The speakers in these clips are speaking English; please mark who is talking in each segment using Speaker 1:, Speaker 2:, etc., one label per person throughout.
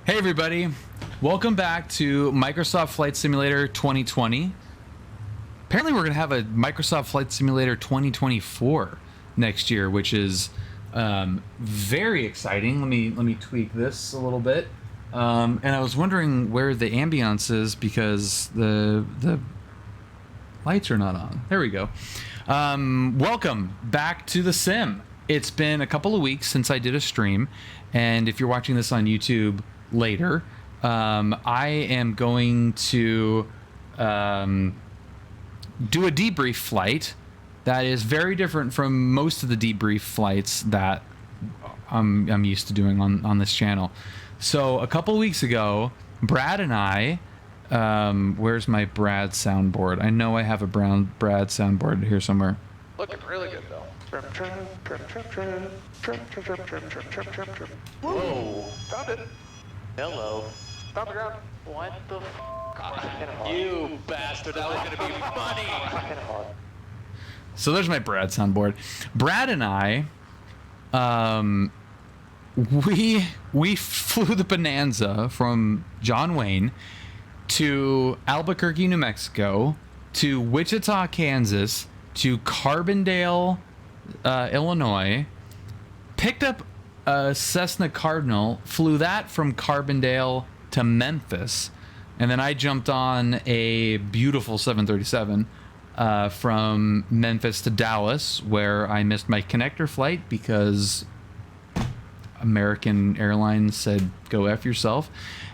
Speaker 1: Hey everybody, welcome back to Microsoft Flight Simulator 2020. Apparently we're going to have a Microsoft Flight Simulator 2024 next year, which is very exciting. Let me tweak this a little bit. And I was wondering where the ambience is because the lights are not on. There we go. Welcome back to the sim. It's been a couple of weeks since I did a stream, and if you're watching this on YouTube later, I am going to do a debrief flight that is very different from most of the debrief flights that I'm used to doing on this channel. So a couple of weeks ago, Brad and I, where's my Brad soundboard? I know I have a Brad soundboard here somewhere.
Speaker 2: Looking really good though. Whoa! Found it. Hello. Found the ground. What the f? You bastard! That was gonna be funny.
Speaker 1: So there's my Brad soundboard. Brad and I, we flew the Bonanza from John Wayne to Albuquerque, New Mexico, to Wichita, Kansas, to Carbondale, Illinois, picked up a Cessna Cardinal, flew that from Carbondale to Memphis, and then I jumped on a beautiful 737 from Memphis to Dallas, where I missed my connector flight because American Airlines said go F yourself,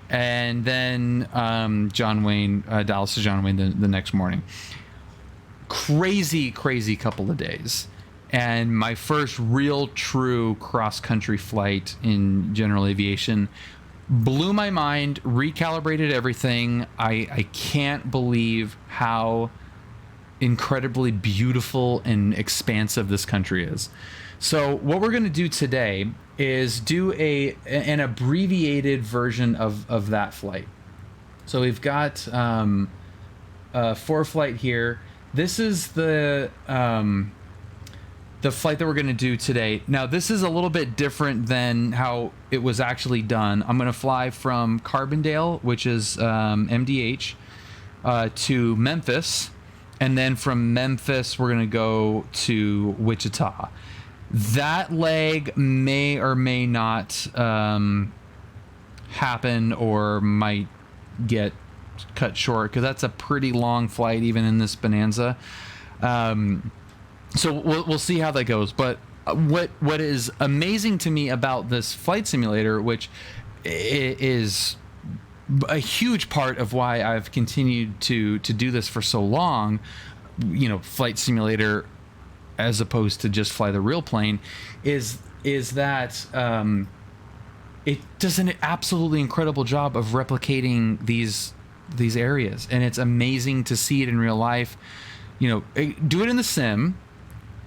Speaker 1: and then Dallas to John Wayne the next morning. Crazy couple of days, and my first real true cross-country flight in general aviation blew my mind, recalibrated everything. I can't believe how incredibly beautiful and expansive this country is. So what we're going to do today is do an abbreviated version of that flight. So we've got a 4-flight here. This is the flight that we're going to do today. Now, this is a little bit different than how it was actually done. I'm going to fly from Carbondale, which is MDH, to Memphis, and then from Memphis, we're going to go to Wichita. That leg may or may not happen, or might get cut short, because that's a pretty long flight even in this Bonanza. So we'll see how that goes. But what is amazing to me about this flight simulator, which is a huge part of why I've continued to do this for so long, flight simulator as opposed to just fly the real plane, is that it does an absolutely incredible job of replicating these areas, and it's amazing to see it in real life. Do it in the sim,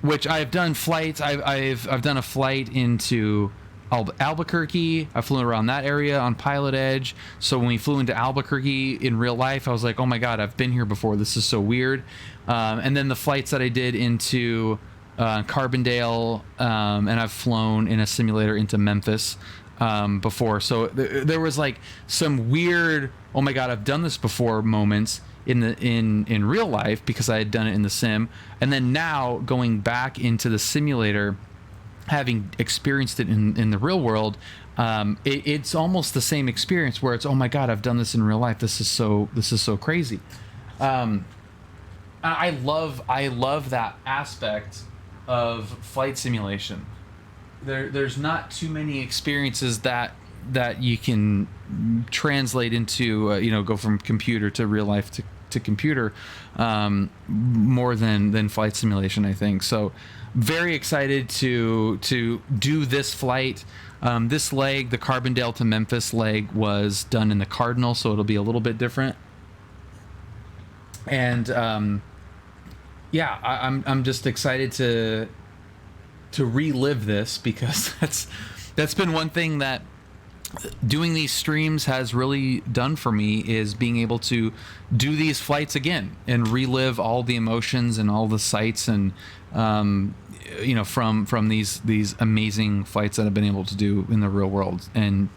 Speaker 1: which I've done flights. I've done a flight into Albuquerque. I flew around that area on Pilot Edge. So when we flew into Albuquerque in real life, I was like, oh my god, I've been here before. This is so weird. And then the flights that I did into Carbondale, and I've flown in a simulator into Memphis before. So there was like some weird, oh my god, I've done this before moments in real life because I had done it in the sim, and then now going back into the simulator, having experienced it in the real world, it's almost the same experience where it's, oh my god, I've done this in real life. This is so crazy. I love that aspect of flight simulation. There's not too many experiences that you can translate into go from computer to real life to computer, more than flight simulation, I think. So very excited to do this flight. This leg, the Carbondale to Memphis leg, was done in the Cardinal, so it'll be a little bit different. And I'm just excited to relive this, because that's been one thing that doing these streams has really done for me, is being able to do these flights again and relive all the emotions and all the sights, and from these amazing flights that I've been able to do in the real world. And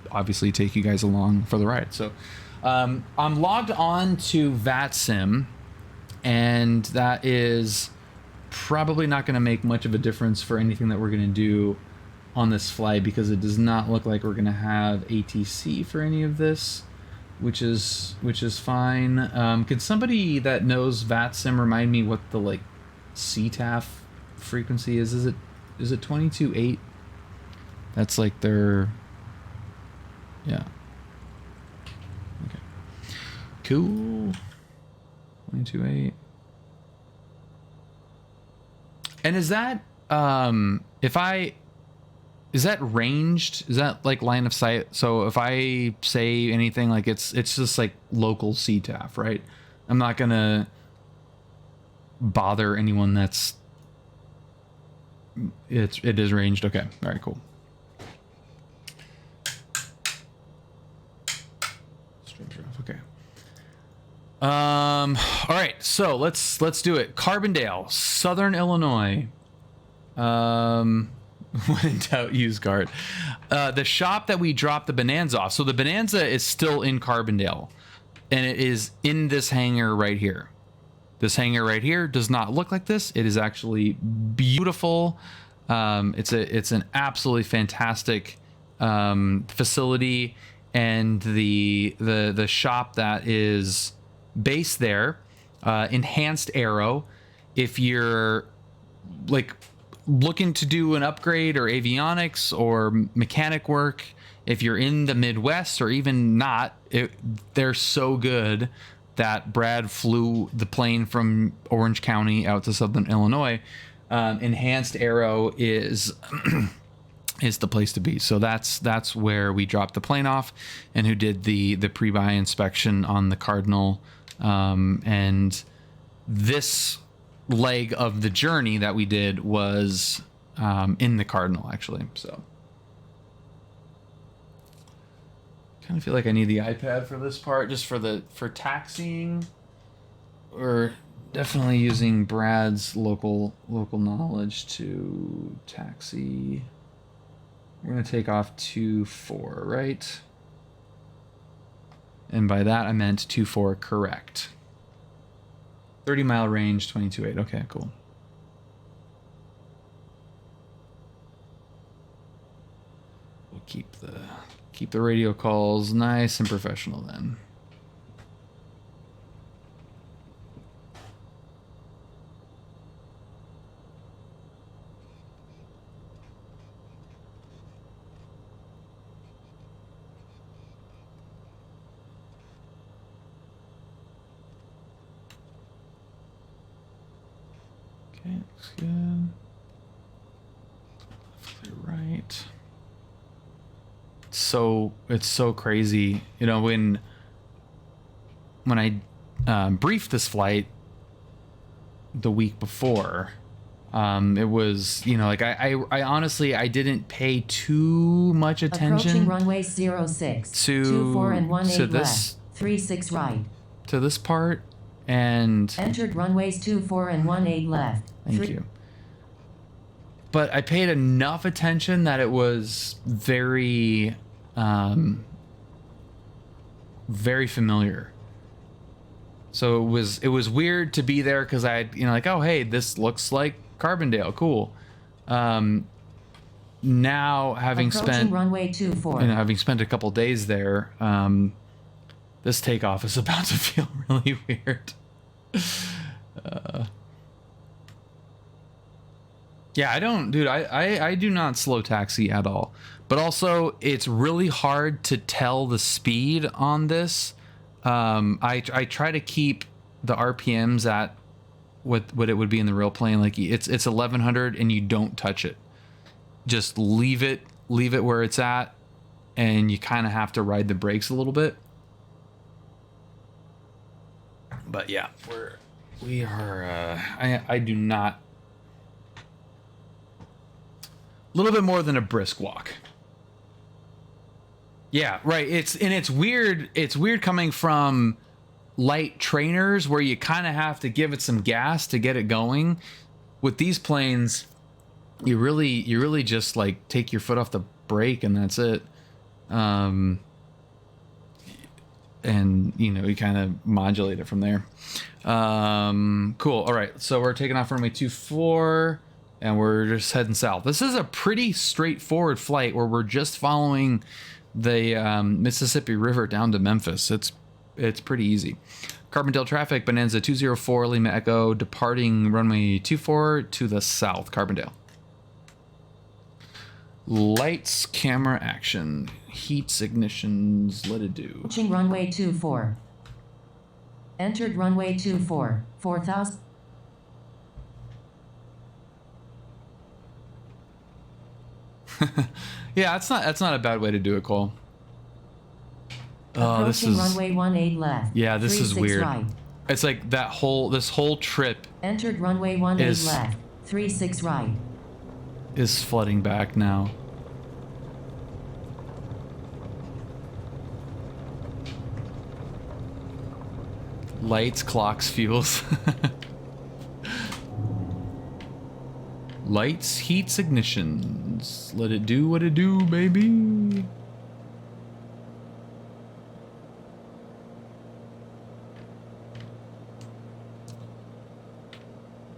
Speaker 1: obviously take you guys along for the ride. So I'm logged on to VATSIM, and that is probably not going to make much of a difference for anything that we're going to do on this flight, because it does not look like we're going to have ATC for any of this, which is fine. Could somebody that knows VATSIM remind me what the like CTAF frequency is? Is it 22.8? That's like their, yeah. Okay. Cool. 22.8. And is that is that ranged? Is that like line of sight? So if I say anything, like it's just like local CTAF, right? I'm not gonna bother anyone that's it is ranged. Okay. All right, cool. Okay. All right, so let's do it. Carbondale, Southern Illinois. When in doubt, use guard. The shop that we dropped the Bonanza off. So the Bonanza is still in Carbondale, and it is in this hangar right here. This hangar right here does not look like this. It is actually beautiful. It's an absolutely fantastic facility, and the shop that is based there, enhanced aero. If you're like looking to do an upgrade or avionics or mechanic work, if you're in the Midwest or even not, they're so good that Brad flew the plane from Orange County out to Southern Illinois. Enhanced aero is is the place to be. So that's where we dropped the plane off, and who did the pre-buy inspection on the Cardinal. And this leg of the journey that we did was in the Cardinal, actually. So kind of feel like I need the iPad for this part, just for taxiing. We're definitely using Brad's local knowledge to taxi. We're gonna take off 2-4, right? And by that I meant 2-4 correct. 30-mile range, 22.8. Okay, cool. We'll keep the radio calls nice and professional then. Okay, looks good. Right. So it's so crazy, you know, when I briefed this flight the week before, it was, you know, like I honestly I didn't pay too much attention.
Speaker 3: Approaching runway 06
Speaker 1: to
Speaker 3: 24 and 18
Speaker 1: to this
Speaker 3: left 36 right.
Speaker 1: To this part, and
Speaker 3: Entered runways 24 and 18 left.
Speaker 1: Thank you. But I paid enough attention that it was very, very familiar. So it was weird to be there because I, you know, like, oh hey, this looks like Carbondale, cool. Now having spent
Speaker 3: runway 24,
Speaker 1: you know, having spent a couple days there, this takeoff is about to feel really weird. Yeah, I don't, dude, I do not slow taxi at all. But also, it's really hard to tell the speed on this. I try to keep the RPMs at what it would be in the real plane. Like it's 1100 and you don't touch it. Just leave it where it's at, and you kind of have to ride the brakes a little bit. But yeah, we are I do not. A little bit more than a brisk walk. Yeah, right. It's weird. It's weird coming from light trainers where you kind of have to give it some gas to get it going. With these planes, you really just like take your foot off the brake and that's it. And you kind of modulate it from there. Cool. All right, so we're taking off runway 24 and we're just heading south. This is a pretty straightforward flight where we're just following the Mississippi River down to Memphis. It's pretty easy. Carbondale traffic, Bonanza 204 Lima Echo, departing runway 24 to the south, Carbondale. Lights, camera, action. Heats, ignitions, let it do.
Speaker 3: Approaching runway 24. Entered runway 24. 4,000.
Speaker 1: Yeah, that's not a bad way to do it, Cole. Oh, this is
Speaker 3: runway 18 left.
Speaker 1: Yeah, this is
Speaker 3: 36
Speaker 1: weird.
Speaker 3: Right.
Speaker 1: It's like this whole trip
Speaker 3: Entered runway 18 left. 36 right.
Speaker 1: is flooding back now. Lights, clocks, fuels. Lights, heats, ignitions. Let it do what it do, baby.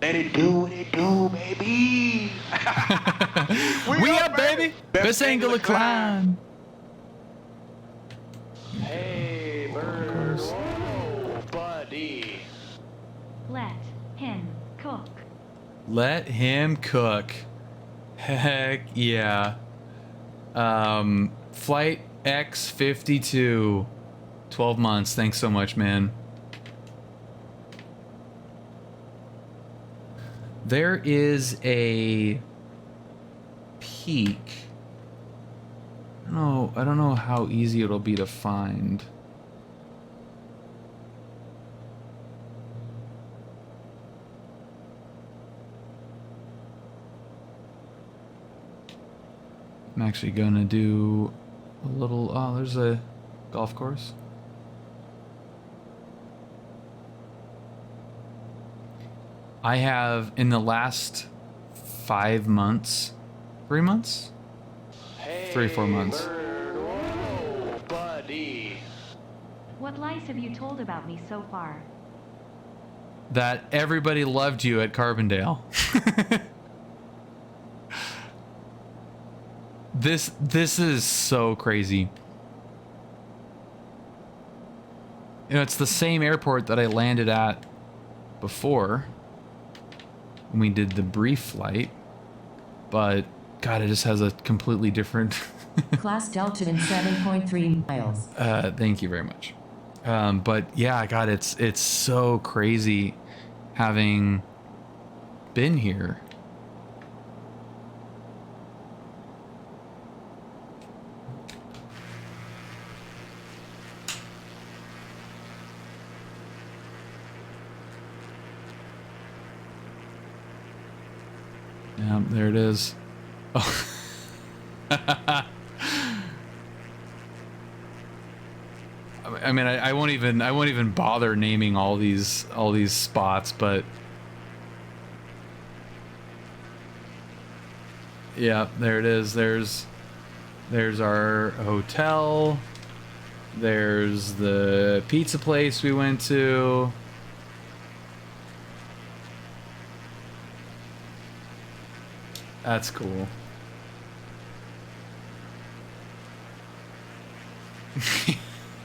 Speaker 2: Let it do what it do, baby.
Speaker 1: We up, baby. Best angle of climb.
Speaker 2: Hey, bird. Whoa, buddy.
Speaker 4: Let him cook.
Speaker 1: Let him cook. Heck yeah. Flight X52. 12 months. Thanks so much, man. There is a peak. I don't know how easy it'll be to find. I'm actually gonna do a little, oh, there's a golf course. I have, in the last 5 months, 3 months?
Speaker 2: Hey,
Speaker 1: 3 or 4 months.
Speaker 2: bird. Whoa, buddy.
Speaker 4: What lies have you told about me so far?
Speaker 1: That everybody loved you at Carbondale. This is so crazy. It's the same airport that I landed at before when we did the brief flight, but God, it just has a completely different
Speaker 3: Class Delta in 7.3 miles.
Speaker 1: thank you very much. But yeah, God, it's so crazy having been here. Yeah, there it is. Oh. I mean, I won't even bother naming all these spots, but yeah, there it is. There's our hotel. There's the pizza place we went to. That's cool.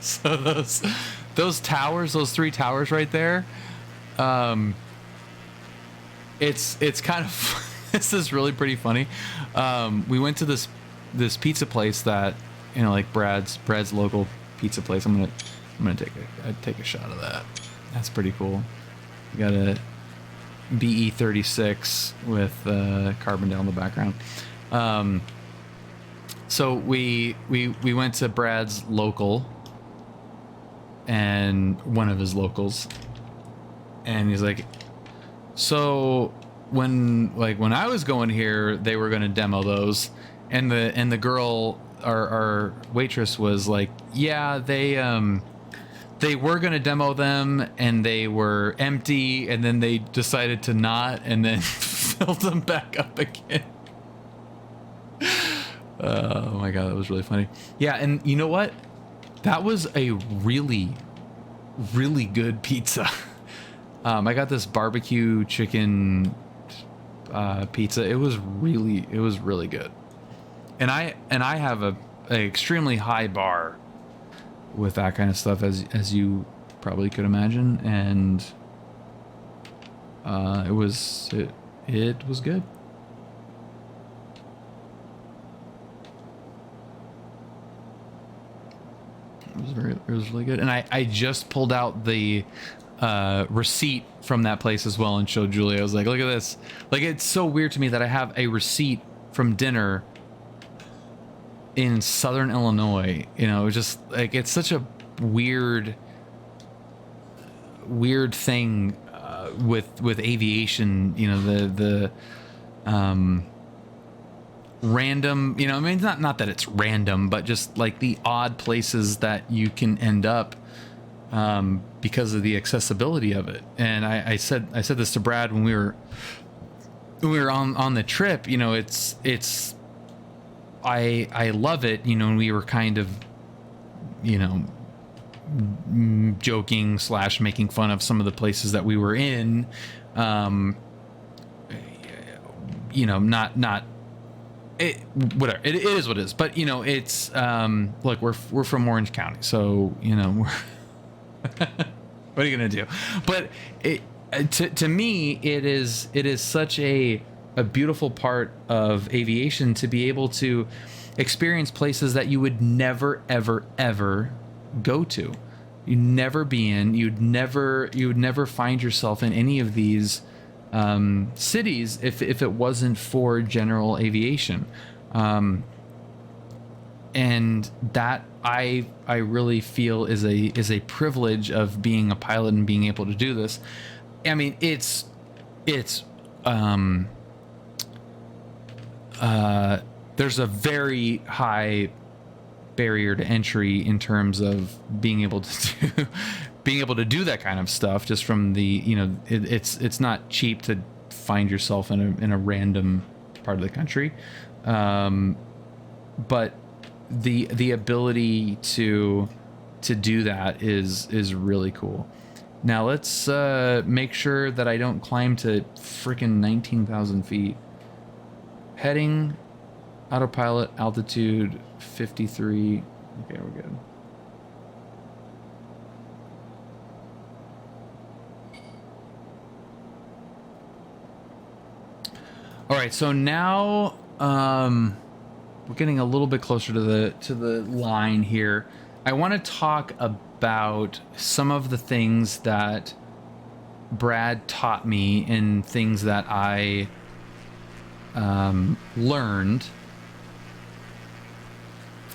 Speaker 1: So those towers, those 3 towers right there, it's kind of this is really pretty funny. We went to this pizza place that, like Brad's local pizza place. I'm gonna take a shot of that. That's pretty cool. We got a BE36 with Carbondale in the background. So we went to Brad's local, and one of his locals, and he's like, so when I was going here, they were gonna demo those, and the girl, our waitress, was like, yeah, they were gonna demo them and they were empty, and then they decided to not, and then filled them back up again. Oh my god, that was really funny. Yeah, and you know what? That was a really, really good pizza. I got this barbecue chicken pizza. It was really good. And I have a extremely high bar with that kind of stuff, as you probably could imagine, and it was good. It was really good. And I just pulled out the receipt from that place as well and showed Julia. I was like, look at this. Like, it's so weird to me that I have a receipt from dinner in Southern Illinois. You know, it was just like, it's such a weird thing with aviation. You know, the random, you know, I mean, not that it's random, but just like the odd places that you can end up because of the accessibility of it. And I said this to Brad when we were on the trip. You know, it's I love it. You know, and we were kind of, you know, joking / making fun of some of the places that we were in. You know, not. Whatever, it is what it is. But you know, it's look, we're from Orange County, so you know, we're what are you gonna do? But to me, it is such a beautiful part of aviation to be able to experience places that you would never ever go to. You'd never be in. You would never find yourself in any of these cities if it wasn't for general aviation. And that I really feel is a privilege of being a pilot and being able to do this. I mean, it's there's a very high barrier to entry in terms of being able to do that kind of stuff, just from the, you know, it's not cheap to find yourself in a random part of the country, but the ability to do that is really cool. Now let's make sure that I don't climb to freaking 19,000 feet. Heading, autopilot, altitude 53. Okay, we're good. All right, so now we're getting a little bit closer to the line here. I want to talk about some of the things that Brad taught me and things that I learned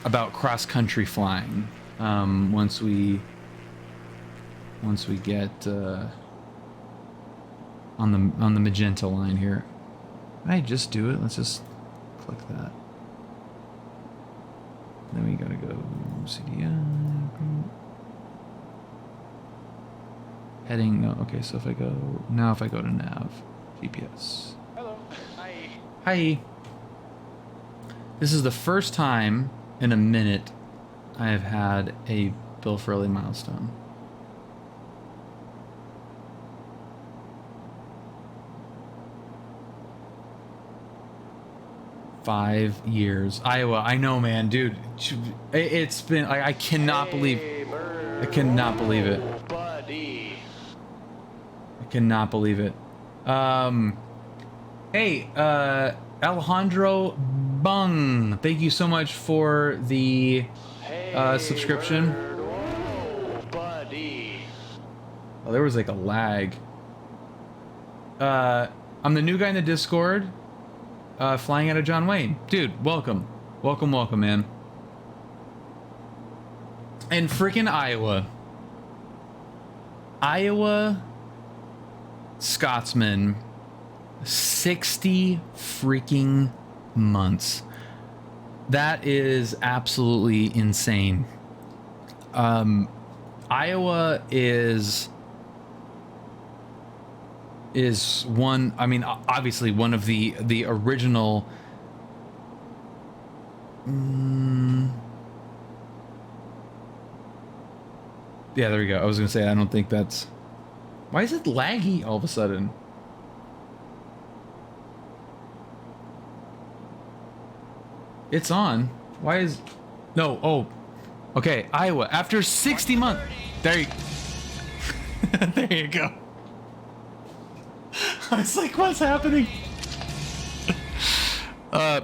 Speaker 1: about cross-country flying once we get on the magenta line here. Did I just do it? Let's just click that. Then we gotta go CDI. Heading, no, okay, so if I go to nav, GPS.
Speaker 2: Hello. Hi.
Speaker 1: Hi. This is the first time in a minute I have had a Bill Furley milestone. Five years. Iowa, I know, man, dude. It's been, I cannot believe it. I cannot believe it. Hey, Alejandro Bung, thank you so much for the subscription. Oh, there was like a lag. I'm the new guy in the Discord. Flying out of John Wayne. Dude, welcome, man. And freaking Iowa Scotsman, 60 freaking months. That is absolutely insane. Iowa is one, I mean, obviously one of the original Yeah, there we go. I was gonna say I don't think that's. Why is it laggy all of a sudden? It's on. Why is... No, oh. Okay, Iowa. After 60 months... There you... there you go. I was like, what's happening?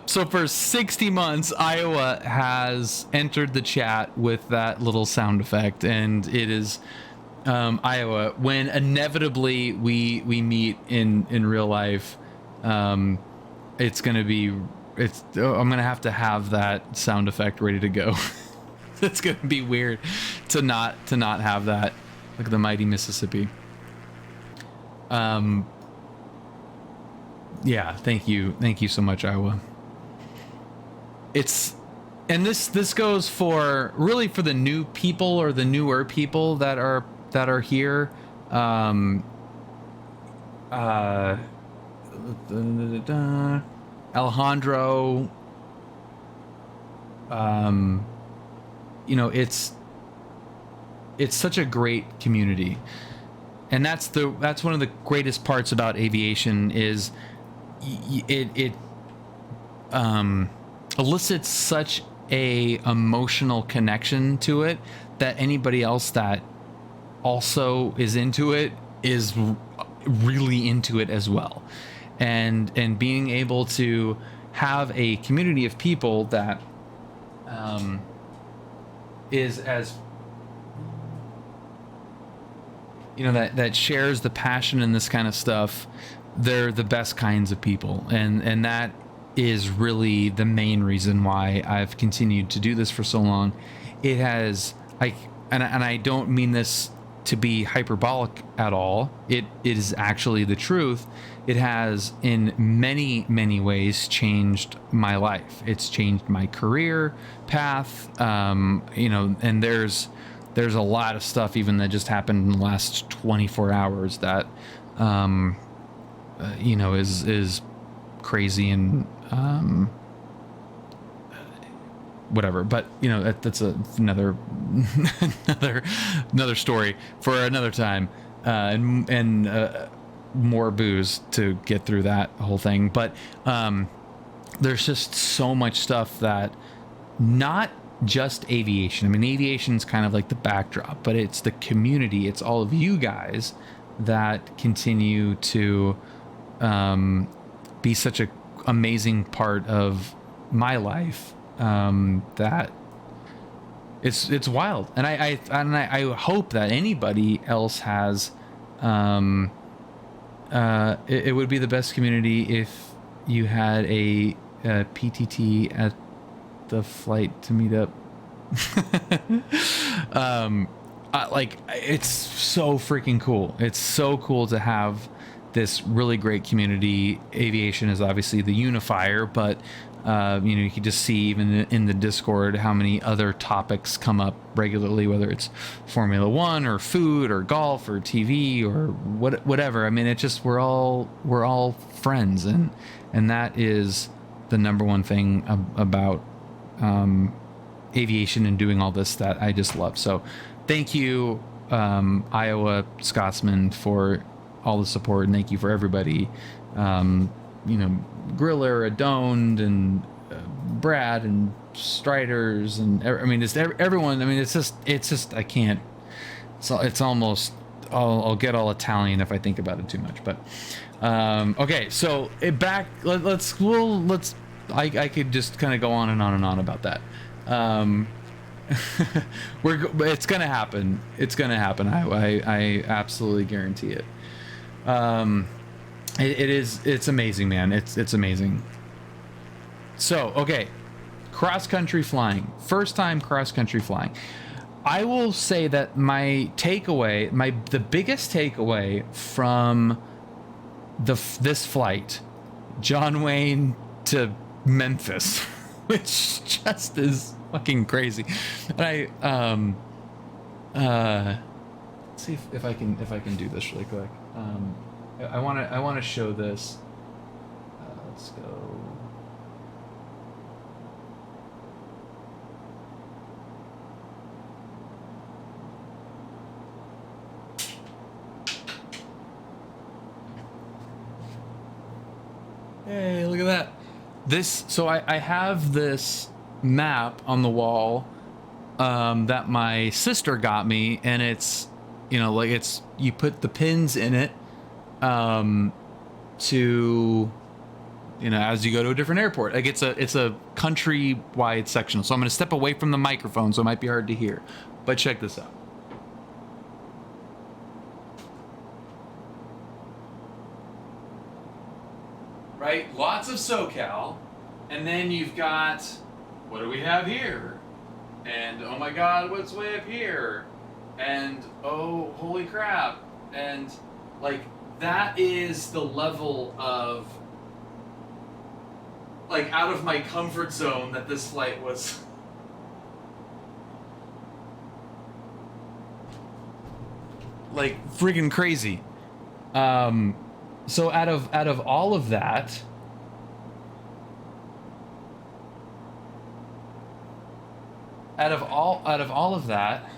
Speaker 1: So for 60 months, Iowa has entered the chat with that little sound effect, and it is... Iowa, when inevitably we meet in real life, it's gonna be... I'm gonna have to have that sound effect ready to go. It's gonna be weird to not have that. Look at the mighty Mississippi. Yeah, thank you so much, Iowa. And this goes for really for the new people or the newer people that are here. Alejandro, you know, it's such a great community, and that's one of the greatest parts about aviation is it elicits such a emotional connection to it that anybody else that also is into it is really into it as well. And being able to have a community of people that is as, you know, that shares the passion in this kind of stuff, they're the best kinds of people, and that is really the main reason why I've continued to do this for so long. It has, and I don't mean this to be hyperbolic at all. It is actually the truth. It has in many ways changed my life. It's changed my career path. You know, and there's a lot of stuff even that just happened in the last 24 hours that you know, is crazy and whatever. But you know, that's another story for another time, and more booze to get through that whole thing. But there's just so much stuff that, not just aviation. I mean, aviation's kind of like the backdrop, but it's the community. It's all of you guys that continue to be such a amazing part of my life. That it's wild, and I hope that anybody else has. It would be the best community if you had a PTT at the flight to meet up. Like, it's so freaking cool. It's so cool to have this really great community. Aviation is obviously the unifier, but you know, you can just see even in the Discord how many other topics come up regularly, whether it's Formula One or food or golf or TV or whatever. I mean, it's just we're all friends, and that is the number one thing about aviation and doing all this that I just love. So thank you, Iowa Scotsman, for all the support, and thank you for everybody. You know, Griller, Adoned, and Brad, and Striders, and I mean, just everyone. I mean, it's just I can't. So it's almost I'll get all Italian if I think about it too much. But okay, so let's I could just kind of go on and on and on about that. It's gonna happen. It's gonna happen. I absolutely guarantee it. It's amazing, man. It's amazing. So, okay, cross-country flying. First time cross-country flying. I will say that my takeaway, the biggest takeaway from this flight, John Wayne to Memphis, which just is fucking crazy. And let's see if I can do this really quick. I want to show this. Let's go. Hey, look at that. This, so I have this map on the wall that my sister got me, and it's, you know, like it's, you put the pins in it to, you know, as you go to a different airport. Like it's a country-wide sectional. So I'm going to step away from the microphone, so it might be hard to hear. But check this out. Right? Lots of SoCal. And then you've got, what do we have here? And oh my god, what's way up here? And oh, holy crap. And like, that is the level of, like, out of my comfort zone that this flight was. Like, friggin' crazy. So out of all of that, out of all of that,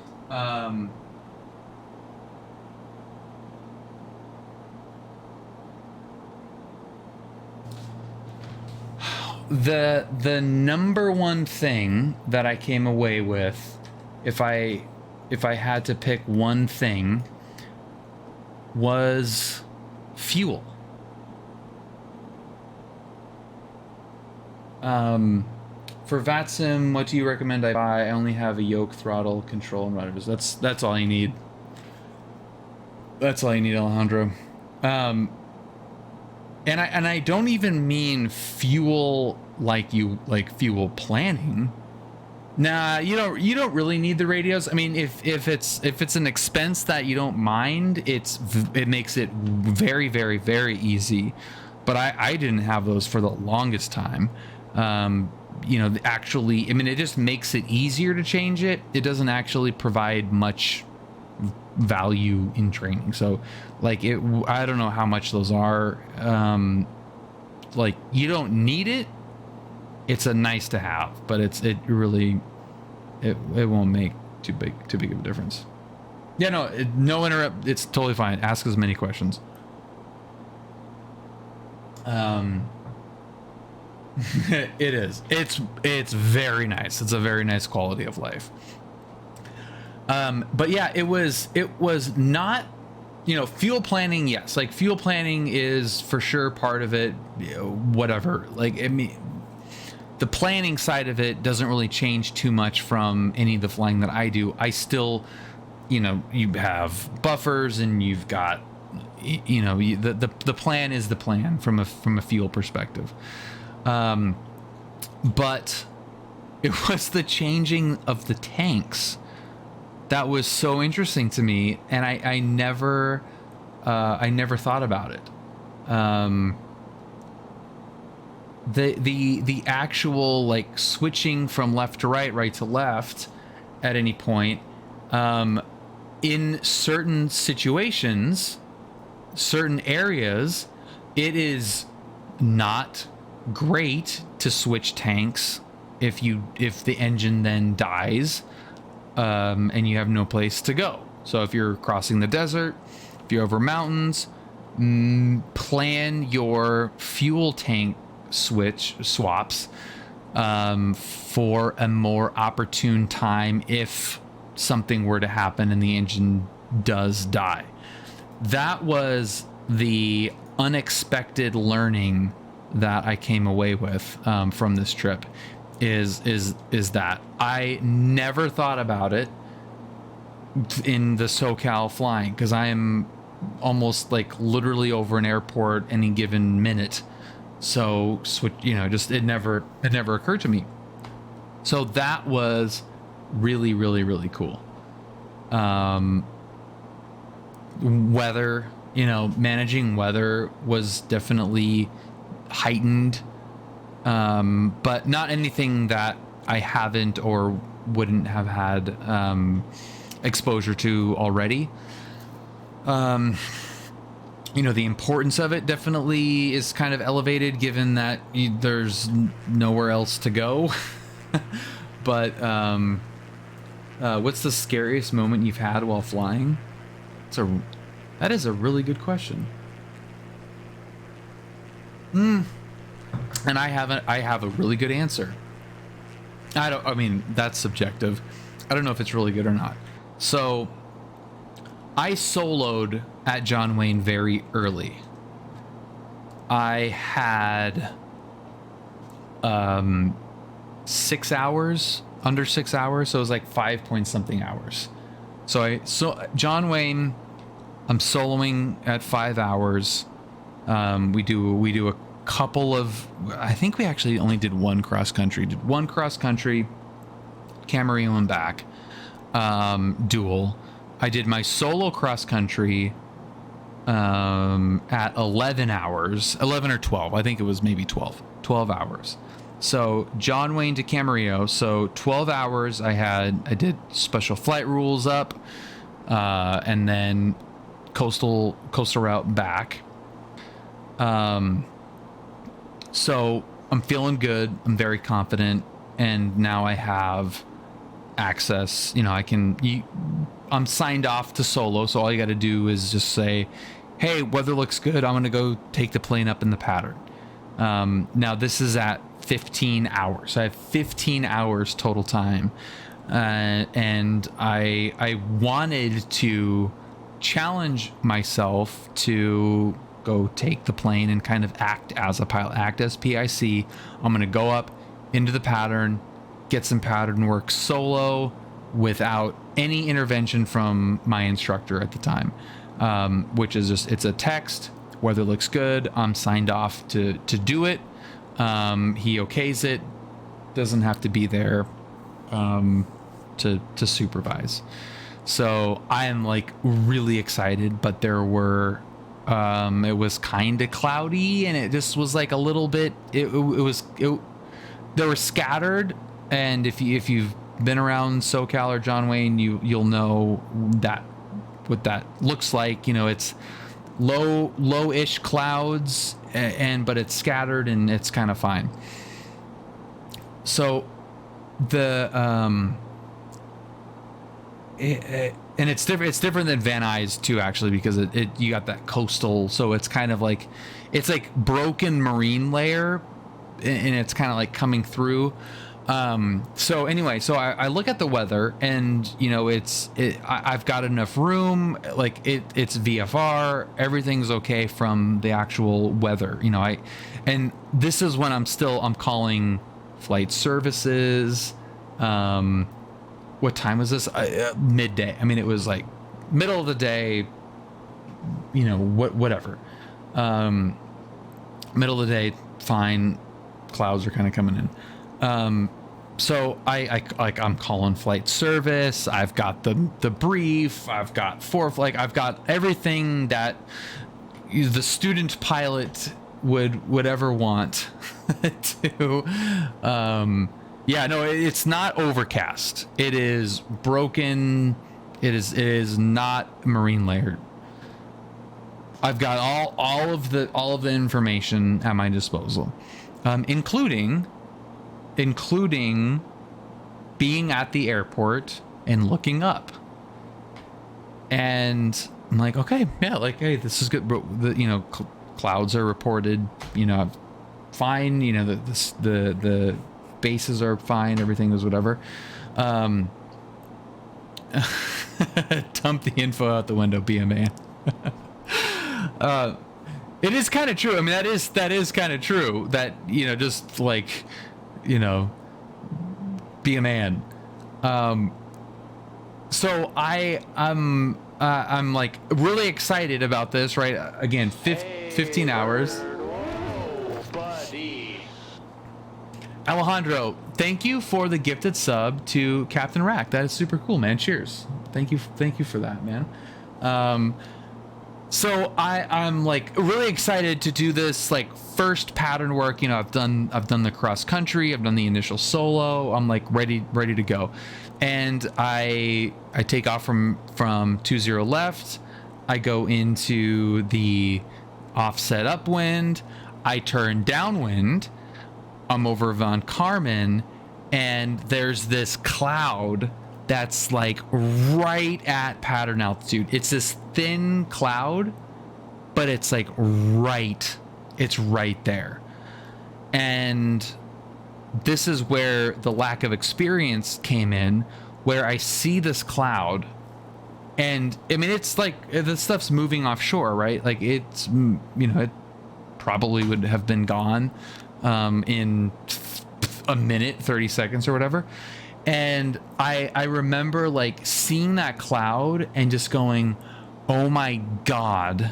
Speaker 1: the number one thing that I came away with, if I had to pick one thing, was fuel. For VATSIM, what do you recommend I buy? I only have a yoke, throttle, control, and rudders. That's all you need. That's all you need, Alejandro. And I don't even mean fuel like fuel planning. Nah, you don't really need the radios. I mean, if it's an expense that you don't mind, it makes it very, very, very easy. But I didn't have those for the longest time. You know, actually, I mean, it just makes it easier to change it. It doesn't actually provide much value in training. So, like, I don't know how much those are. Like, you don't need it. It's a nice to have, but it really won't make too big of a difference. Yeah, no interrupt. It's totally fine. Ask as many questions. It is. It's very nice. It's a very nice quality of life. But yeah, it was not, you know, fuel planning. Yes, like fuel planning is for sure part of it. You know, whatever. Like, I mean, the planning side of it doesn't really change too much from any of the flying that I do. I still, you know, you have buffers and you've got, you know, the plan is the plan from a fuel perspective. But it was the changing of the tanks that was so interesting to me, and I never thought about it. The actual, like, switching from left to right to left at any point, in certain situations, certain areas, it is not great to switch tanks if the engine then dies, and you have no place to go. So if you're crossing the desert, if you're over mountains, plan your fuel tank swaps for a more opportune time if something were to happen and the engine does die. That was the unexpected learning that I came away with from this trip. Is that I never thought about it in the SoCal flying, because I am almost like literally over an airport any given minute. So you know, just it never occurred to me. So that was really, really, really cool. Weather, you know, managing weather was definitely heightened, but not anything that I haven't or wouldn't have had exposure to already. You know, the importance of it definitely is kind of elevated, given that there's nowhere else to go. But what's the scariest moment you've had while flying? That is a really good question. And I have a really good answer. I mean, that's subjective. I don't know if it's really good or not. So I soloed at John Wayne very early. I had 6 hours, under 6 hours, so it was like 5 point something hours. So John Wayne, I'm soloing at 5 hours. We do a couple of, I think we actually only did one cross country. Did one cross country, Camarillo and back, dual. I did my solo cross country at 11 hours, 11 or 12. I think it was maybe 12 hours. So John Wayne to Camarillo. So 12 hours I did special flight rules up, and then coastal route back. So I'm feeling good. I'm very confident. And now I have access, you know, I'm signed off to solo. So all you got to do is just say, hey, weather looks good. I'm going to go take the plane up in the pattern. Now this is at 15 hours. I have 15 hours total time. And I wanted to challenge myself to go take the plane and kind of act as a pilot, act as PIC. I'm going to go up into the pattern, get some pattern work solo without any intervention from my instructor at the time, which is just, it's a text, weather looks good, I'm signed off to do it. He okays it, doesn't have to be there to supervise. So I am like really excited, but there were it was kind of cloudy, and it just was like a little bit, they were scattered. And if you've been around SoCal or John Wayne, you'll know that what that looks like. You know, it's low-ish clouds, but it's scattered and it's kind of fine. So and it's different. It's different than Van Nuys too, actually, because you got that coastal. So it's kind of like, it's like broken marine layer, and it's kind of like coming through. So anyway, so I look at the weather, and you know, I've got enough room. Like it's VFR, everything's okay from the actual weather. You know, and this is when I'm calling flight services. What time was this? Midday. I mean, it was like middle of the day, you know, whatever. Middle of the day, fine. Clouds are kind of coming in. So I'm calling flight service. I've got the brief. I've got I've got everything that the student pilot would ever want to. Yeah, no, it's not overcast. It is broken. It is not marine layered. I've got all of the information at my disposal, including being at the airport and looking up. And I'm like, okay, yeah, like, hey, this is good. You know, clouds are reported. You know, fine. You know, the bases are fine, everything is whatever. Dump the info out the window, be a man. It is kind of true. I mean, that is kind of true, that, you know, just like, you know, be a man. So I'm like really excited about this, right? Again, 15 hours. Alejandro, thank you for the gifted sub to Captain Rack. That is super cool, man. Cheers. Thank you for that, man. So I'm like really excited to do this like first pattern work. You know, I've done the cross country, I've done the initial solo. I'm like ready to go. And I take off from 20 left. I go into the offset upwind. I turn downwind. I'm over Von Carmen, and there's this cloud that's like right at pattern altitude. It's this thin cloud, but it's like right there. And this is where the lack of experience came in, where I see this cloud, and I mean, it's like the stuff's moving offshore, right? Like it's, it probably would have been gone in a minute, 30 seconds or whatever. And I remember like seeing that cloud and just going, oh my God,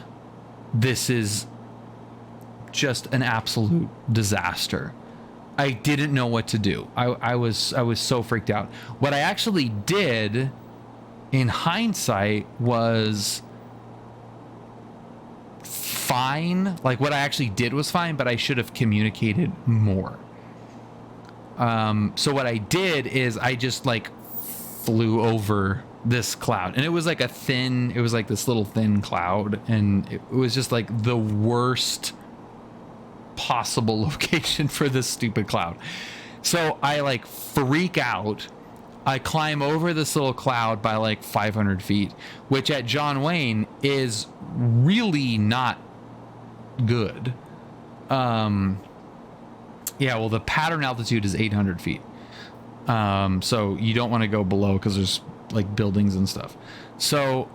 Speaker 1: this is just an absolute disaster. I didn't know what to do. I was so freaked out. What I actually did in hindsight was fine. Like what I actually did was fine, but I should have communicated more. So what I did is I just like flew over this cloud, and it was like this little thin cloud, and it was just like the worst possible location for this stupid cloud. So I like freak out. I climb over this little cloud by like 500 feet, which at John Wayne is really not good. Yeah, well, the pattern altitude is 800 feet. So you don't want to go below because there's like buildings and stuff. So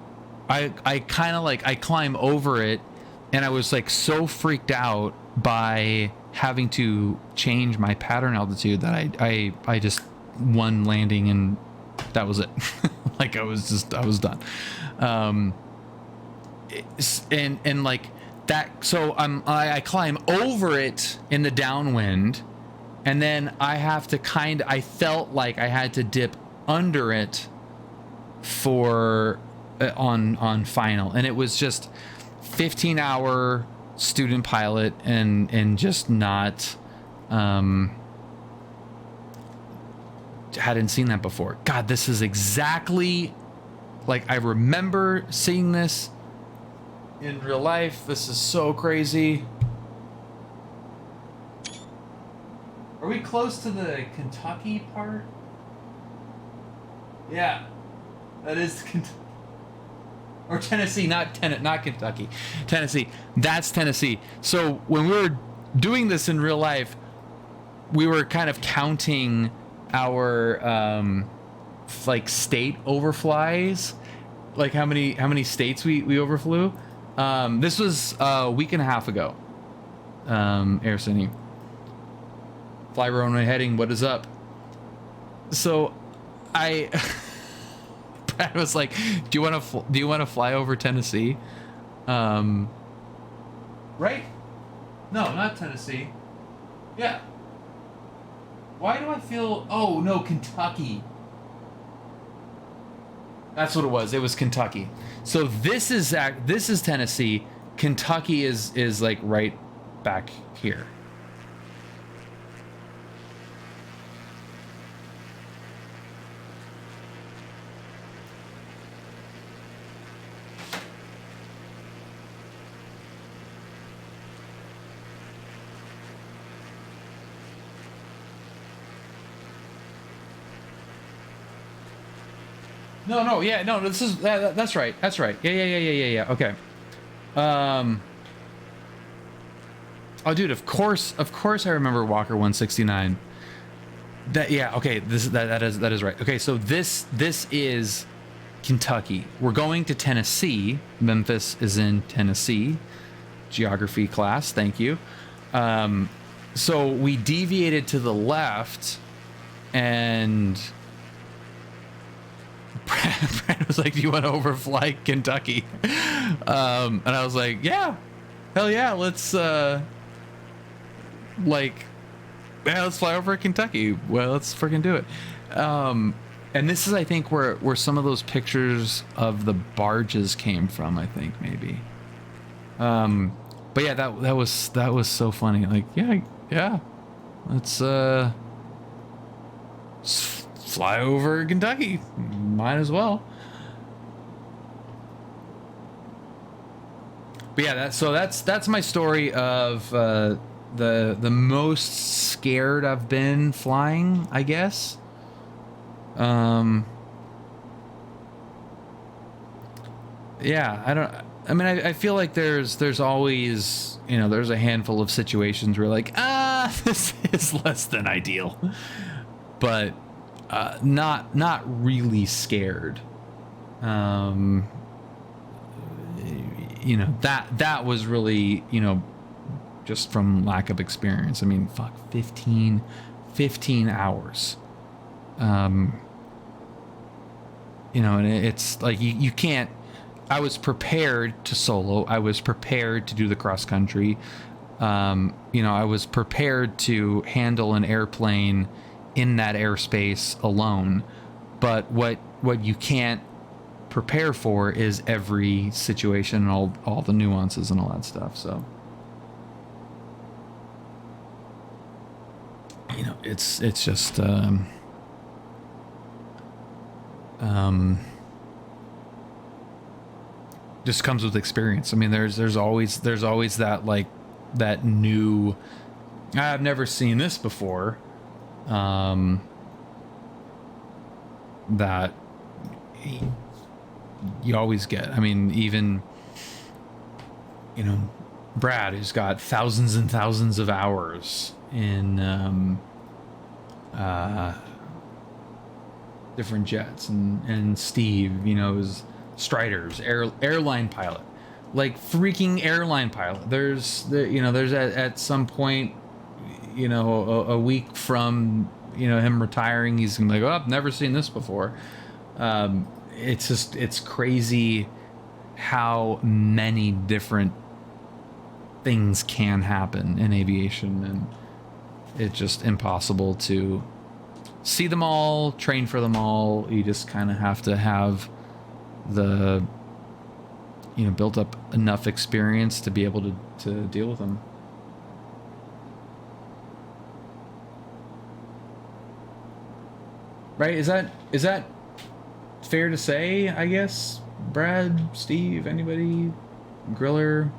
Speaker 1: I kind of like, I climb over it, and I was like so freaked out by having to change my pattern altitude that I just one landing and that was it. Like I was done. And like that, so I climb over it in the downwind, and then I have to I felt like I had to dip under it for on final, and it was just 15-hour student pilot and just not hadn't seen that before. God, this is exactly like I remember seeing this in real life. This is so crazy. Are we close to the Kentucky part? Yeah, that is Kentucky. Or Tennessee, not Kentucky. Tennessee. That's Tennessee. So when we were doing this in real life, we were kind of counting our like state overflies, like how many states we overflew. This was a week and a half ago. Air City. Fly runway heading. What is up? So Brad was like, do you want to fly over Tennessee? Right? No, not Tennessee. Yeah. Why do I feel? Oh no, Kentucky. That's what it was. It was Kentucky. So this is Tennessee. Kentucky is like right back here. No, yeah, no, this is that's right. Yeah. Okay. Oh, dude, of course, I remember Walker 169. That, yeah, okay, that is right. Okay, so this is Kentucky. We're going to Tennessee. Memphis is in Tennessee. Geography class, thank you. So we deviated to the left, and Brad was like, do you want to overfly Kentucky? And I was like, yeah, hell yeah, let's let's fly over Kentucky. Well, let's freaking do it. And this is, I think, where some of those pictures of the barges came from, I think, maybe. But yeah, that was so funny. Like, yeah, let's fly over Kentucky. Might as well. But yeah, that's my story of the most scared I've been flying, I guess. Yeah, I feel like there's always, there's a handful of situations where like, this is less than ideal, but not really scared. You know, that was really, you know, just from lack of experience. I mean, fuck, 15 hours. You know, and it's like you can't. I was prepared to solo. I was prepared to do the cross country. You know, I was prepared to handle an airplane in that airspace alone. But what you can't prepare for is every situation and all the nuances and all that stuff. So, you know, it's just just comes with experience. I mean, there's always that, like, that new, I've never seen this before, that you always get. I mean, even, you know, Brad, who's got thousands and thousands of hours in different jets, and Steve, you know, is Strider's airline pilot, like freaking airline pilot. There's at some point, you know, a week from, you know, him retiring, he's gonna be like, oh, I've never seen this before. It's crazy how many different things can happen in aviation, and it's just impossible to see them all, train for them all. You just kind of have to have the, you know, built up enough experience to be able to deal with them. Right? Is that fair to say, I guess? Brad, Steve, anybody? Griller,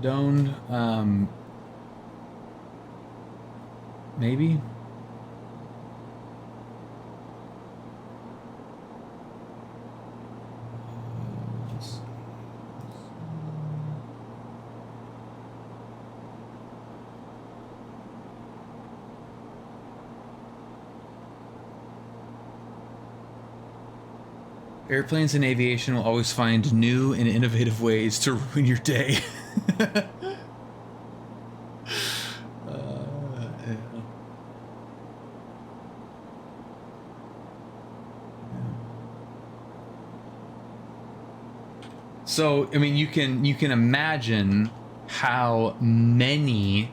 Speaker 1: Doan, maybe? Airplanes and aviation will always find new and innovative ways to ruin your day. Yeah. So, I mean, you can imagine how many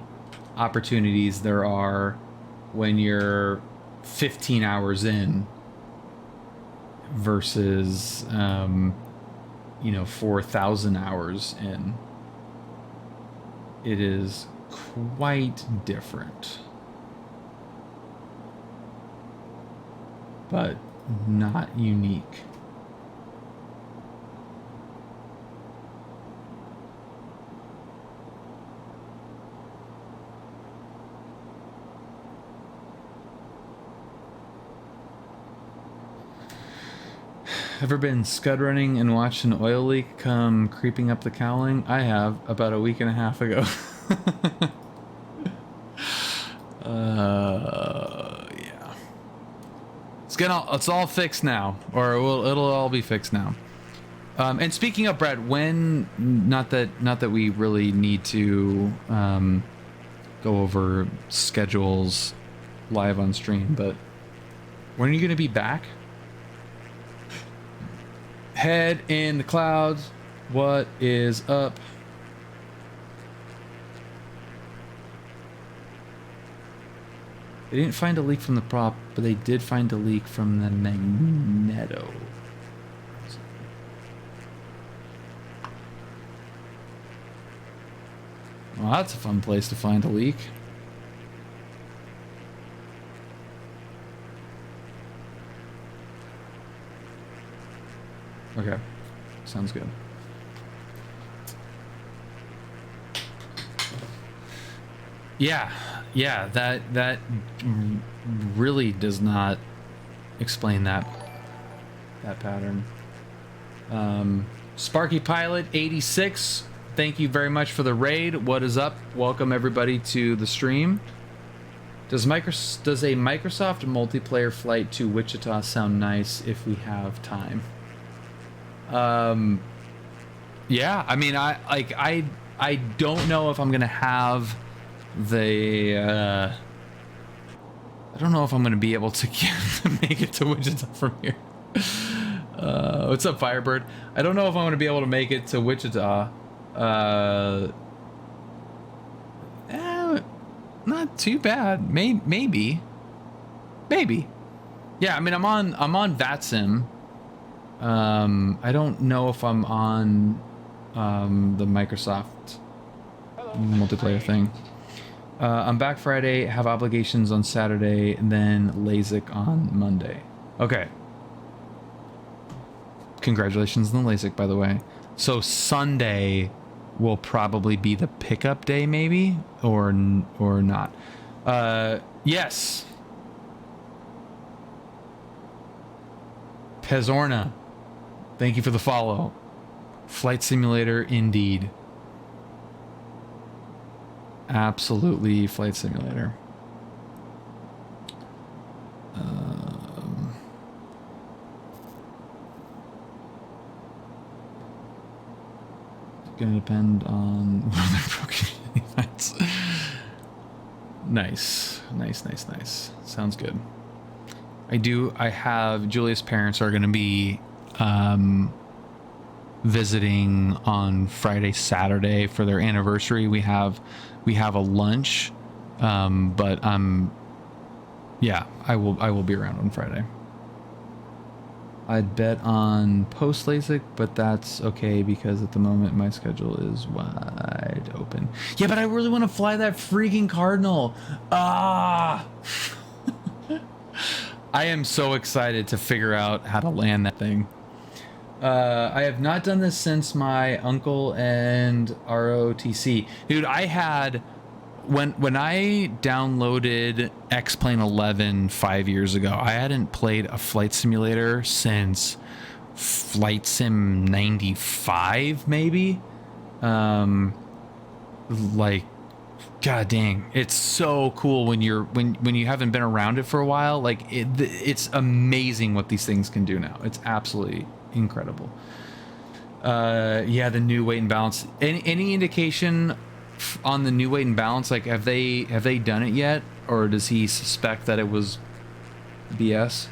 Speaker 1: opportunities there are when you're 15 hours in versus, you know, 4,000 hours in. It is quite different, but not unique. Ever been scud running and watched an oil leak come creeping up the cowling? I have, about a week and a half ago. Yeah. It's all fixed now, or it'll all be fixed now. And speaking of Brad, when, not that we really need to go over schedules live on stream, but when are you going to be back? Head in the clouds. What is up? They didn't find a leak from the prop, but they did find a leak from the magneto. Well, that's a fun place to find a leak. Okay, sounds good. Yeah, that really does not explain that pattern. Sparky Pilot 86, thank you very much for the raid. What is up? Welcome everybody to the stream. Does a Microsoft multiplayer flight to Wichita sound nice if we have time? Yeah, I mean, I don't know if I'm gonna have the I don't know if I'm gonna be able to make it to Wichita from here. What's up, Firebird? I don't know if I'm gonna be able to make it to Wichita. Not too bad. Maybe. Yeah, I mean, I'm on VATSIM. I don't know if I'm on the Microsoft multiplayer thing. I'm back Friday, have obligations on Saturday, and then LASIK on Monday. Okay. Congratulations on the LASIK, by the way. So Sunday will probably be the pickup day, maybe, or not. Yes. Pezorna, thank you for the follow. Flight simulator, indeed. Absolutely, flight simulator. Gonna depend on whether broken events. Nice. Sounds good. I have Julia's parents are gonna be visiting on Friday, Saturday for their anniversary. We have a lunch, but yeah, I will be around on Friday. I'd bet on post LASIK, but that's okay because at the moment my schedule is wide open. Yeah, but I really want to fly that freaking Cardinal. Ah! I am so excited to figure out how to land that thing. I have not done this since my uncle and ROTC. Dude, I had... When I downloaded X-Plane 11 5 years ago, I hadn't played a flight simulator since Flight Sim 95, maybe. Like, god dang, it's so cool when you haven't been around it for a while. Like, it's amazing what these things can do now. It's absolutely incredible. Yeah, the new weight and balance. Any indication on the new weight and balance? Like, have they done it yet, or does he suspect that it was BS?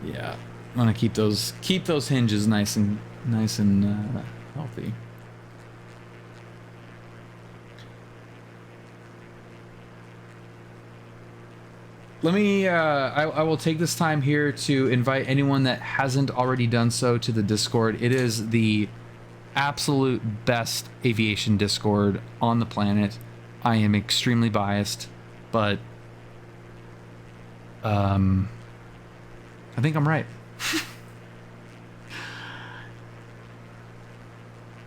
Speaker 1: Yeah, I want to keep those hinges nice and healthy. Let me, I will take this time here to invite anyone that hasn't already done so to the Discord. It is the absolute best aviation Discord on the planet. I am extremely biased, but I think I'm right.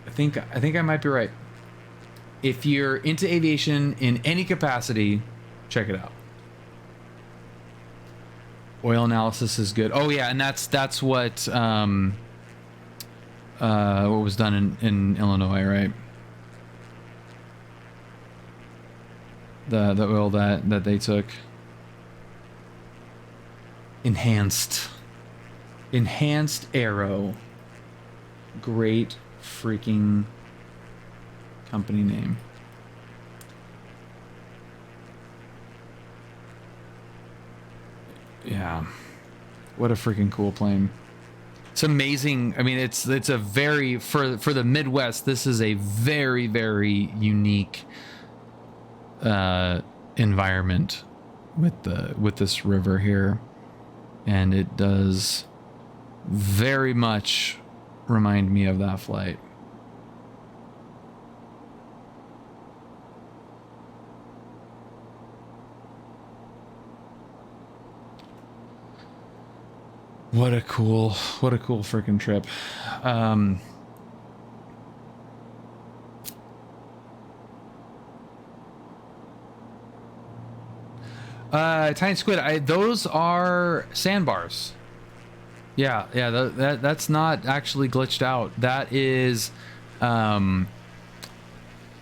Speaker 1: I think I might be right. If you're into aviation in any capacity, check it out. Oil analysis is good. Oh yeah, and that's what was done in Illinois, right? The oil that they took. Enhanced Aero. Great freaking company name. Yeah, what a freaking cool plane. It's amazing. I mean, it's a very, for the Midwest, this is a very, very unique environment with this river here, and it does very much remind me of that flight. What a cool freaking trip. Tiny squid. Those are sandbars. Yeah, yeah. That's not actually glitched out. That is, I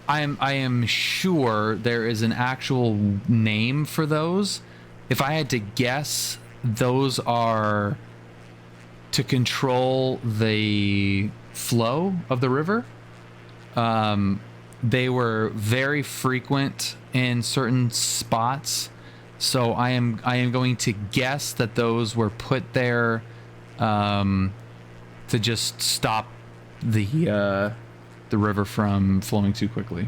Speaker 1: am sure there is an actual name for those. If I had to guess, those are to control the flow of the river. They were very frequent in certain spots, so I am going to guess that those were put there to just stop the river from flowing too quickly.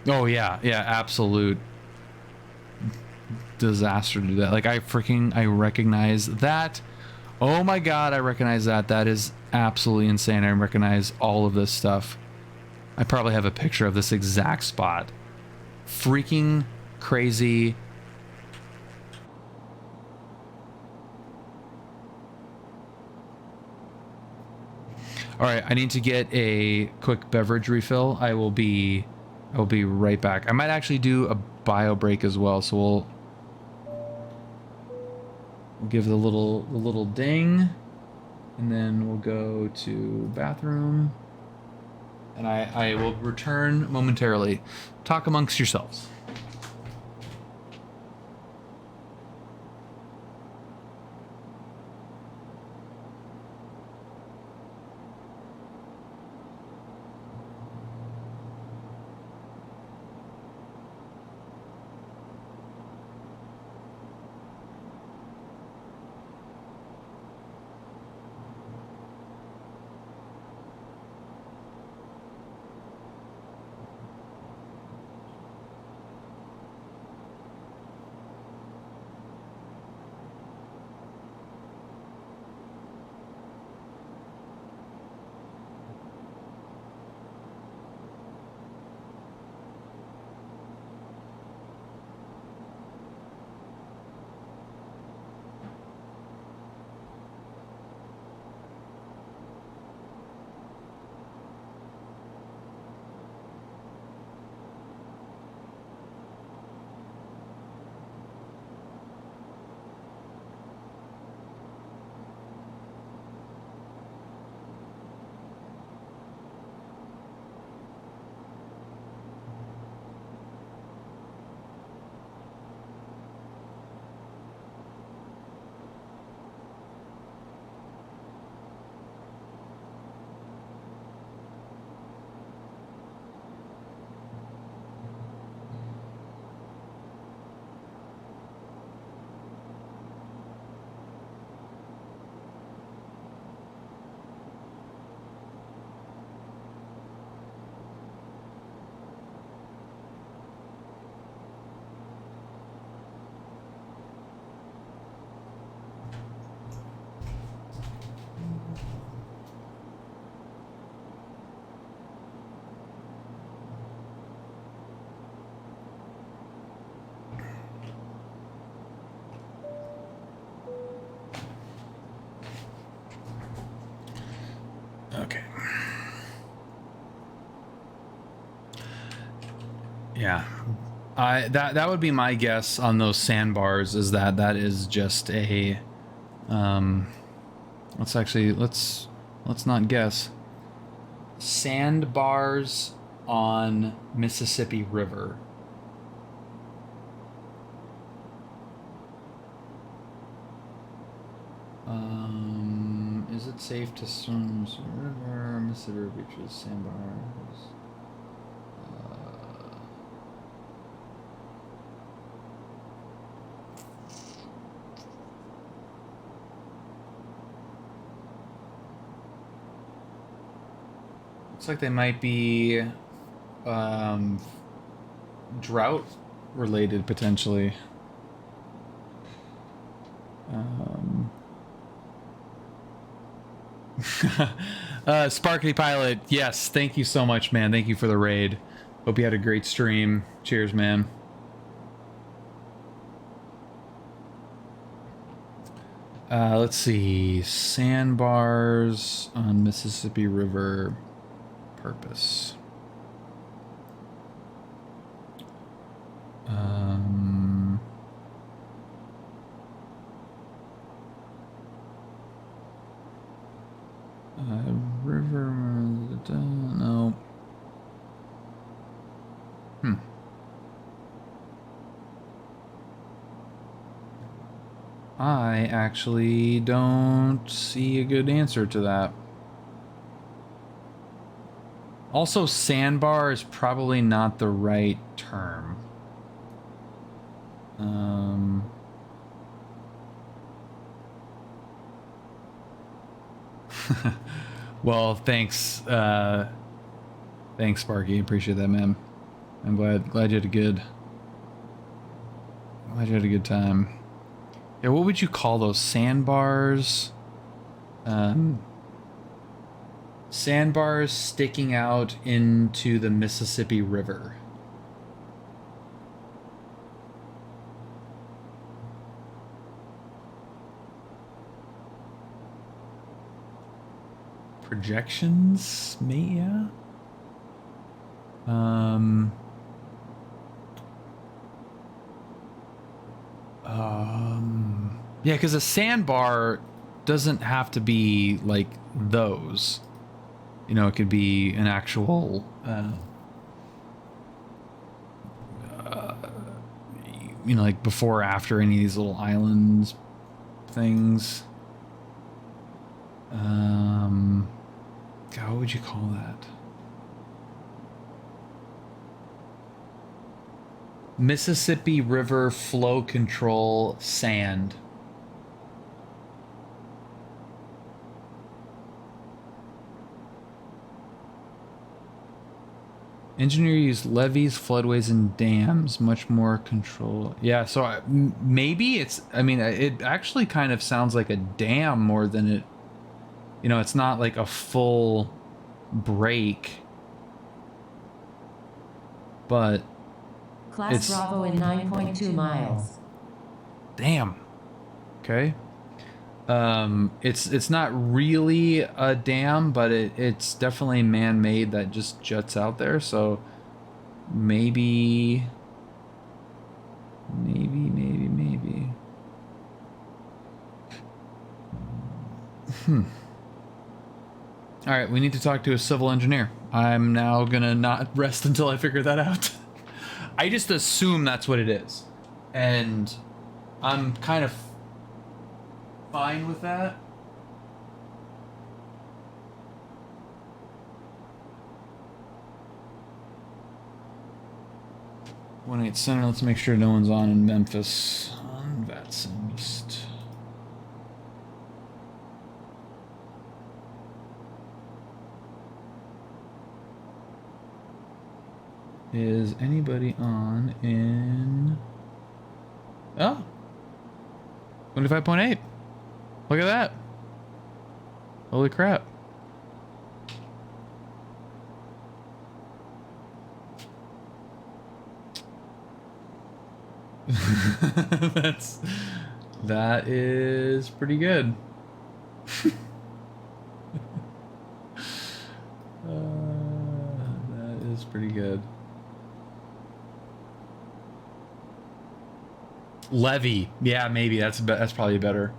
Speaker 1: Oh yeah, yeah, absolute disaster to do that. Like I recognize that. Oh my god, I recognize that. That is absolutely insane. I recognize all of this stuff. I probably have a picture of this exact spot. Freaking crazy. All right, I need to get a quick beverage refill. I will be right back. I might actually do a bio break as well, so we'll give the little ding, and then we'll go to bathroom, and I will return momentarily. Talk amongst yourselves. Okay. Yeah. That would be my guess on those sandbars, is that is just a let's not guess. Sandbars on Mississippi River. Is it safe to swim river? Mississippi beaches, sandbars. Looks like they might be drought related potentially. Sparkly Pilot, yes, thank you so much, man. Thank you for the raid. Hope you had a great stream. Cheers, man. Let's see. Sandbars on Mississippi River. Purpose. Um, river, no. I actually don't see a good answer to that. Also, sandbar is probably not the right term. Well, thanks, thanks, Sparky. Appreciate that, man. I'm glad you had a good time. Yeah, what would you call those sandbars? Sandbars sticking out into the Mississippi River. Projections, maybe, yeah. Yeah, because a sandbar doesn't have to be like those. You know, it could be an actual, you know, like before or after any of these little islands things. God, what would you call that? Mississippi River flow control sand. Engineer use levees, floodways, and dams. Much more control. Yeah, so maybe it's... I mean, it actually kind of sounds like a dam more than it... You know, it's not like a full break. But...
Speaker 3: Class Bravo in 9.2 miles.
Speaker 1: Damn. Okay. It's not really a dam, but it's definitely man-made that just juts out there. So maybe. All right, we need to talk to a civil engineer. I'm now gonna not rest until I figure that out. I just assume that's what it is, and I'm kind of fine with that. (1-8 Center). Let's make sure no one's on in Memphis. On Vatson East. Is anybody on in... Oh! 25.8. Look at that. Holy crap. That is pretty good. That is pretty good. Levy. Yeah, maybe that's probably better.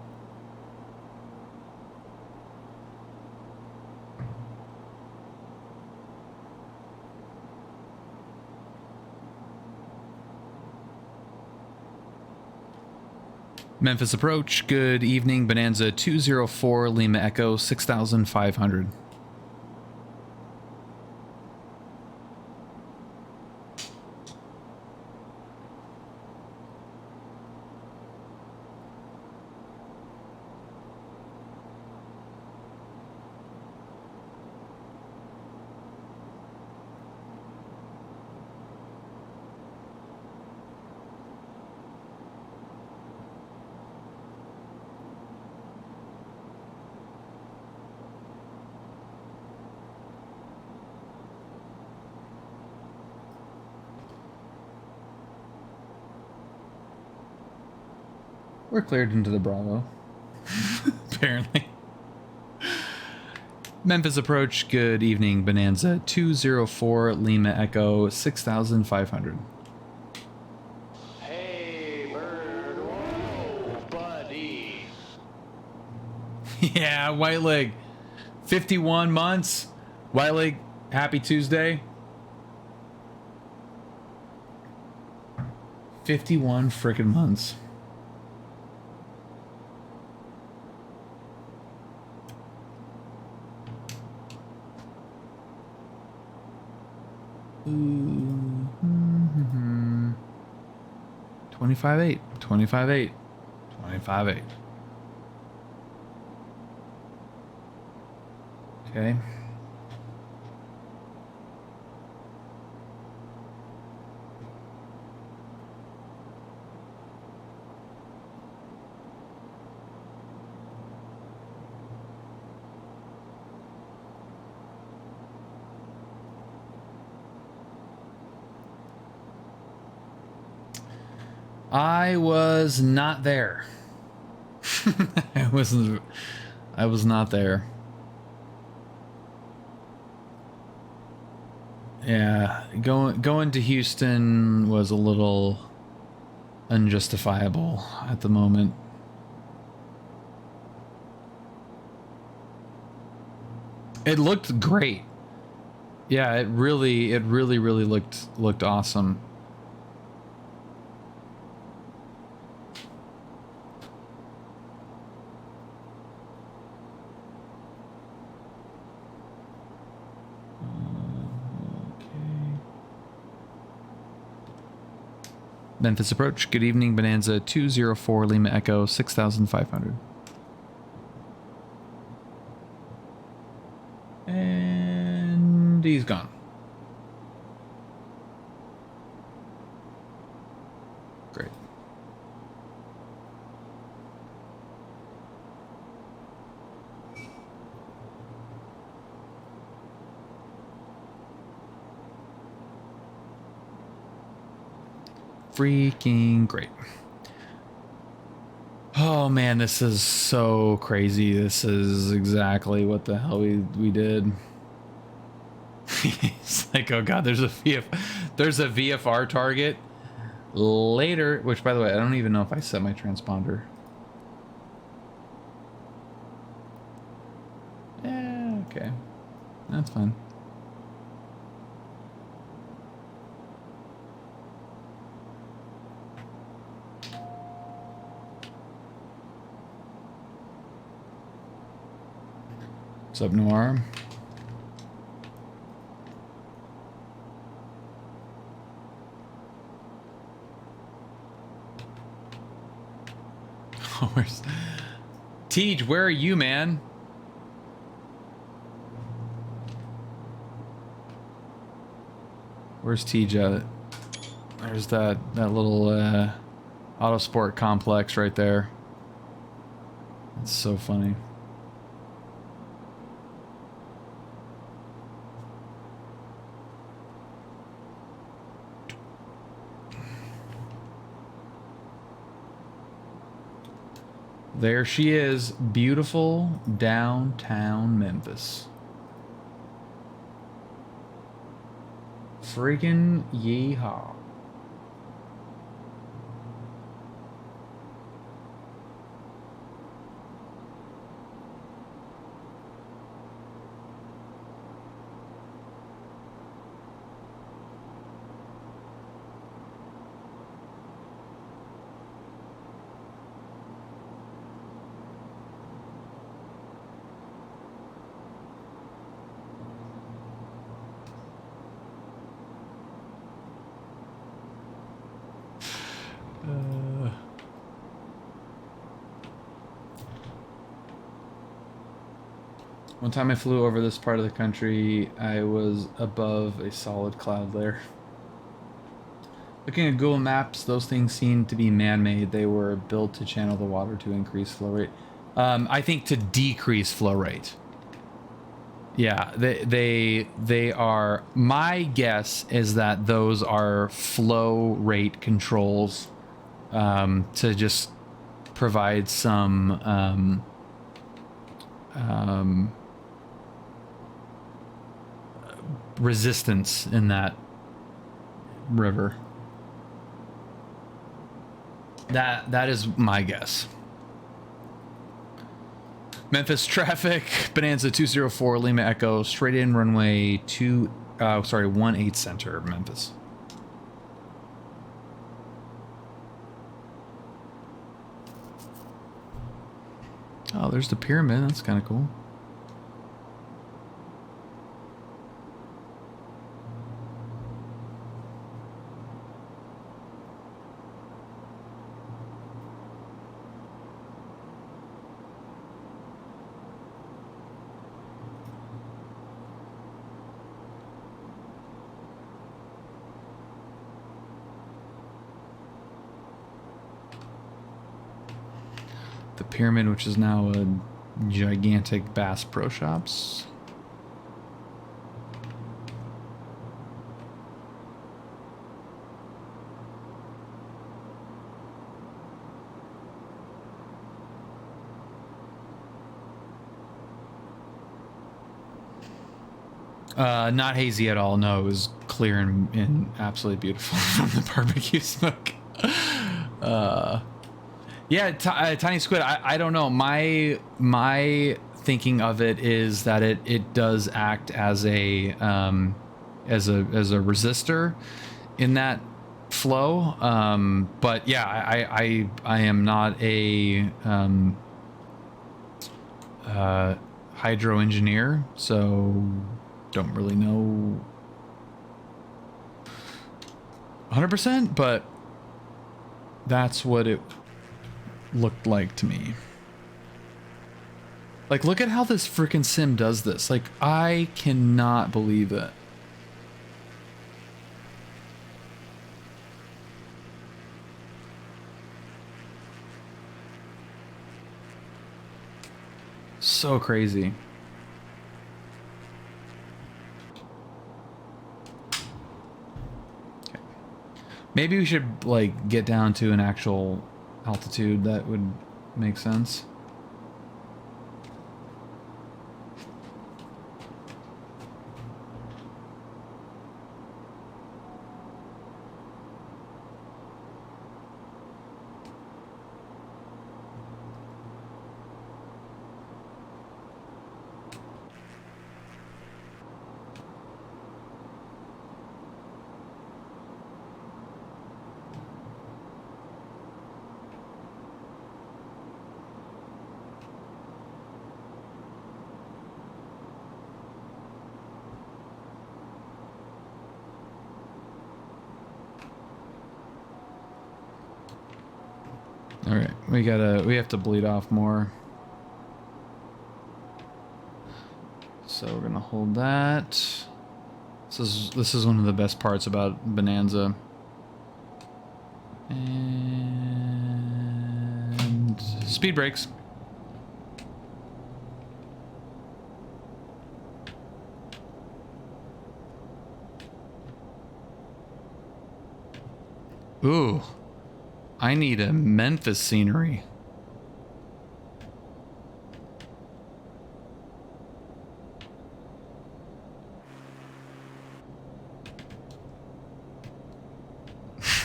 Speaker 1: Memphis approach. Good evening. Bonanza 204 Lima Echo 6500. We're cleared into the Bravo. Apparently. Memphis approach. Good evening. Bonanza 204 Lima Echo 6500. Yeah, White Leg. 51 months. White Leg, happy Tuesday. 51 freaking months. Ooh. 25-8. 25-8. 25-8. Okay. I was not there. I was not there. Yeah, going to Houston was a little unjustifiable at the moment. It looked great. Yeah, it really looked awesome. Memphis approach. Good evening, Bonanza 204 Lima Echo 6500. And he's gone. Great. Freaking great. Oh man, this is so crazy. This is exactly what the hell we did. It's like, oh god, there's a VFR target later, which by the way, I don't even know if I set my transponder. Yeah, okay. That's fine. What's up, Noir? Oh, where's Tej? Where are you, man? Where's Tej at? There's that little Autosport complex right there. It's so funny. There she is, beautiful downtown Memphis. Freaking yeehaw. One time I flew over this part of the country, I was above a solid cloud layer. Looking at Google Maps, those things seem to be man-made. They were built to channel the water to increase flow rate. I think to decrease flow rate. Yeah, they are. My guess is that those are flow rate controls to just provide some resistance in that river. That is my guess. Memphis traffic, Bonanza 204, Lima Echo, straight in runway 18 center, Memphis. Oh, there's the pyramid. That's kind of cool. The pyramid, which is now a gigantic Bass Pro Shops. Not hazy at all. No, it was clear and absolutely beautiful from the barbecue smoke. Yeah, Tiny Squid. I don't know. My thinking of it is that it does act as a resistor in that flow. But yeah, I am not a hydro engineer, so don't really know 100%, but that's what it looked like to me. Like, look at how this freaking sim does this. Like, I cannot believe it. So crazy. Okay. Maybe we should, like, get down to an actual altitude. That would make sense. All right, we have to bleed off more. So we're gonna hold that. This is one of the best parts about Bonanza. And speed brakes. Ooh. I need a Memphis scenery.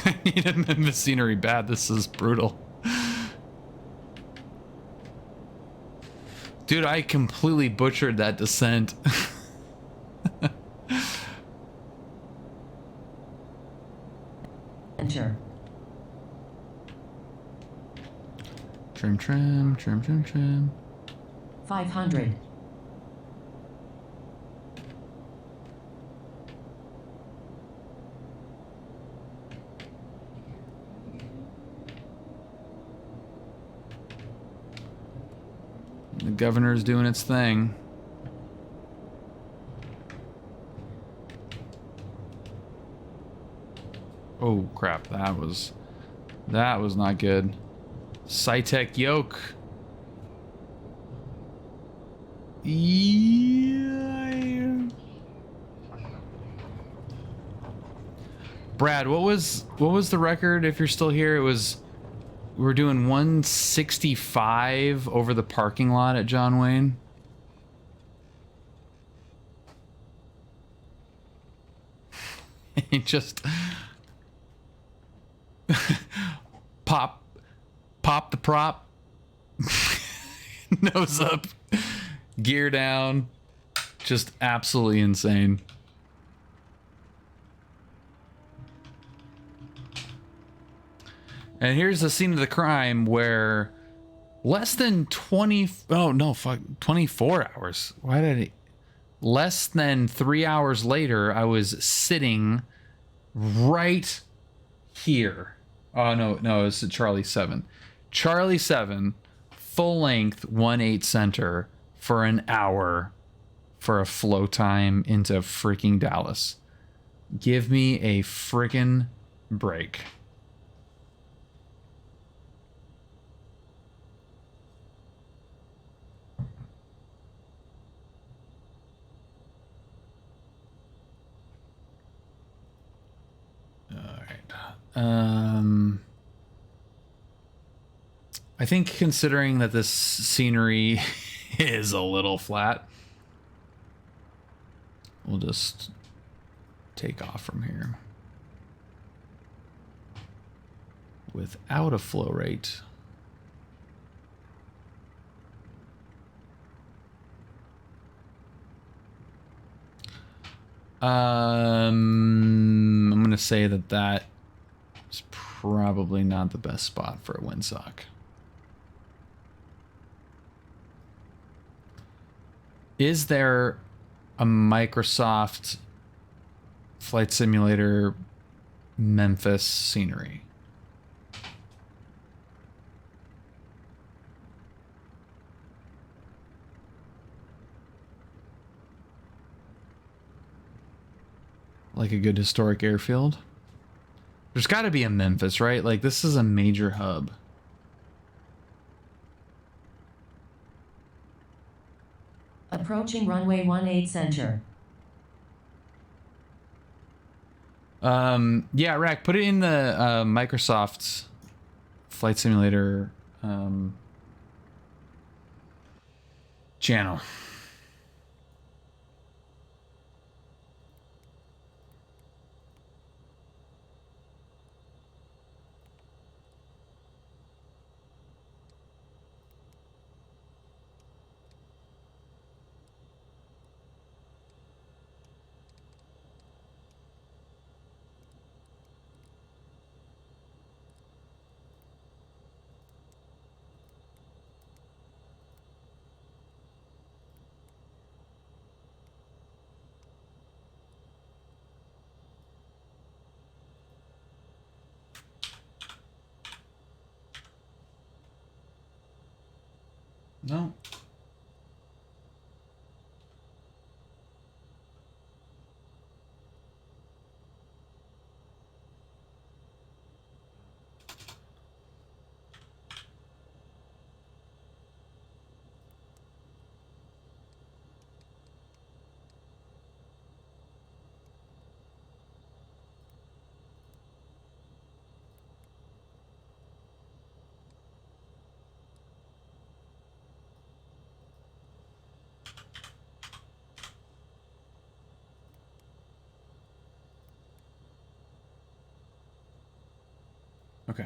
Speaker 1: I need a Memphis scenery bad. This is brutal. Dude, I completely butchered that descent.
Speaker 3: Enter.
Speaker 1: Trim.
Speaker 3: 500.
Speaker 1: The governor's doing its thing. Oh crap, that was not good. Cytec yoke. Yeah. Brad, what was the record if you're still here? It was we're doing 165 over the parking lot at John Wayne. He just pop the prop. Nose up. Gear down. Just absolutely insane. And here's the scene of the crime where less than 24 hours. Why did it? Less than 3 hours later, I was sitting right here. Oh, no, it was Charlie 7. Charlie 7, full length, 1/8 center for an hour for a flow time into freaking Dallas. Give me a freaking break. I think considering that this scenery is a little flat, we'll just take off from here without a flow rate. I'm going to say that is probably not the best spot for a windsock. Is there a Microsoft Flight Simulator Memphis scenery? Like a good historic airfield? There's got to be a Memphis, right? Like, this is a major hub.
Speaker 3: Approaching runway 18 center.
Speaker 1: Yeah, Rack, put it in the Microsoft Flight Simulator channel. No. Okay.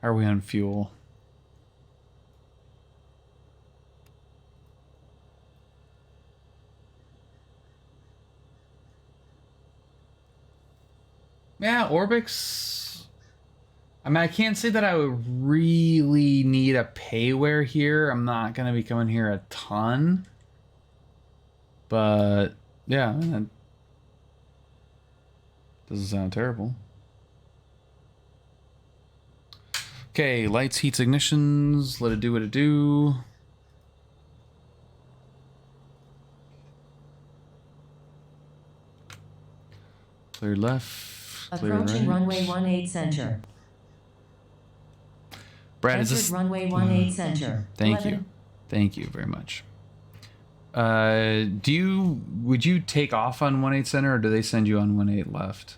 Speaker 1: How are we on fuel? Yeah, Orbix. I mean, I can't say that I would really need a payware here. I'm not going to be coming here a ton. But, yeah, I mean, that doesn't sound terrible. Okay, lights, heats, ignitions. Let it do what it do. Clear left. Clear
Speaker 3: Approaching
Speaker 1: right.
Speaker 3: runway 18 center.
Speaker 1: Brad, is
Speaker 3: Entered
Speaker 1: this...
Speaker 3: runway 18 center.
Speaker 1: Thank
Speaker 3: 11.
Speaker 1: you. Thank you very much. Would you take off on 18 center, or do they send you on 18 left?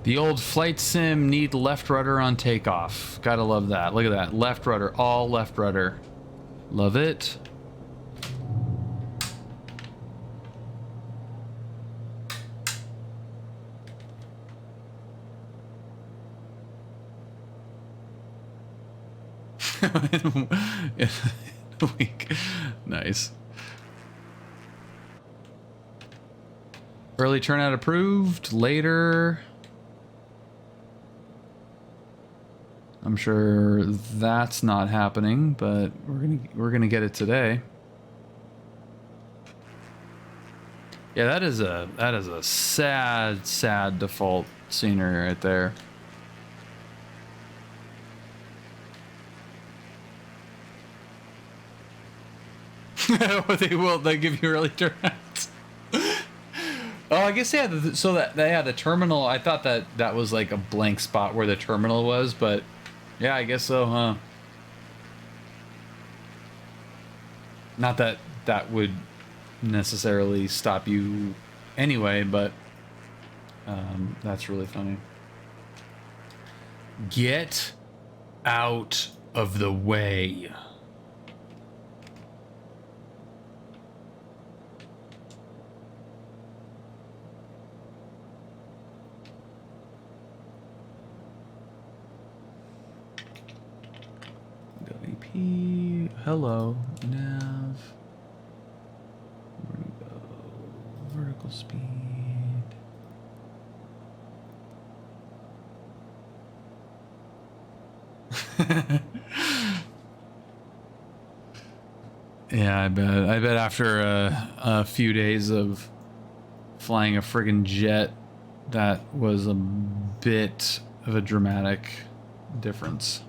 Speaker 1: The old flight sim need left rudder on takeoff. Gotta love that. Look at that. Left rudder. All left rudder. Love it. In a week. Nice. Early turnout approved. Later. I'm sure that's not happening, but we're gonna get it today. Yeah, that is a sad default scenery right there. They give you early turnouts. Oh, I guess yeah. So the terminal. I thought that was like a blank spot where the terminal was, but yeah, I guess so, huh? Not that that would necessarily stop you anyway, but that's really funny. Get out of the way. WP, hello, nav, where do we go, vertical speed, yeah, I bet after a few days of flying a friggin' jet, that was a bit of a dramatic difference.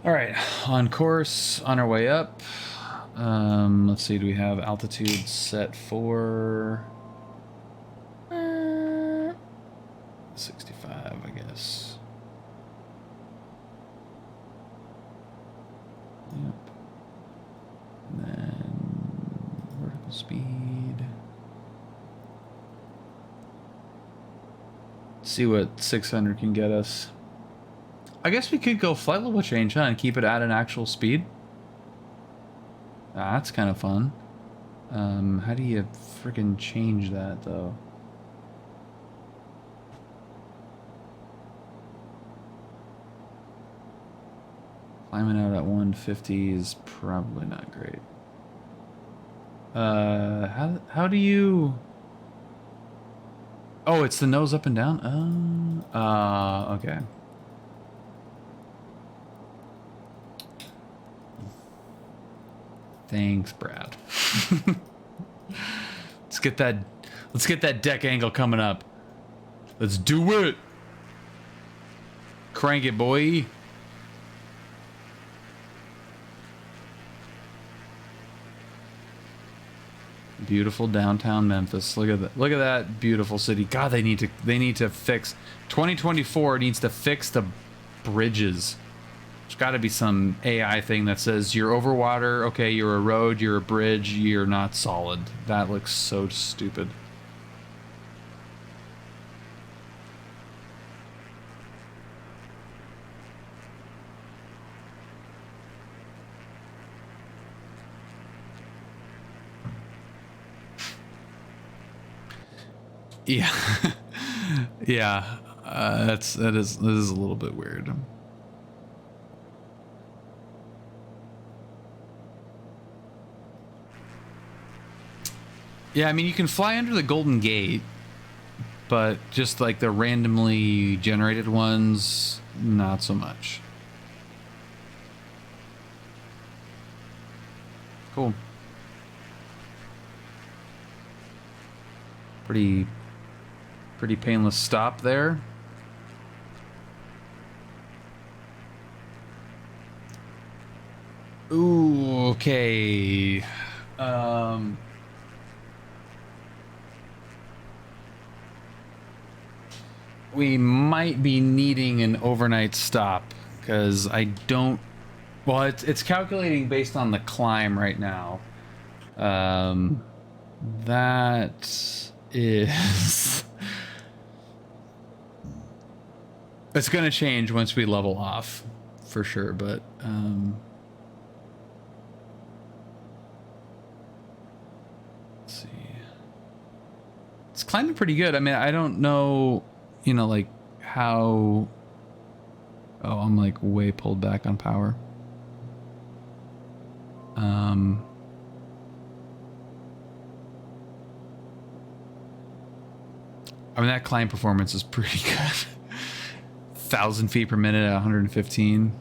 Speaker 1: All right, on course, on our way up. Let's see, do we have altitude set for 65, I guess. Yep. And then vertical speed. See what 600 can get us. I guess we could go flight level change, huh, and keep it at an actual speed. That's kind of fun. How do you freaking change that, though? Climbing out at 150 is probably not great. How do you... Oh, it's the nose up and down? Okay. Thanks, Brad. Let's get that deck angle coming up. Let's do it. Crank it, boy. Beautiful downtown Memphis. Look at that. Look at that beautiful city. God, they need to fix 2024 needs to fix the bridges. There's got to be some AI thing that says you're over water, okay, you're a road, you're a bridge, you're not solid. That looks so stupid. Yeah. Yeah. That is a little bit weird. Yeah, I mean, you can fly under the Golden Gate, but just like the randomly generated ones, not so much. Cool. Pretty painless stop there. Ooh, okay. we might be needing an overnight stop because I don't. Well, it's calculating based on the climb right now. That is. It's gonna change once we level off, for sure. But let's see. It's climbing pretty good. I mean, I don't know, you know, like how. Oh, I'm like way pulled back on power. I mean, that climb performance is pretty good. 1,000 feet per minute at 115.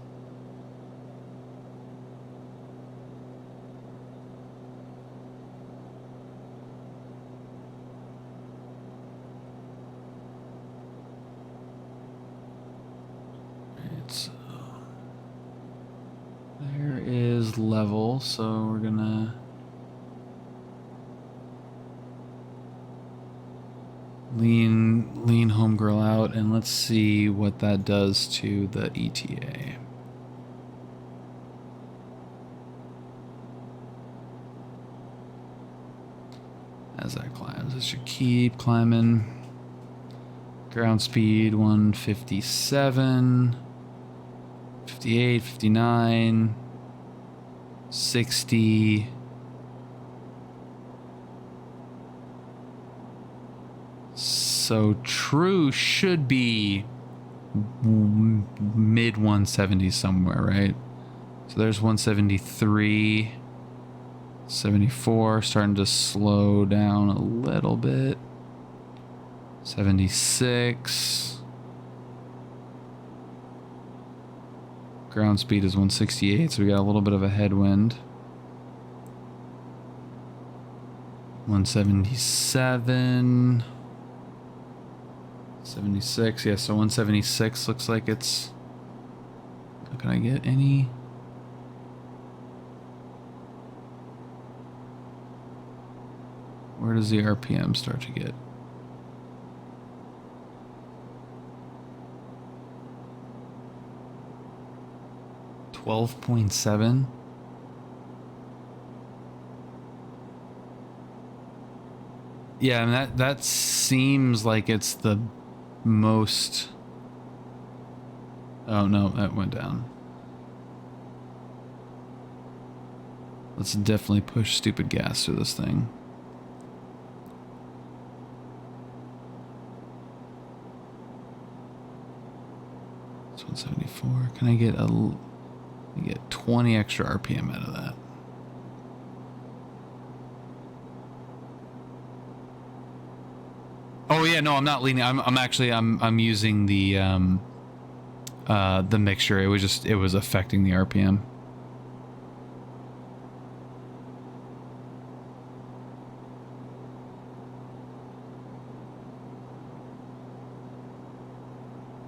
Speaker 1: It's there is level, so we're gonna lean homegirl out, and let's see what that does to the ETA. As that climbs, it should keep climbing. Ground speed 157, 58, 59, 60. So true should be mid 170s somewhere, right? So there's 173, 74, starting to slow down a little bit. 76. Ground speed is 168, so we got a little bit of a headwind. 177. 76, yeah, so 176 looks like it's... Can I get any? Where does the RPM start to get? $12.7. Yeah, I mean, that seems like it's the most... Oh no, that went down. Let's definitely push stupid gas through this thing. It's 174. Can I get get 20 extra RPM out of that? Oh yeah, no, I'm not leaning. I'm actually using the mixture. It was affecting the RPM.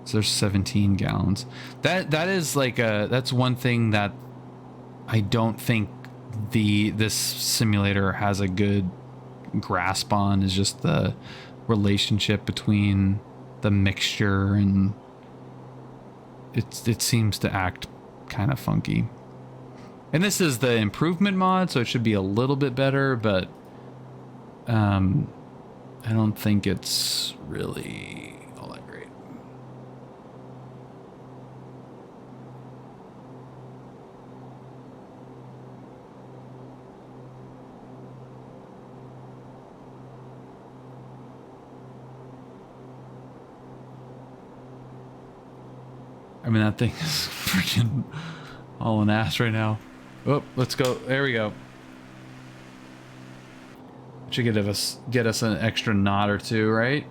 Speaker 1: So there's 17 gallons. That is like that's one thing that I don't think this simulator has a good grasp on, is just the relationship between the mixture, and it seems to act kind of funky. And this is the improvement mod, so it should be a little bit better, but I don't think it's really all that great. I mean, that thing is freaking all an ass right now. Oh, let's go. There we go. Should get us an extra knot or two, right?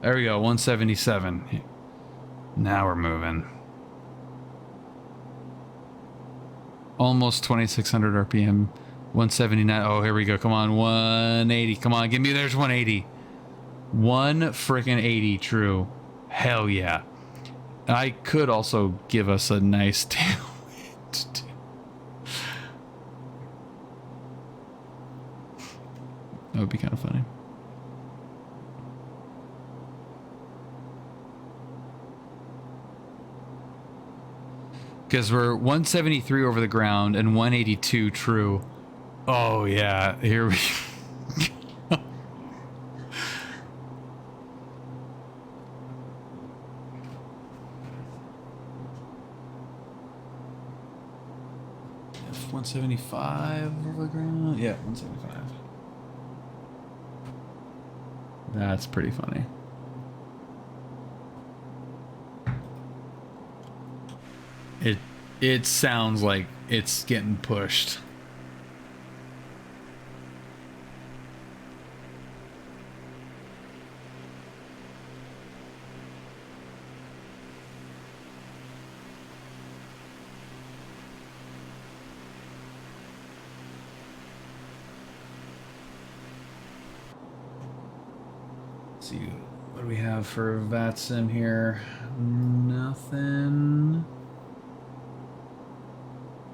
Speaker 1: There we go, 177. Now we're moving. Almost 2,600 RPM. 179. Oh, here we go. Come on, 180. Come on, give me. There's 180. 1 freaking 80. True. Hell yeah. I could also give us a nice tailwind. That would be kind of funny. Because we're 173 over the ground and 182 true. Oh yeah, here we F-175 over the ground? Yeah, 175. That's pretty funny. It sounds like it's getting pushed. Let's see, what do we have for VATSIM here? Nothing.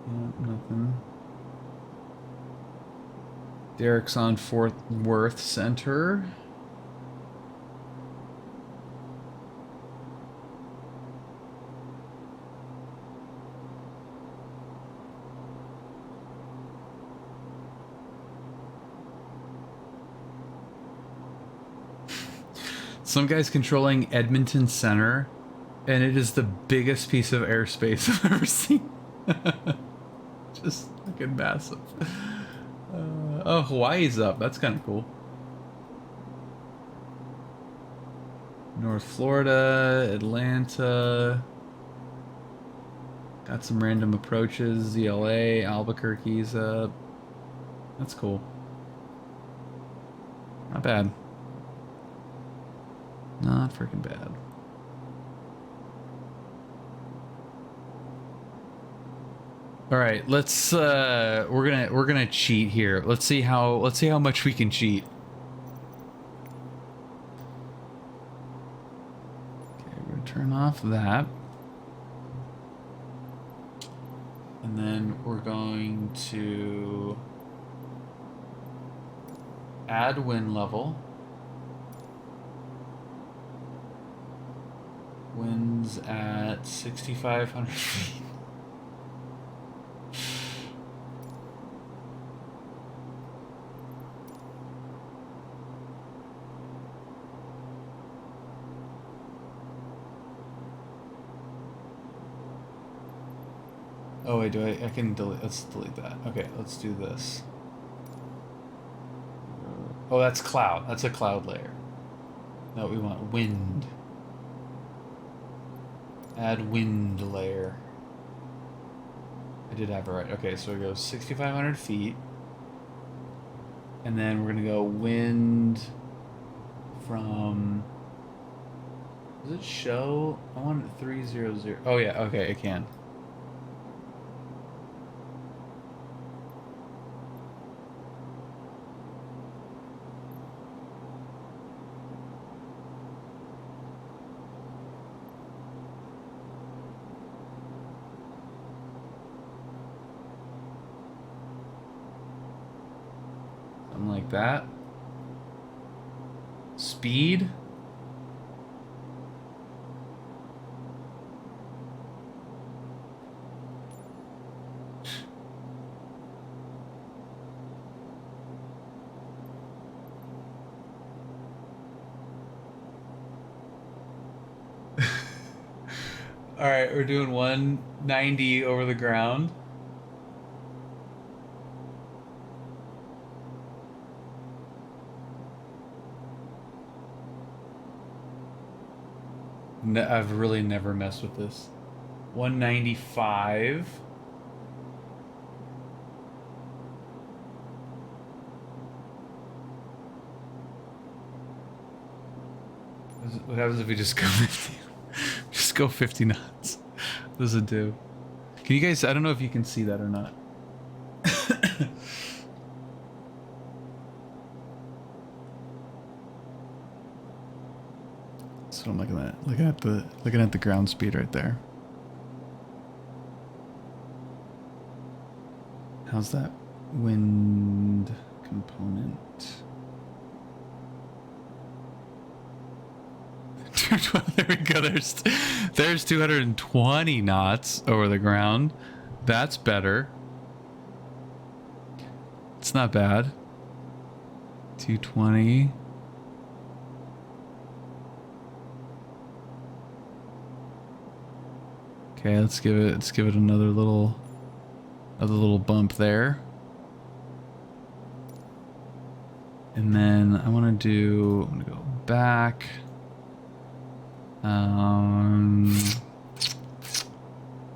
Speaker 1: Yeah, nothing. Derek's on Fort Worth Center. Some guy's controlling Edmonton Center, and it is the biggest piece of airspace I've ever seen. Just fucking massive. Oh, Hawaii's up. That's kind of cool. North Florida, Atlanta. Got some random approaches. ZLA, Albuquerque's up. That's cool. Not bad. Not freaking bad. All right, let's we're gonna cheat here. Let's see how much we can cheat. Okay, we're gonna turn off that. And then we're going to add wind level. Winds at 6,500 feet. Oh wait, I can delete, let's delete that. Okay, let's do this. Oh, that's cloud. That's a cloud layer. No, we want wind. Add wind layer. I did have it right. Okay, so we go 6,500 feet. And then we're gonna go wind from, does it show? I want it 300. Oh yeah, okay, it can. Like that. Speed. All right, we're doing 190 over the ground. I've really never messed with this. 195. What happens if we just go 50? Just go 50 knots. What does it do? Can you guys, I don't know if you can see that or not. So I'm looking at the ground speed right there. How's that wind component? There we go. There's 220 knots over the ground. That's better. It's not bad. 220. Okay, let's give it another little bump there. And then I'm gonna go back. I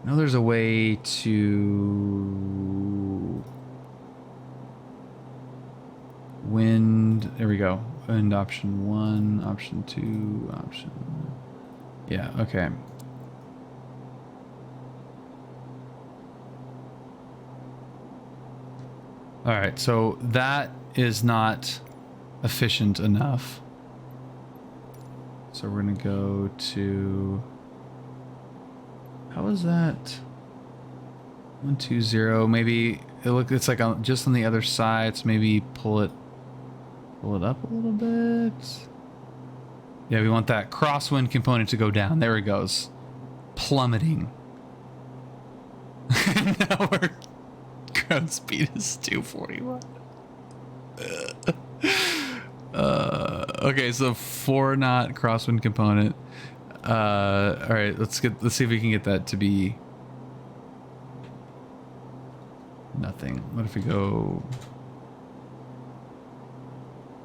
Speaker 1: know there's a way to wind. There we go. Wind option 1, option 2, option. Yeah, okay. All right, so that is not efficient enough. So we're gonna go to, how is that? 120. Maybe it's like just on the other side. So maybe pull it up a little bit. Yeah, we want that crosswind component to go down. There it goes, plummeting. Now our ground speed is 241. Okay, so 4 knot crosswind component. All right, let's see if we can get that to be nothing. What if we go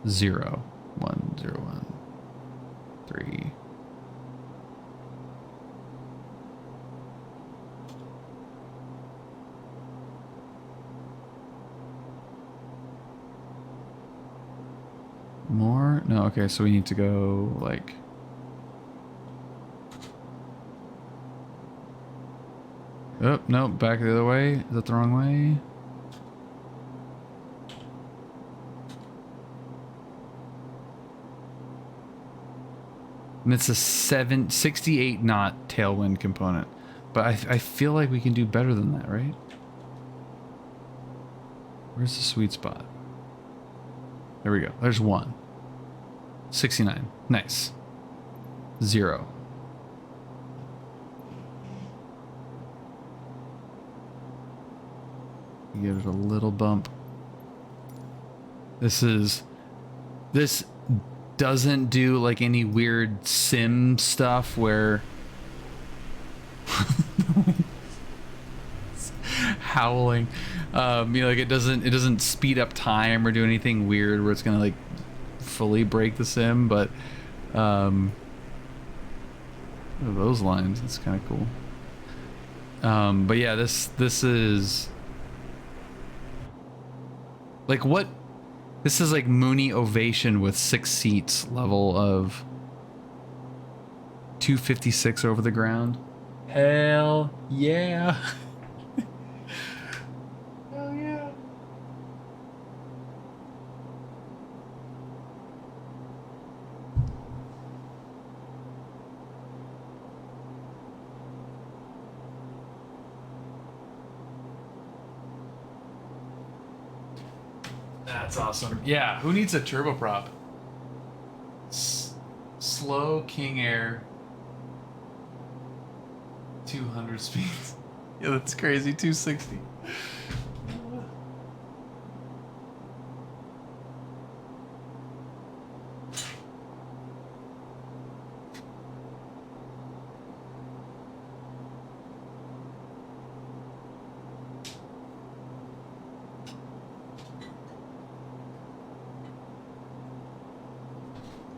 Speaker 1: 0, 1, 0, 1, 3. More? No, okay, so we need to go like, oh, no, back the other way. Is that the wrong way? And it's a 68 knot tailwind component. But I feel like we can do better than that, right? Where's the sweet spot? There we go. There's 1. 69. Nice. 0. Give it a little bump. This doesn't do like any weird sim stuff where howling. You know, like it doesn't speed up time or do anything weird where it's gonna like fully break the sim, but those lines, it's kind of cool. But yeah, this is like what. This is like Mooney Ovation with 6 seats level of 256 over the ground. Hell yeah. Hell yeah. That's awesome. Yeah, who needs a turboprop? Slow King Air 200 speeds. Yeah, that's crazy. 260.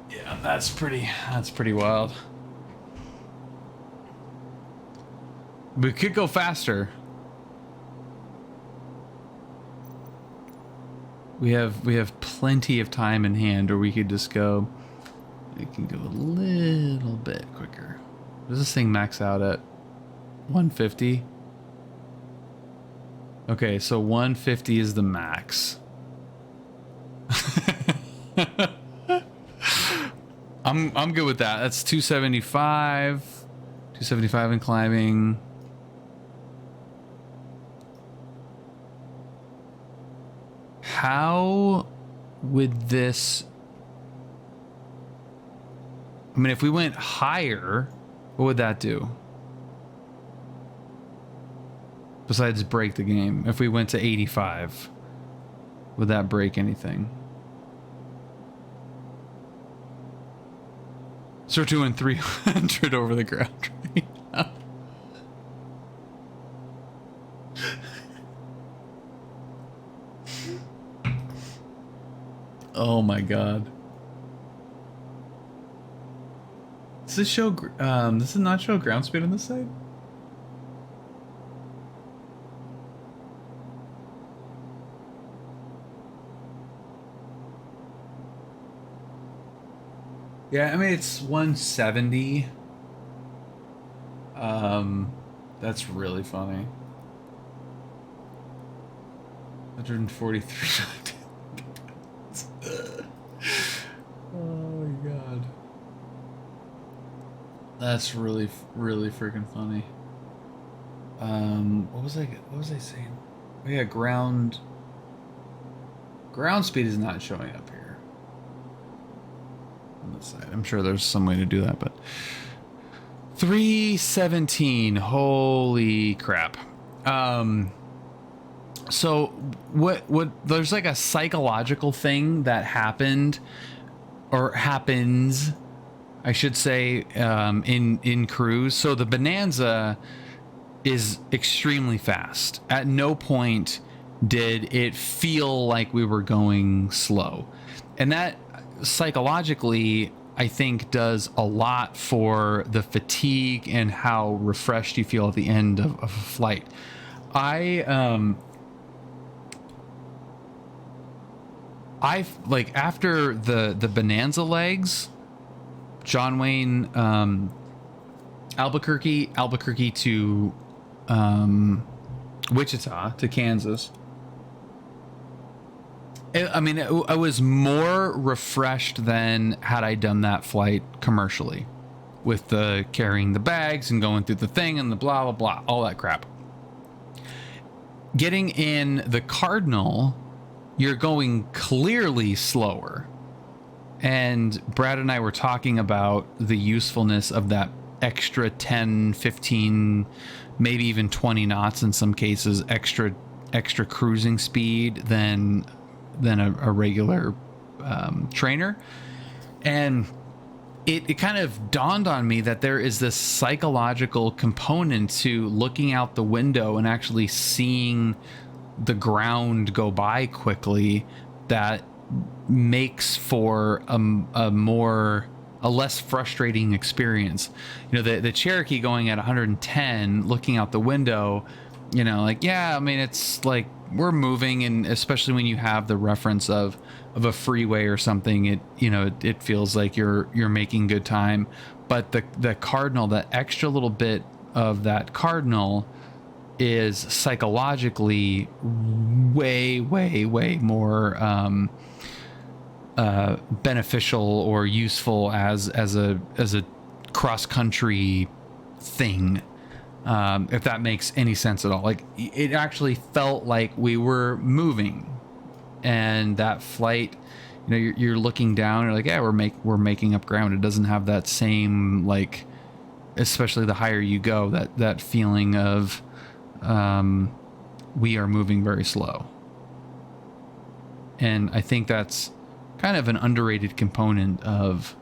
Speaker 1: Yeah, that's pretty wild. We could go faster. We have plenty of time in hand, or we could just go. We can go a little bit quicker. Does this thing max out at 150? Okay, so 150 is the max. I'm good with that. That's 275. 275 in climbing. How would this I mean, if we went higher, what would that do? Besides break the game. If we went to 85, would that break anything? So we're doing 300 over the ground right now. Oh my god. Does this show, does it not show ground speed on this side? Yeah, I mean, it's 170. That's really funny. 143. Oh my god. That's really freaking funny. What was I saying? Oh yeah, ground speed is not showing up here on this side. I'm sure there's some way to do that, but 317. Holy crap. So what there's like a psychological thing that happened, or happens, I should say, in cruise. So the Bonanza is extremely fast. At no point did it feel like we were going slow. And that psychologically, I think, does a lot for the fatigue and how refreshed you feel at the end of a flight. I've like, after the Bonanza legs, John Wayne, Albuquerque to Wichita to Kansas. I was more refreshed than had I done that flight commercially, with the carrying the bags and going through the thing and the blah blah blah, all that crap. Getting in the Cardinal, you're going clearly slower. And Brad and I were talking about the usefulness of that extra 10, 15, maybe even 20 knots in some cases, extra cruising speed than a regular trainer. And it kind of dawned on me that there is this psychological component to looking out the window and actually seeing the ground go by quickly that makes for a less frustrating experience. You know, the Cherokee going at 110, looking out the window, you know, like, yeah, I mean, it's like we're moving, and especially when you have the reference of a freeway or something, it feels like you're making good time. But the Cardinal, that extra little bit of that Cardinal is psychologically way more beneficial or useful as a cross country thing, if that makes any sense at all. Like, it actually felt like we were moving, and that flight, you know, you're looking down, you're like, yeah, we're making up ground. It doesn't have that same, like, especially the higher you go, that feeling of we are moving very slow. And I think that's kind of an underrated component of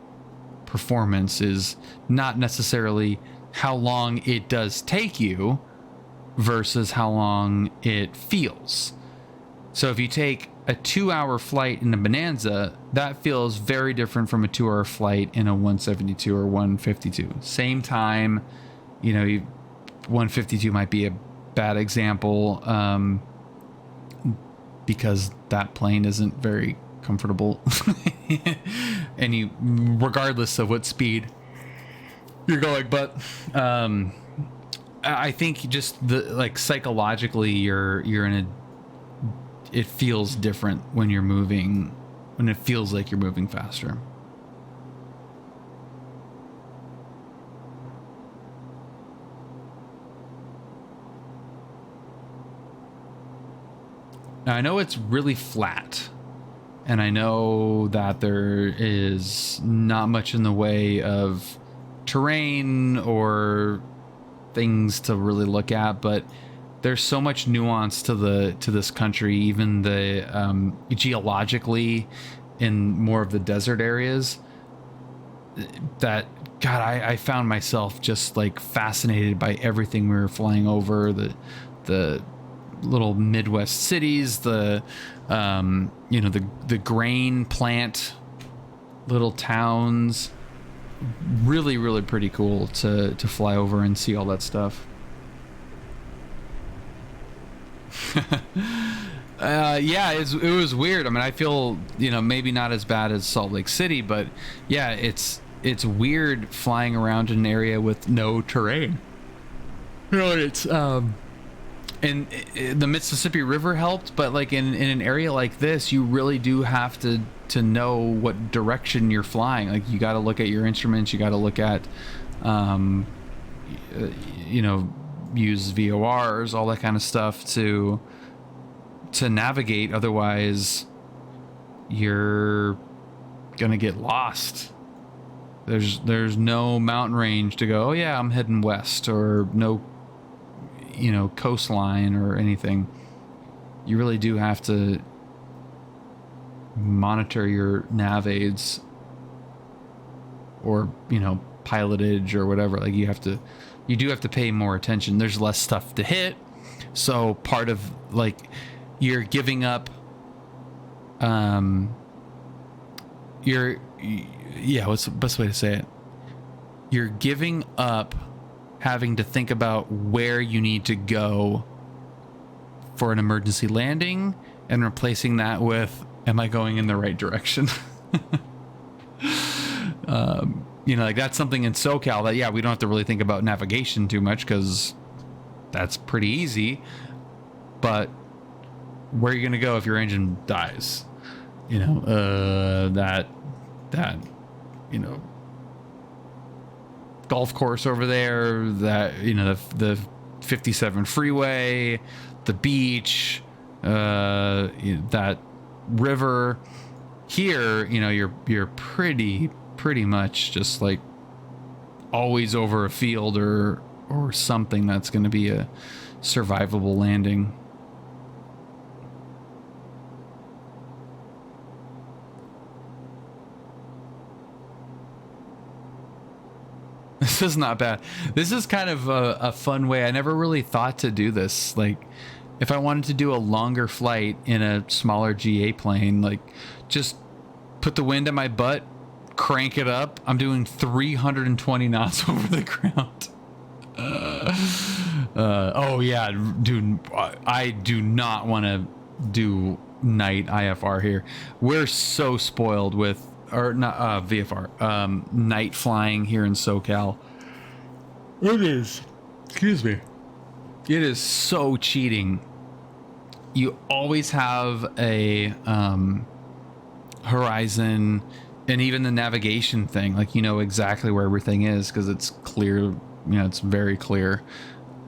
Speaker 1: performance, is not necessarily how long it does take you versus how long it feels. So if you take a 2-hour flight in a Bonanza, that feels very different from a 2-hour flight in a 172 or 152. Same time, you know, 152 might be a bad example, because that plane isn't very comfortable regardless of what speed you're going. But I think just psychologically you're in a, it feels different when you're moving, when it feels like you're moving faster. Now I know it's really flat, and I know that there is not much in the way of terrain or things to really look at, but there's so much nuance to this country, even the geologically in more of the desert areas, that God, I found myself just like fascinated by everything we were flying over, the little Midwest cities, the the grain plant little towns. Really, really pretty cool to fly over and see all that stuff. Yeah, it was weird. I mean, I feel, maybe not as bad as Salt Lake City, but yeah, it's weird flying around in an area with no terrain. It's and the Mississippi River helped, but like in an area like this, you really do have to know what direction you're flying. Like, you got to look at your instruments, you got to look at use VORs, all that kind of stuff to navigate. Otherwise you're gonna get lost. There's no mountain range to go, oh yeah, I'm heading west, or no coastline or anything. You really do have to monitor your nav aids, or pilotage or whatever. Like, you do have to pay more attention. There's less stuff to hit, so part of, like, you're giving up what's the best way to say it? You're giving up having to think about where you need to go for an emergency landing, and replacing that with, am I going in the right direction? Like, that's something in SoCal that, yeah, we don't have to really think about navigation too much, because that's pretty easy. But where are you going to go if your engine dies? That golf course over there, that, the 57 freeway, the beach, that river. Here, you're pretty much just like always over a field or something that's going to be a survivable landing. This is not bad. This is kind of a fun way. I never really thought to do this. Like, if I wanted to do a longer flight in a smaller GA plane, like, just put the wind at my butt, crank it up. I'm doing 320 knots over the ground. Oh yeah, dude, I do not want to do night IFR here. We're so spoiled with, or not VFR, night flying here in SoCal. It is, excuse me, it is so cheating. You always have a horizon, and even the navigation thing, like, exactly where everything is, because it's clear. It's very clear.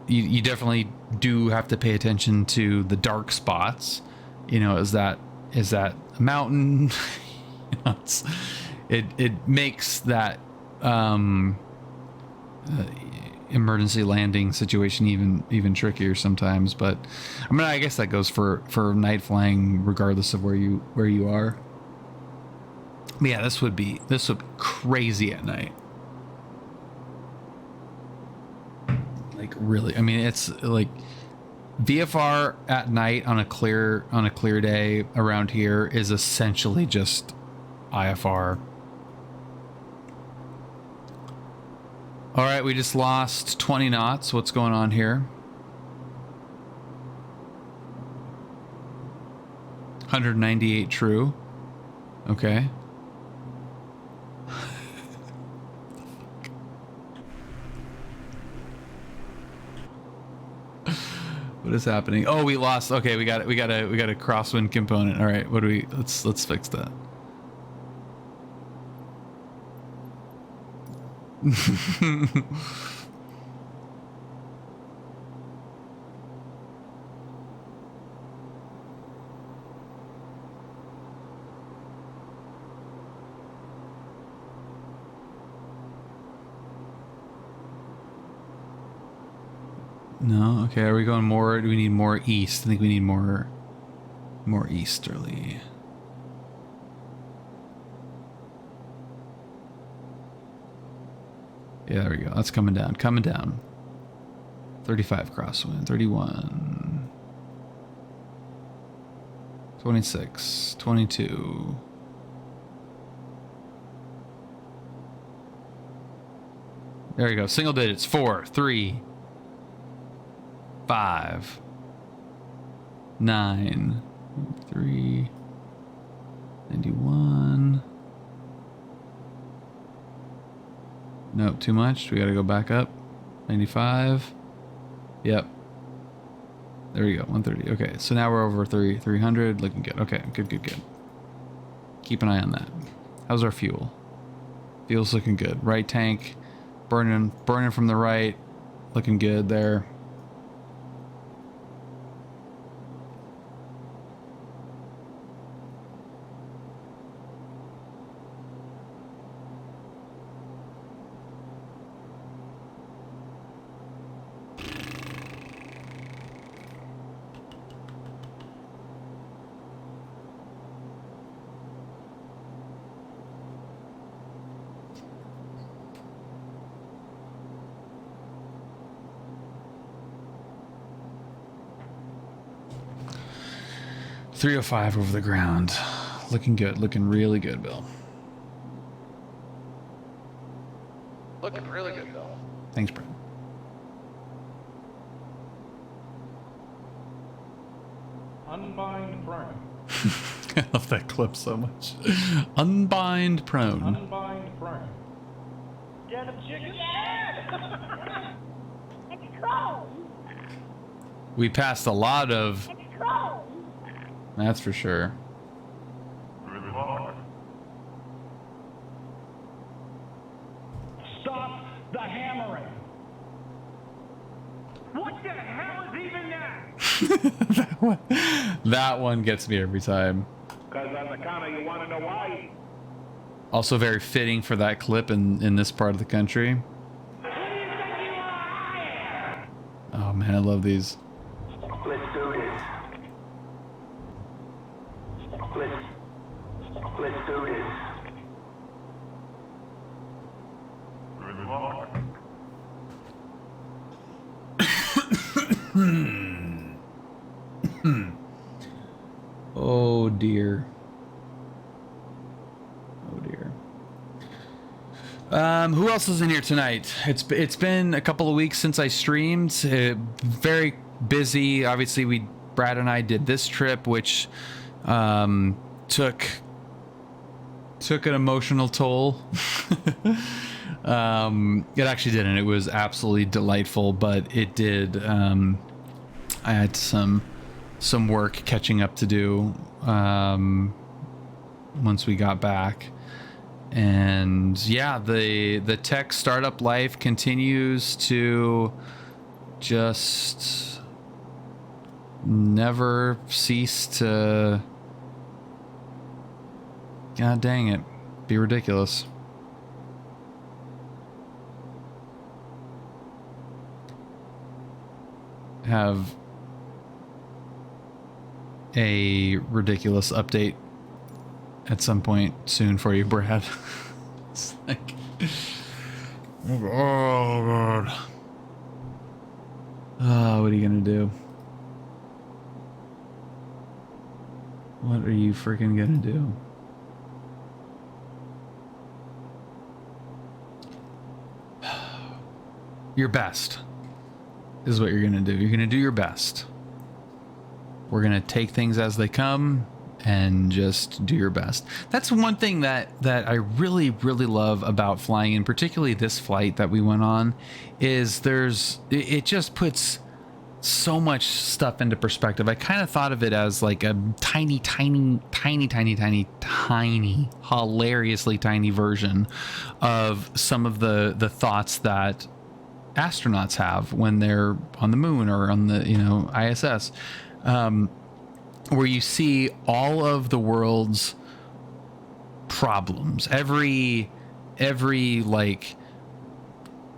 Speaker 1: You definitely do have to pay attention to the dark spots. Is that a mountain? It makes that emergency landing situation even trickier sometimes. But I mean, I guess that goes for night flying regardless of where you are. But yeah, this would be crazy at night. Like, really, I mean, it's like VFR at night on a clear day around here is essentially just IFR. All right, we just lost 20 knots. What's going on here? 198 true. Okay. What is happening? Oh, we lost. Okay, we got a crosswind component. All right, let's fix that. No? Okay, are we going more? Do we need more east? I think we need more easterly. Yeah, there we go. That's coming down. Coming down. 35 crosswind. 31. 26. 22. There you go. Single digits. 4, 3, 5, 9, 3, 91. No, too much. We got to go back up. 95. Yep. There we go. 130. Okay, so now we're over 300. Looking good. Okay, good, good, good. Keep an eye on that. How's our fuel? Fuel's looking good. Right tank. Burning from the right. Looking good there. .305 over the ground. Looking good. Looking really good, Bill.
Speaker 2: Looking really good, Bill.
Speaker 1: Thanks, Brent.
Speaker 5: Unbind prone.
Speaker 1: I love that clip so much. Unbind prone.
Speaker 5: Unbind prone. Get him, chicken.
Speaker 6: It's cold.
Speaker 1: We passed a lot of...
Speaker 6: It's cold.
Speaker 1: That's for sure.
Speaker 5: Stop the hammering. What the hell is even that?
Speaker 1: That one gets me every time.
Speaker 5: Because on the counter, you want to know why.
Speaker 1: Also very fitting for that clip in this part of the country. Oh man, I love these.
Speaker 5: Let's do this. Let's do this.
Speaker 1: Oh dear. Oh dear. Who else is in here tonight? It's been a couple of weeks since I streamed. Very busy. Obviously, Brad and I did this trip, which took an emotional toll. It actually didn't. It was absolutely delightful, but it did. I had some work catching up to do once we got back. And yeah, the tech startup life continues to just never cease to, god dang it, be ridiculous. Have a ridiculous update at some point soon for you, Brad. It's like, oh god. Oh, what are you gonna do? What are you freaking gonna do? Your best is what you're gonna do. You're gonna do your best. We're gonna take things as they come and just do your best. That's one thing that I really, really love about flying, and particularly this flight that we went on, is it just puts so much stuff into perspective. I kind of thought of it as like a tiny, hilariously tiny version of some of the thoughts that astronauts have when they're on the moon or on the ISS. Where you see all of the world's problems, every like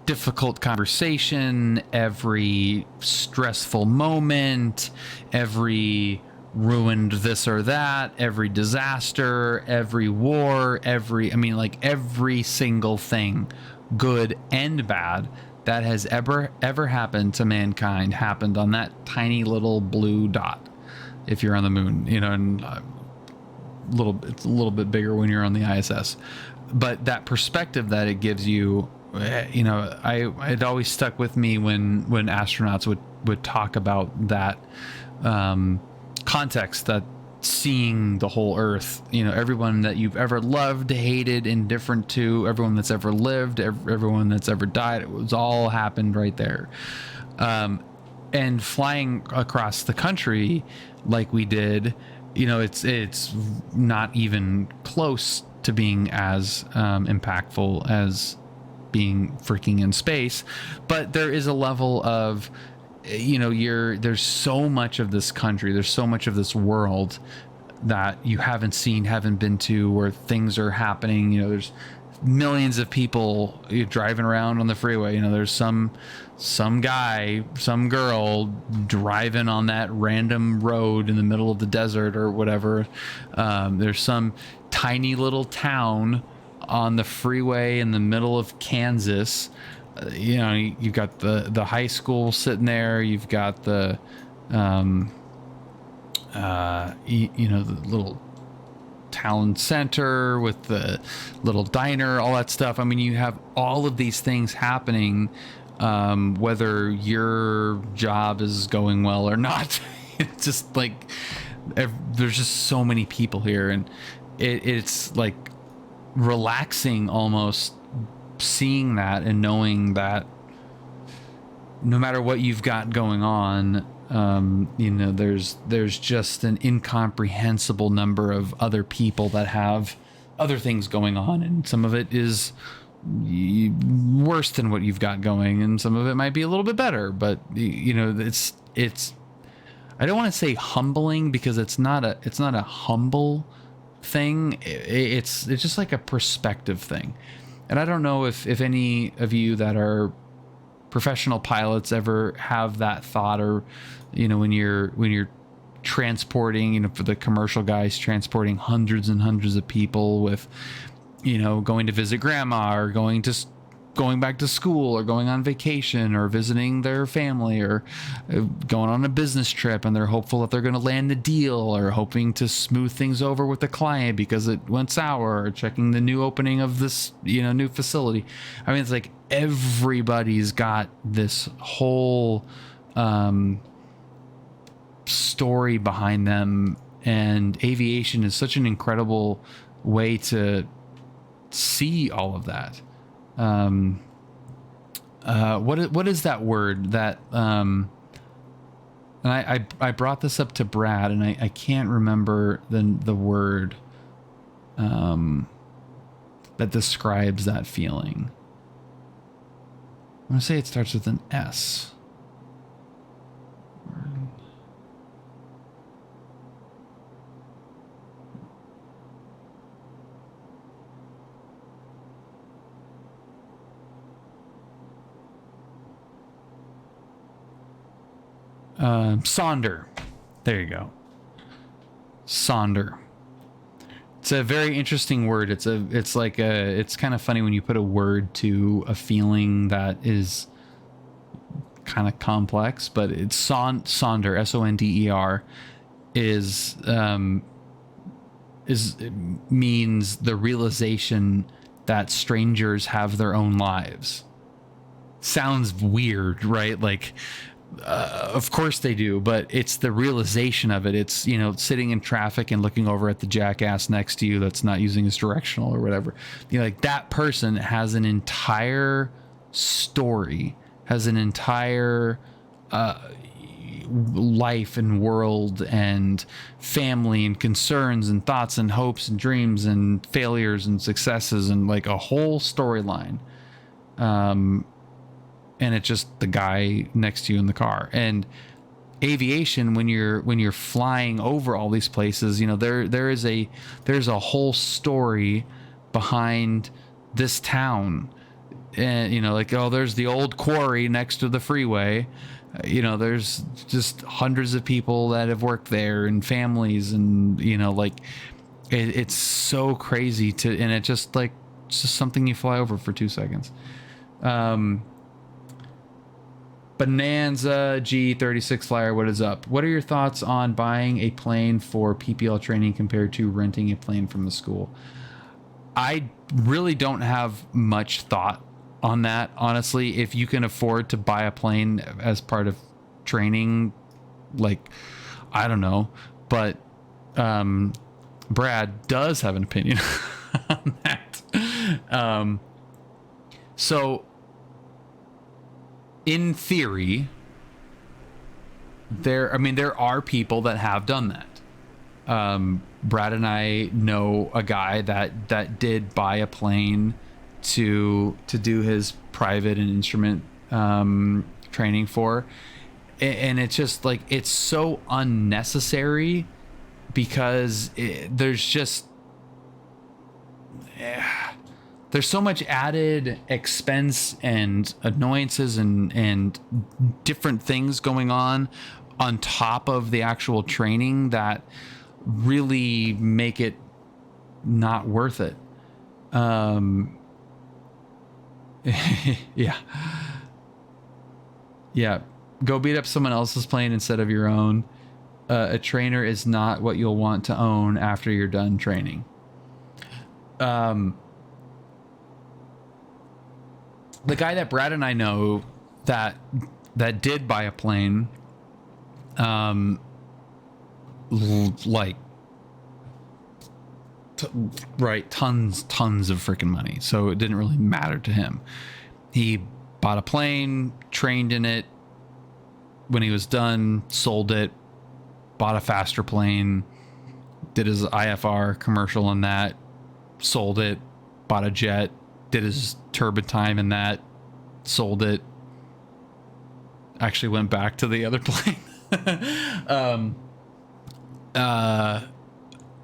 Speaker 1: difficult conversation, every stressful moment, every ruined this or that, every disaster, every war, every single thing, good and bad, that has ever happened to mankind happened on that tiny little blue dot. If you're on the moon, and it's a little bit bigger when you're on the ISS, but that perspective that it gives you, it always stuck with me when astronauts would talk about that context, that seeing the whole Earth, everyone that you've ever loved, hated, indifferent to, everyone that's ever lived, everyone that's ever died, it was all happened right there. And flying across the country like we did, it's not even close to being as impactful as being freaking in space. But there is a level of, there's so much of this country, there's so much of this world that you haven't seen, haven't been to, where things are happening. There's millions of people driving around on the freeway. There's some guy, some girl driving on that random road in the middle of the desert or whatever. There's some tiny little town on the freeway in the middle of Kansas. You've got the high school sitting there. You've got the the little town center with the little diner, all that stuff. I mean, you have all of these things happening, whether your job is going well or not. It's just like there's just so many people here, and it's like relaxing almost, seeing that and knowing that no matter what you've got going on, there's just an incomprehensible number of other people that have other things going on, and some of it is worse than what you've got going, and some of it might be a little bit better. But it's I don't want to say humbling, because it's not a humble thing. It's just like a perspective thing. And I don't know if any of you that are professional pilots ever have that thought, or when you're transporting, for the commercial guys, transporting hundreds and hundreds of people with going to visit grandma, or going back to school, or going on vacation, or visiting their family, or going on a business trip, and they're hopeful that they're going to land the deal, or hoping to smooth things over with the client because it went sour, or checking the new opening of this new facility. I mean, it's like everybody's got this whole story behind them, and aviation is such an incredible way to see all of that. What is that word that and I brought this up to Brad, and I can't remember the word that describes that feeling. I'm gonna say it starts with an S. Sonder. There you go. Sonder. It's a very interesting word. It's kind of funny when you put a word to a feeling that is kind of complex, but it's Sonder, S-O-N-D-E-R, means the realization that strangers have their own lives. Sounds weird, right? Like, of course they do, but it's the realization of it. It's, sitting in traffic and looking over at the jackass next to you that's not using his directional or whatever. Like, that person has an entire story, has an entire life and world and family and concerns and thoughts and hopes and dreams and failures and successes, and like a whole storyline. And it's just the guy next to you in the car. And aviation, when you're flying over all these places, there's a whole story behind this town. and you know, like, oh, there's the old quarry next to the freeway. You know, there's just hundreds of people that have worked there and families, and you know, like it's so crazy to, and it's just something you fly over for 2 seconds. Bonanza G36 Flyer, what is up? What are your thoughts on buying a plane for PPL training compared to renting a plane from the school? I really don't have much thought on that, honestly. If you can afford to buy a plane as part of training, like, I don't know, but Brad does have an opinion on that. So in theory, there are people that have done that. Brad and I know a guy that did buy a plane to do his private and instrument training for, and it's just like, it's so unnecessary because there's so much added expense and annoyances and different things going on top of the actual training that really make it not worth it. Yeah. Go beat up someone else's plane instead of your own. A trainer is not what you'll want to own after you're done training. The guy that Brad and I know that did buy a plane, like, tons of freaking money. So it didn't really matter to him. He bought a plane, trained in it. When he was done, sold it, bought a faster plane, did his IFR commercial on that, sold it, bought a jet, did his turbine time in that, sold it, actually went back to the other plane.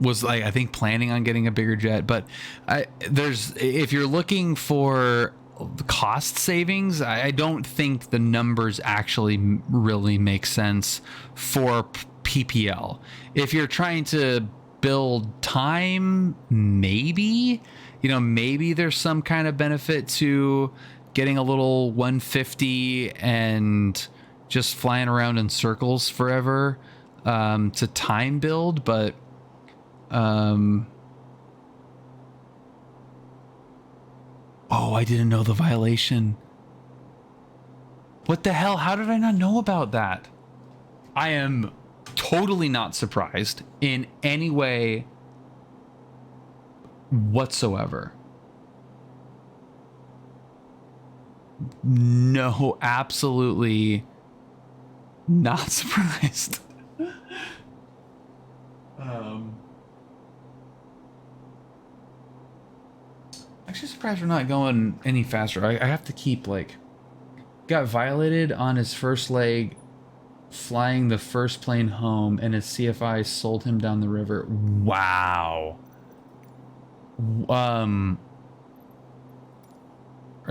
Speaker 1: Was like, I think, planning on getting a bigger jet, but if you're looking for the cost savings, I don't think the numbers actually really make sense for PPL. If you're trying to build time, maybe there's some kind of benefit to getting a little 150 and just flying around in circles forever to time build, but oh, I didn't know the violation. What the hell? How did I not know about that? I am totally not surprised in any way whatsoever. No, absolutely not surprised. Actually surprised we're not going any faster. I have to keep, like, got violated on his first leg flying the first plane home, and his CFI sold him down the river. Wow. Are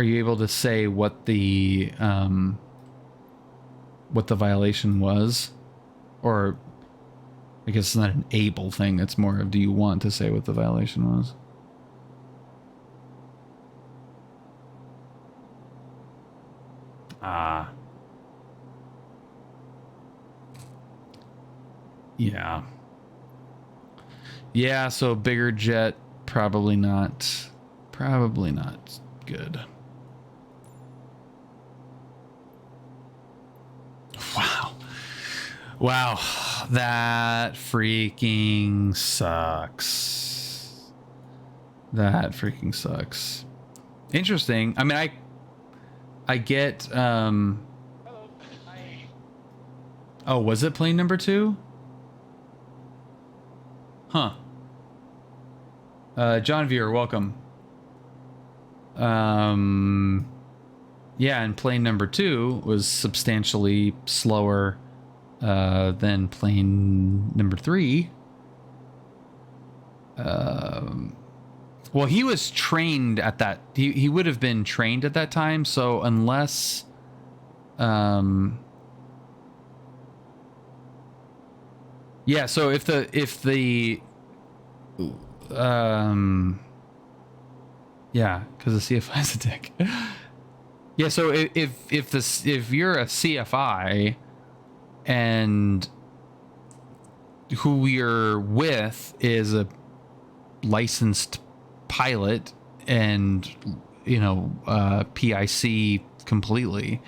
Speaker 1: you able to say what the violation was? Or I guess it's not an able thing, it's more of, do you want to say what the violation was? Yeah. Yeah, so bigger jet, probably not good. Wow, that freaking sucks. Interesting. I mean, I get,
Speaker 2: Hello. Hi.
Speaker 1: oh, was it plane number 2? Huh. John Viewer, welcome. Yeah, and plane number 2 was substantially slower than plane number 3. Well, he was trained at that. He would have been trained at that time. So unless, yeah. So if the, yeah, because the CFI is a dick. Yeah. So if you're a CFI, and who you're with is a licensed pilot and PIC completely,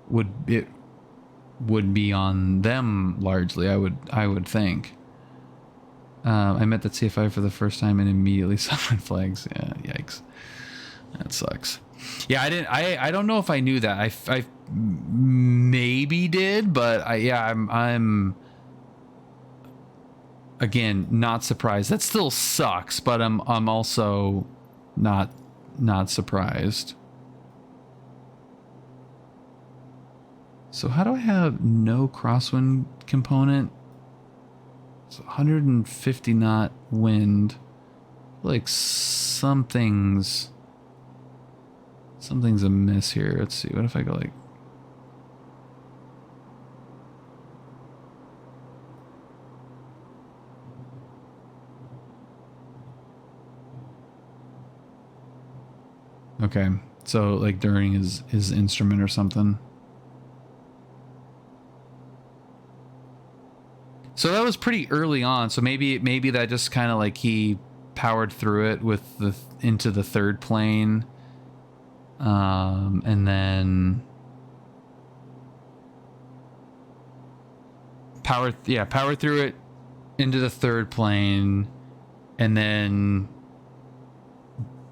Speaker 1: would be on them largely. I would think. I met that CFI for the first time and immediately saw red flags. Yeah, yikes, that sucks. Yeah, I don't know if I knew that. I maybe did, but I'm again not surprised. That still sucks, but I'm also not surprised. So how do I have no crosswind component? It's 150 knot wind. Like something's amiss here. Let's see. What if I go like, okay, so like during his instrument or something. So that was pretty early on. So maybe that just kind of like he powered through it with into the third plane, and then powered through it into the third plane, and then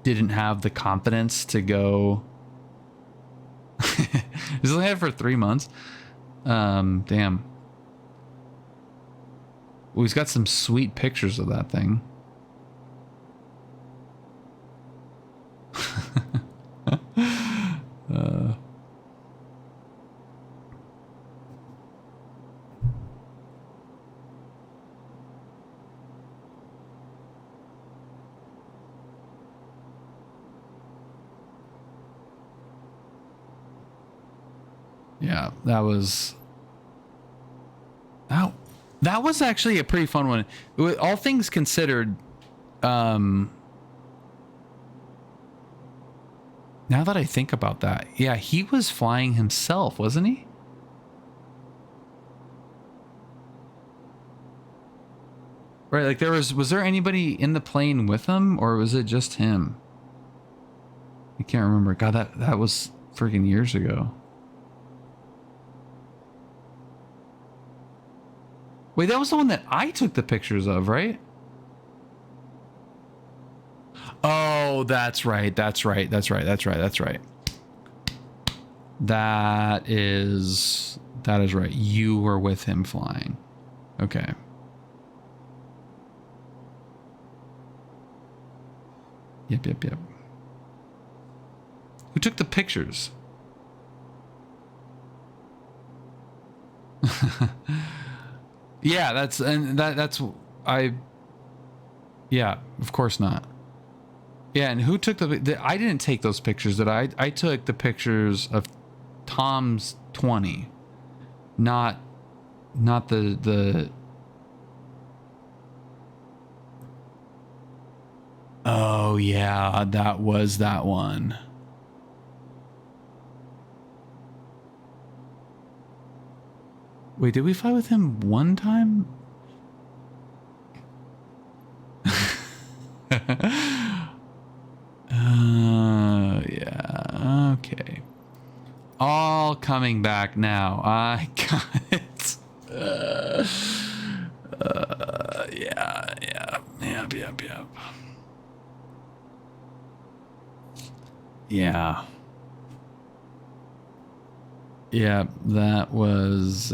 Speaker 1: didn't have the confidence to go. He's only had it for 3 months. Damn. Well, he's got some sweet pictures of that thing. Yeah, that was actually a pretty fun one. All things considered, now that I think about that, yeah, he was flying himself, wasn't he? Right, like was there anybody in the plane with him, or was it just him? I can't remember. God, that was freaking years ago. Wait, that was the one that I took the pictures of, right? Oh, that's right. That is right. You were with him flying. Okay. Yep. Who took the pictures? Yeah, that's yeah, of course not. Yeah, and who took I didn't take those pictures. I took the pictures of Tom's 20, not the. Oh yeah, that was that one. Wait, did we fly with him one time? Yeah, okay. All coming back now. I got it. Yeah. Yeah. Yeah, that was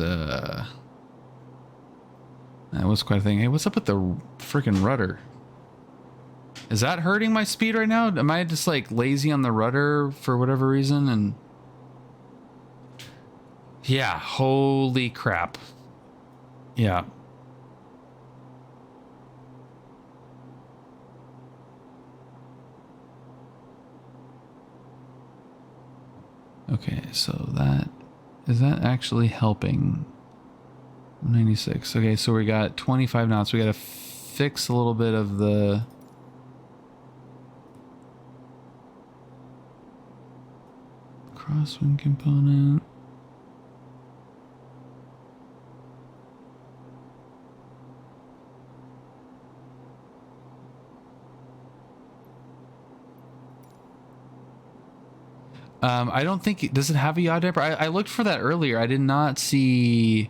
Speaker 1: quite a thing. Hey, what's up with the freaking rudder? Is that hurting my speed right now? Am I just like lazy on the rudder for whatever reason? And yeah, holy crap. Yeah. Okay, so that is that actually helping? 96. Okay, so we got 25 knots. We got to fix a little bit of the crosswind component. I don't think does it have a yaw damper? I looked for that earlier. I did not see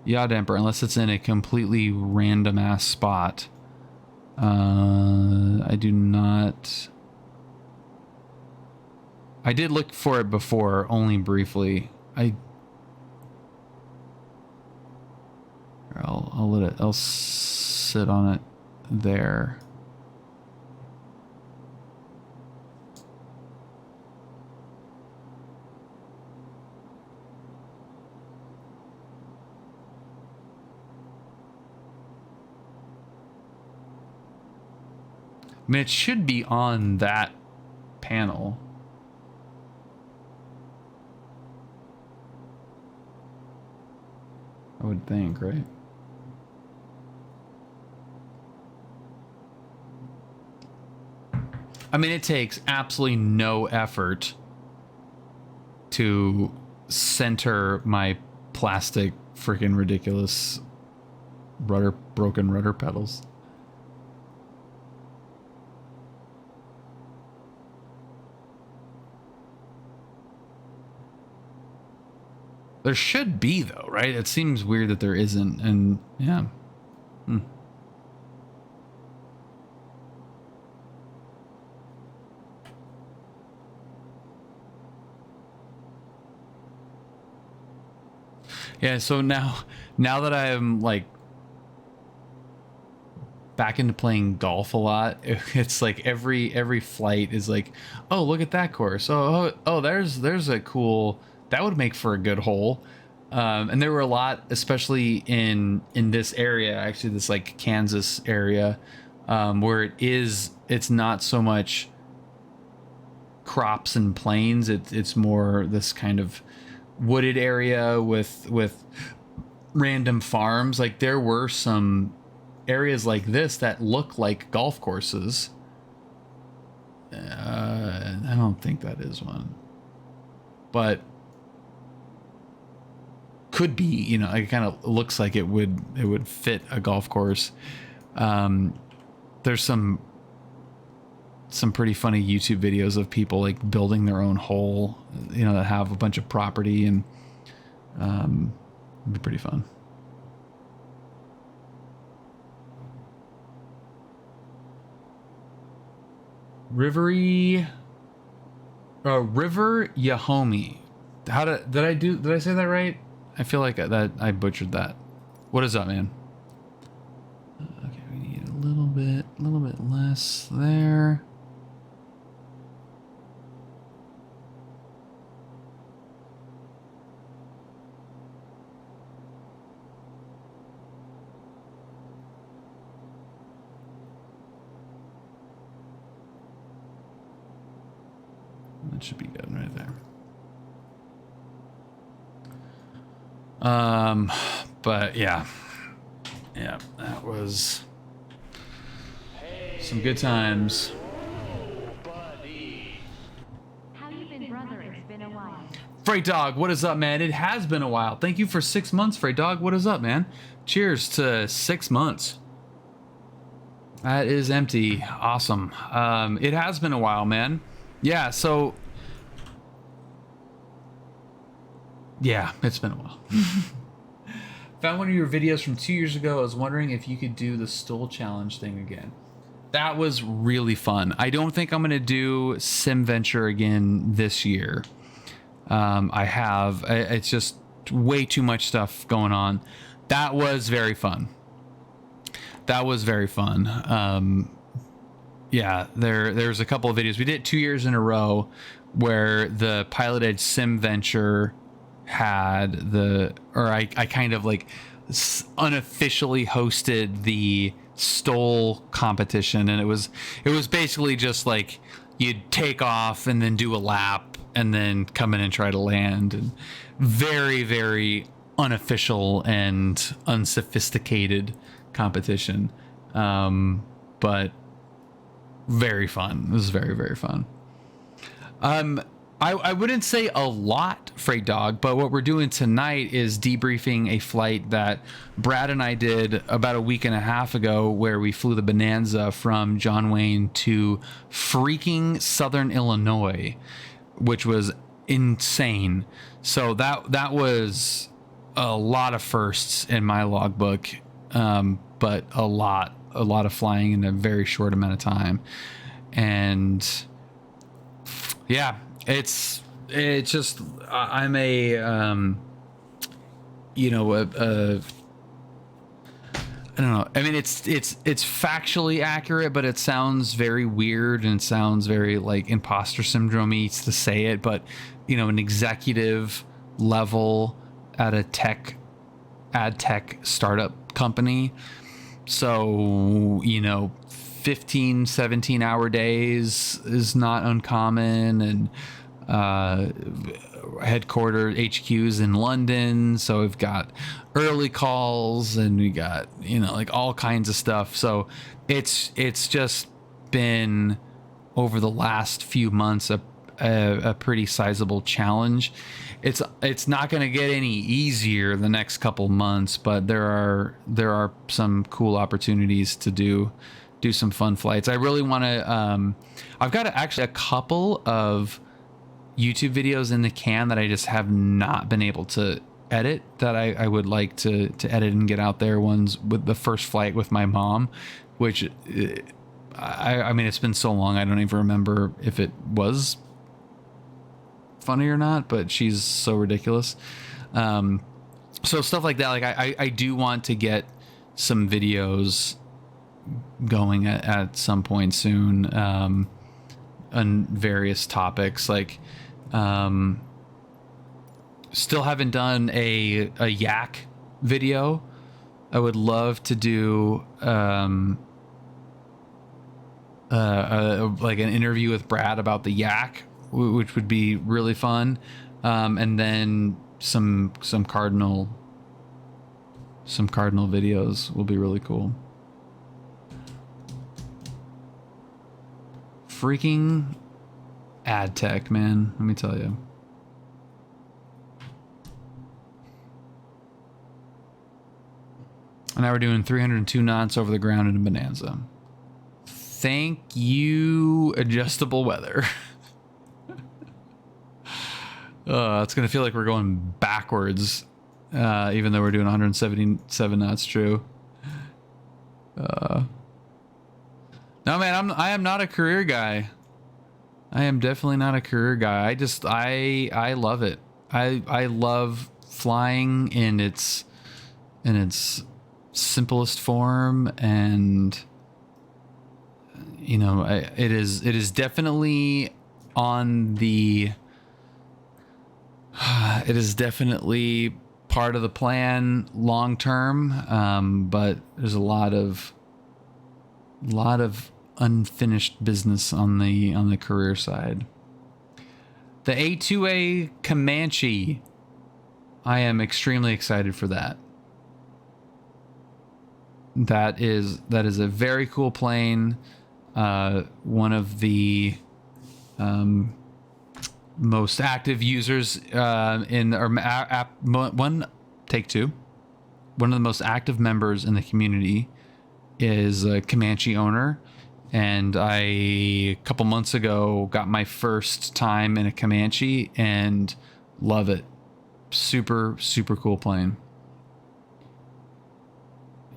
Speaker 1: yaw damper unless it's in a completely random ass spot. I do not. I did look for it before, only briefly. I'll let it. I'll sit on it there. I mean, it should be on that panel. I would think, right? I mean, it takes absolutely no effort to center my plastic freaking ridiculous broken rudder pedals. There should be, though, right? It seems weird that there isn't, and yeah. Yeah, so now that I'm like back into playing golf a lot, it's like every flight is like, oh, look at that course. Oh, there's a cool, that would make for a good hole. And there were a lot, especially in this area, actually this like Kansas area, where it's not so much crops and plains. It's more this kind of wooded area with random farms. Like there were some areas like this that look like golf courses. I don't think that is one, but could be, you know, it kind of looks like it would fit a golf course. There's some pretty funny YouTube videos of people like building their own hole, you know, that have a bunch of property, and it'd be pretty fun. River Yahomie. Did I say that right? I feel like that I butchered that. What is up, man? Okay, we need a little bit less there. That should be good right there. But yeah, that was some good times.
Speaker 4: How you been, brother? It's been a while.
Speaker 1: Freight Dog, what is up, man? It has been a while. Thank you for 6 months, Freight Dog. What is up, man? Cheers to 6 months. That is empty. Awesome. It has been a while, man. Yeah, so yeah, it's been a while. Found one of your videos from 2 years ago. I was wondering if you could do the stool challenge thing again. That was really fun. I don't think I'm going to do SimVenture again this year. It's just way too much stuff going on. That was very fun. Yeah, there's a couple of videos. We did it 2 years in a row where the Pilot Edge SimVenture had I kind of like unofficially hosted the stole competition, and it was basically just like you'd take off and then do a lap and then come in and try to land. And very, very unofficial and unsophisticated competition, but very fun. It was very, very fun. I wouldn't say a lot, Freight Dog, but what we're doing tonight is debriefing a flight that Brad and I did about a week and a half ago, where we flew the Bonanza from John Wayne to freaking Southern Illinois, which was insane. So that was a lot of firsts in my logbook, but a lot of flying in a very short amount of time. And yeah, it's just, I'm a I don't know. I mean, it's factually accurate, but it sounds very weird and it sounds very like imposter syndrome-y to say it. But an executive level at a ad tech startup company. So 15, 17 hour days is not uncommon, and headquarters HQs in London, so we've got early calls and we got like all kinds of stuff. So it's just been, over the last few months, a pretty sizable challenge. It's not going to get any easier the next couple months, but there are some cool opportunities to do some fun flights. I really want to I've got actually a couple of YouTube videos in the can that I just have not been able to edit, that I would like to edit and get out there. Ones with the first flight with my mom, which I mean, it's been so long I don't even remember if it was funny or not, but she's so ridiculous. So stuff like that, like I do want to get some videos going at some point soon on various topics. Like still haven't done a yak video. I would love to do like an interview with Brad about the yak, which would be really fun. And then some cardinal videos will be really cool. Freaking ad tech, man, let me tell you. And now we're doing 302 knots over the ground in a Bonanza. Thank you, adjustable weather. It's gonna feel like we're going backwards, even though we're doing 177 knots. True. No, man, I am not a career guy. I am definitely not a career guy. I love it. I love flying in its simplest form, and it is definitely on the it is definitely part of the plan long term, but there's a lot of unfinished business on the career side. The A2A Comanche, I am extremely excited for that. That is a very cool plane. One of the most active users in our one of the most active members in the community is a Comanche owner, and a couple months ago got my first time in a Comanche and love it. Super cool plane.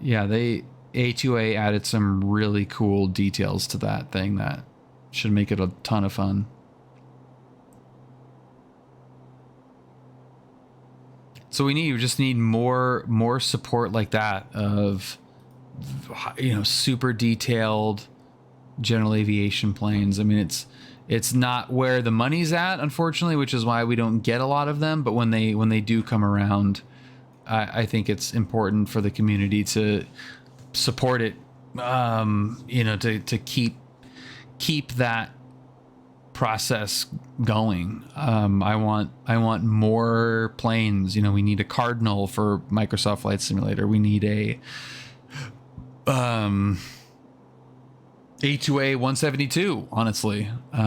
Speaker 1: Yeah, A2A added some really cool details to that thing that should make it a ton of fun. So we just need more support like that of super detailed general aviation planes. I mean, it's not where the money's at, unfortunately, which is why we don't get a lot of them. But when they do come around, I think it's important for the community to support it. To keep that process going. I want more planes. You know, we need a Cardinal for Microsoft Flight Simulator. We need a A2A 172. Honestly, we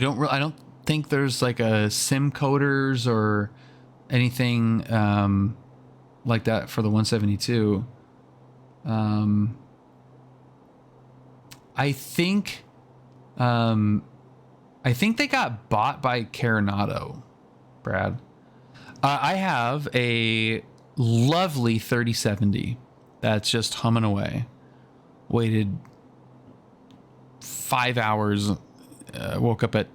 Speaker 1: don't. I don't think there's like a sim coders or anything like that for the 172. I think they got bought by Coronado, Brad. I have a lovely 3070 that's just humming away. Waited 5 hours. Woke up at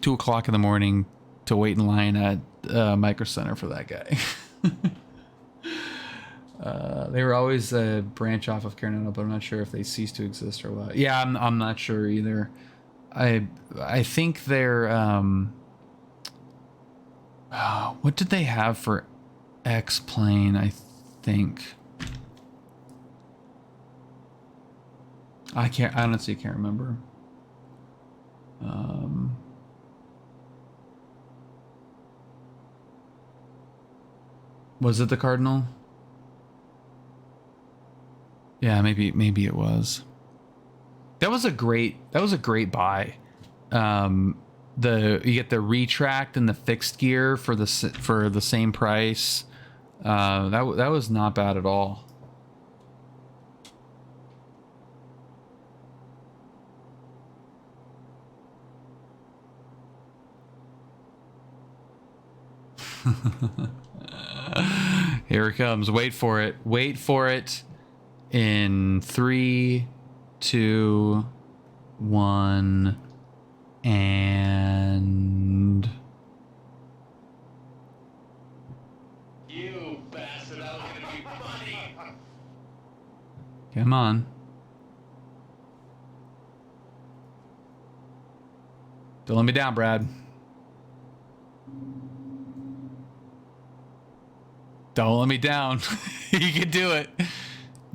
Speaker 1: 2 o'clock in the morning to wait in line at Micro Center for that guy. They were always a branch off of Coronado, but I'm not sure if they ceased to exist or what. Yeah, I'm not sure either. I think they're what did they have for X plane? I think I honestly can't remember. Was it the Cardinal? Yeah, maybe it was. That was a great buy. You get the retract and the fixed gear for the same price. That was not bad at all. Here it comes. Wait for it. Wait for it. In 3, 2, 1, and
Speaker 2: You bastard, that was gonna be funny.
Speaker 1: come on. Don't let me down, Brad. Don't let me down. You can do it.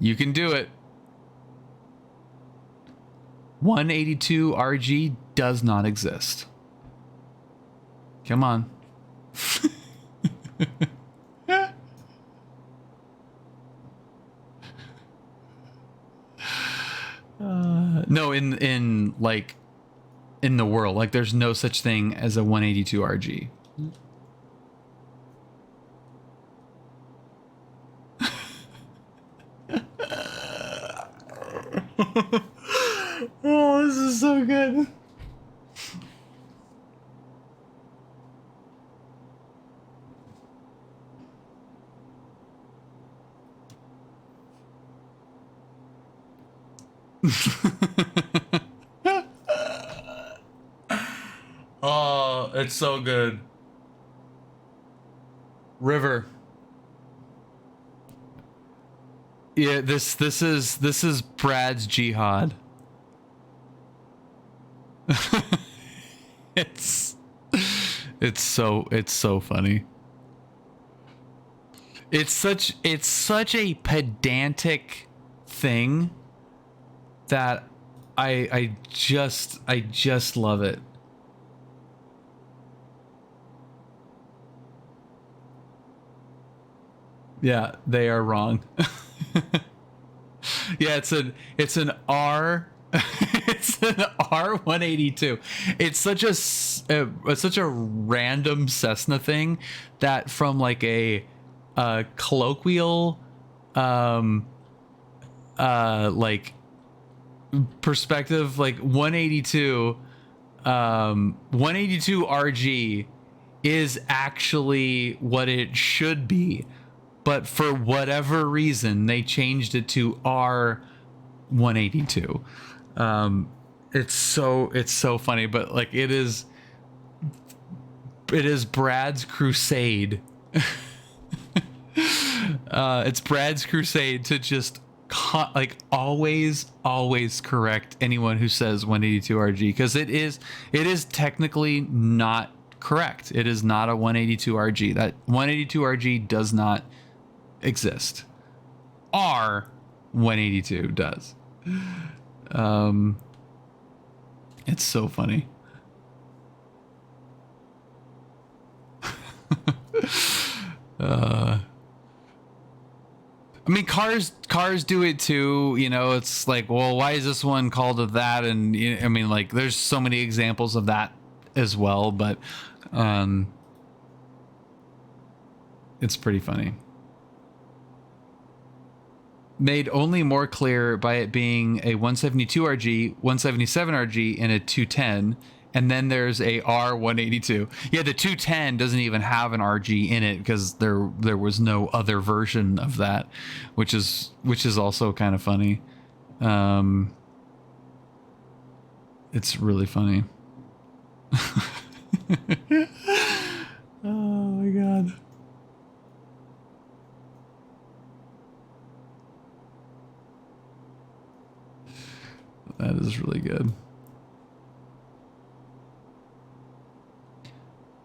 Speaker 1: You can do it. 182 RG does not exist. Come on. No, in like in the world, like there's no such thing as a 182 RG. Oh, this is so good. Oh, it's so good. River. Yeah, this is Brad's jihad. it's so funny. It's such a pedantic thing that I just love it. Yeah, they are wrong. Yeah, it's an R. It's an R182. It's such a random Cessna thing that from like a colloquial like perspective, like 182 RG is actually what it should be, but for whatever reason they changed it to R182. It's so funny, but like it is Brad's crusade. It's Brad's crusade to just like always correct anyone who says 182 RG, because it is technically not correct. It is not a 182 RG. That 182 RG does not exist. R182 does. It's so funny. I mean, cars do it too. You know, it's like, well, why is this one called that? And I mean, like, there's so many examples of that as well. But it's pretty funny. Made only more clear by it being a 172RG, 177RG, and a 210. And then there's a R182. Yeah, the 210 doesn't even have an RG in it because there was no other version of that, which is also kind of funny. It's really funny. Oh my god. That is really good.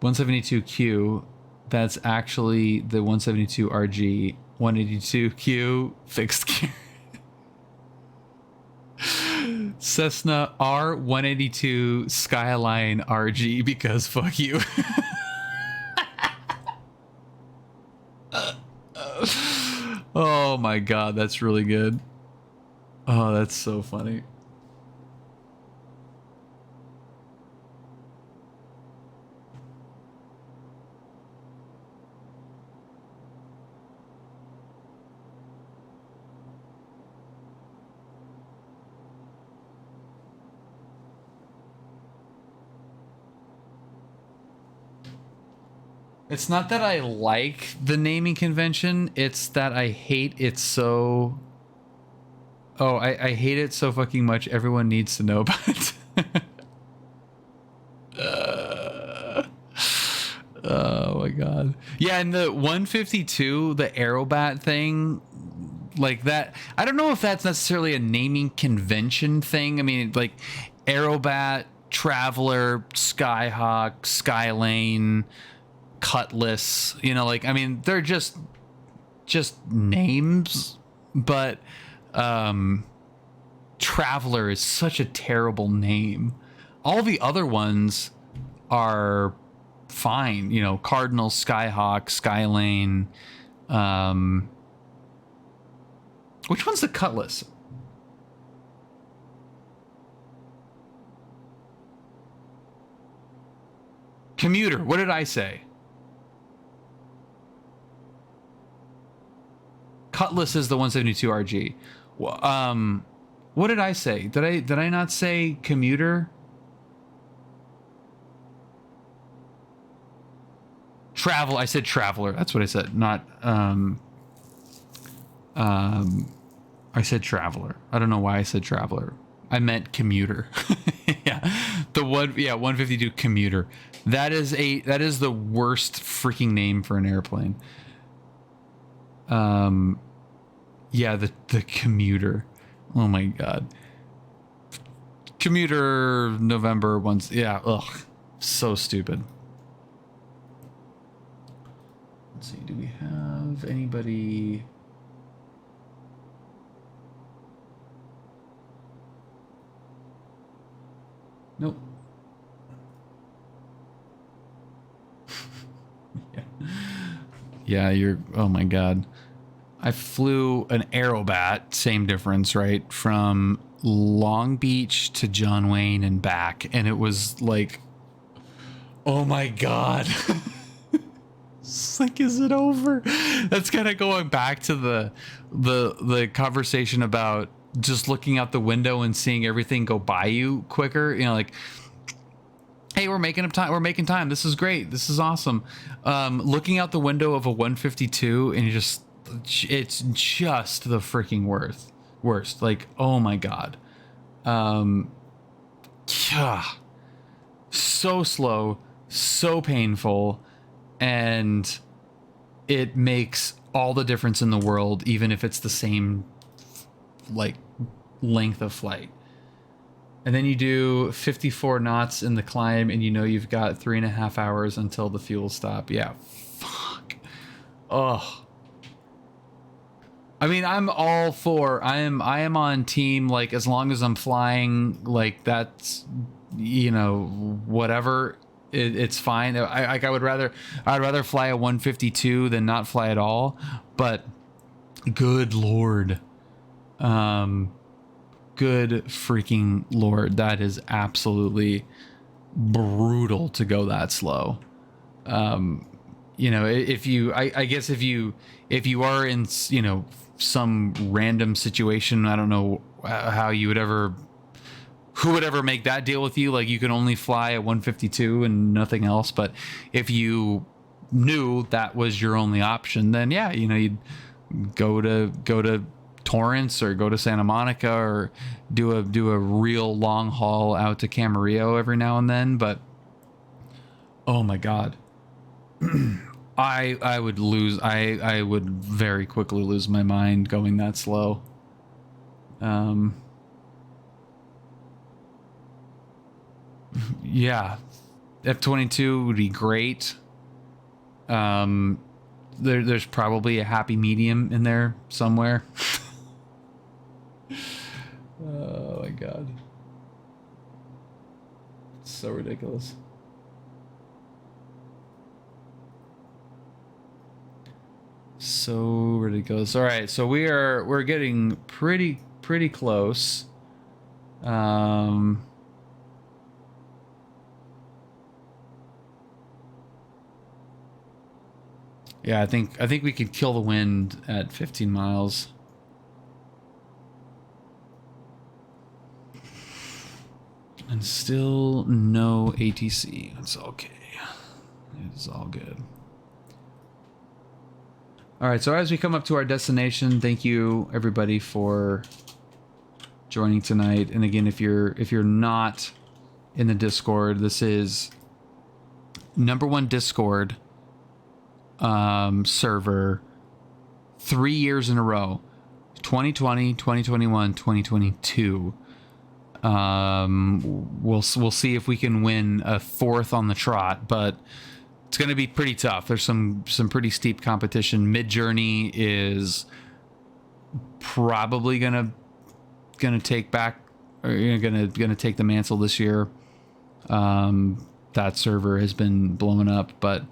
Speaker 1: 172Q, that's actually the 172RG. 182Q fixed gear. Cessna R182 Skyline RG because fuck you. Oh my god, that's really good. Oh, that's so funny. It's not that I like the naming convention, it's that I hate it so... Oh, I hate it so fucking much, everyone needs to know about it. Oh my god. Yeah, and the 152, the Aerobat thing, like that, I don't know if that's necessarily a naming convention thing. I mean, like, Aerobat, Traveler, Skyhawk, Skylane... Cutlass, you know, like, I mean, they're just names, but Traveler is such a terrible name. All the other ones are fine, you know, Cardinal, Skyhawk, Skylane. Which one's the Cutlass? Commuter, what did I say? Cutlass is the 172RG. What did I say? Did I not say commuter? Travel. I said traveler. That's what I said. Not I said traveler. I don't know why I said traveler. I meant commuter. Yeah. The 152 commuter. That is the worst freaking name for an airplane. Yeah, the commuter. Oh my god. Commuter November once. Yeah, ugh. So stupid. Let's see, do we have anybody? Nope. Yeah. Yeah, you're, oh my god. I flew an Aerobat, same difference, right? From Long Beach to John Wayne and back. And it was like, oh my god. It's like, is it over? That's kind of going back to the conversation about just looking out the window and seeing everything go by you quicker. You know, like, hey, we're making time. We're making time. This is great. This is awesome. Looking out the window of a 152 and it's just the freaking worst. Like, oh my god. Yeah. So slow, so painful, and it makes all the difference in the world, even if it's the same like length of flight. And then you do 54 knots in the climb, and you know you've got 3.5 hours until the fuel stop. Yeah, fuck. Oh. I mean, I'm all for. I am on team, like, as long as I'm flying, like, that's you know, whatever, it's fine. I'd rather fly a 152 than not fly at all. But good Lord, good freaking Lord, that is absolutely brutal to go that slow. You know, if you, I guess if you are in, you know, some random situation, I don't know how you would ever, who would ever make that deal with you? Like, you can only fly a 152 and nothing else. But if you knew that was your only option, then yeah, you know, you'd go to Torrance or go to Santa Monica or do a real long haul out to Camarillo every now and then. But oh my God, I would very quickly lose my mind going that slow. Yeah, F-22 would be great. There's probably a happy medium in there somewhere. Oh my God, it's so ridiculous. So ridiculous. All right, so we're getting pretty close. Yeah, I think we could kill the wind at 15 miles. And still no ATC. It's okay. It's all good. All right, so as we come up to our destination, thank you everybody for joining tonight. And again, if you're not in the Discord, this is #1 Discord server 3 years in a row, 2020, 2021, 2022. We'll see if we can win a 4th on the trot, but it's going to be pretty tough. There's some pretty steep competition. Mid-Journey is probably gonna take back, or gonna take the mantle this year. That server has been blowing up, but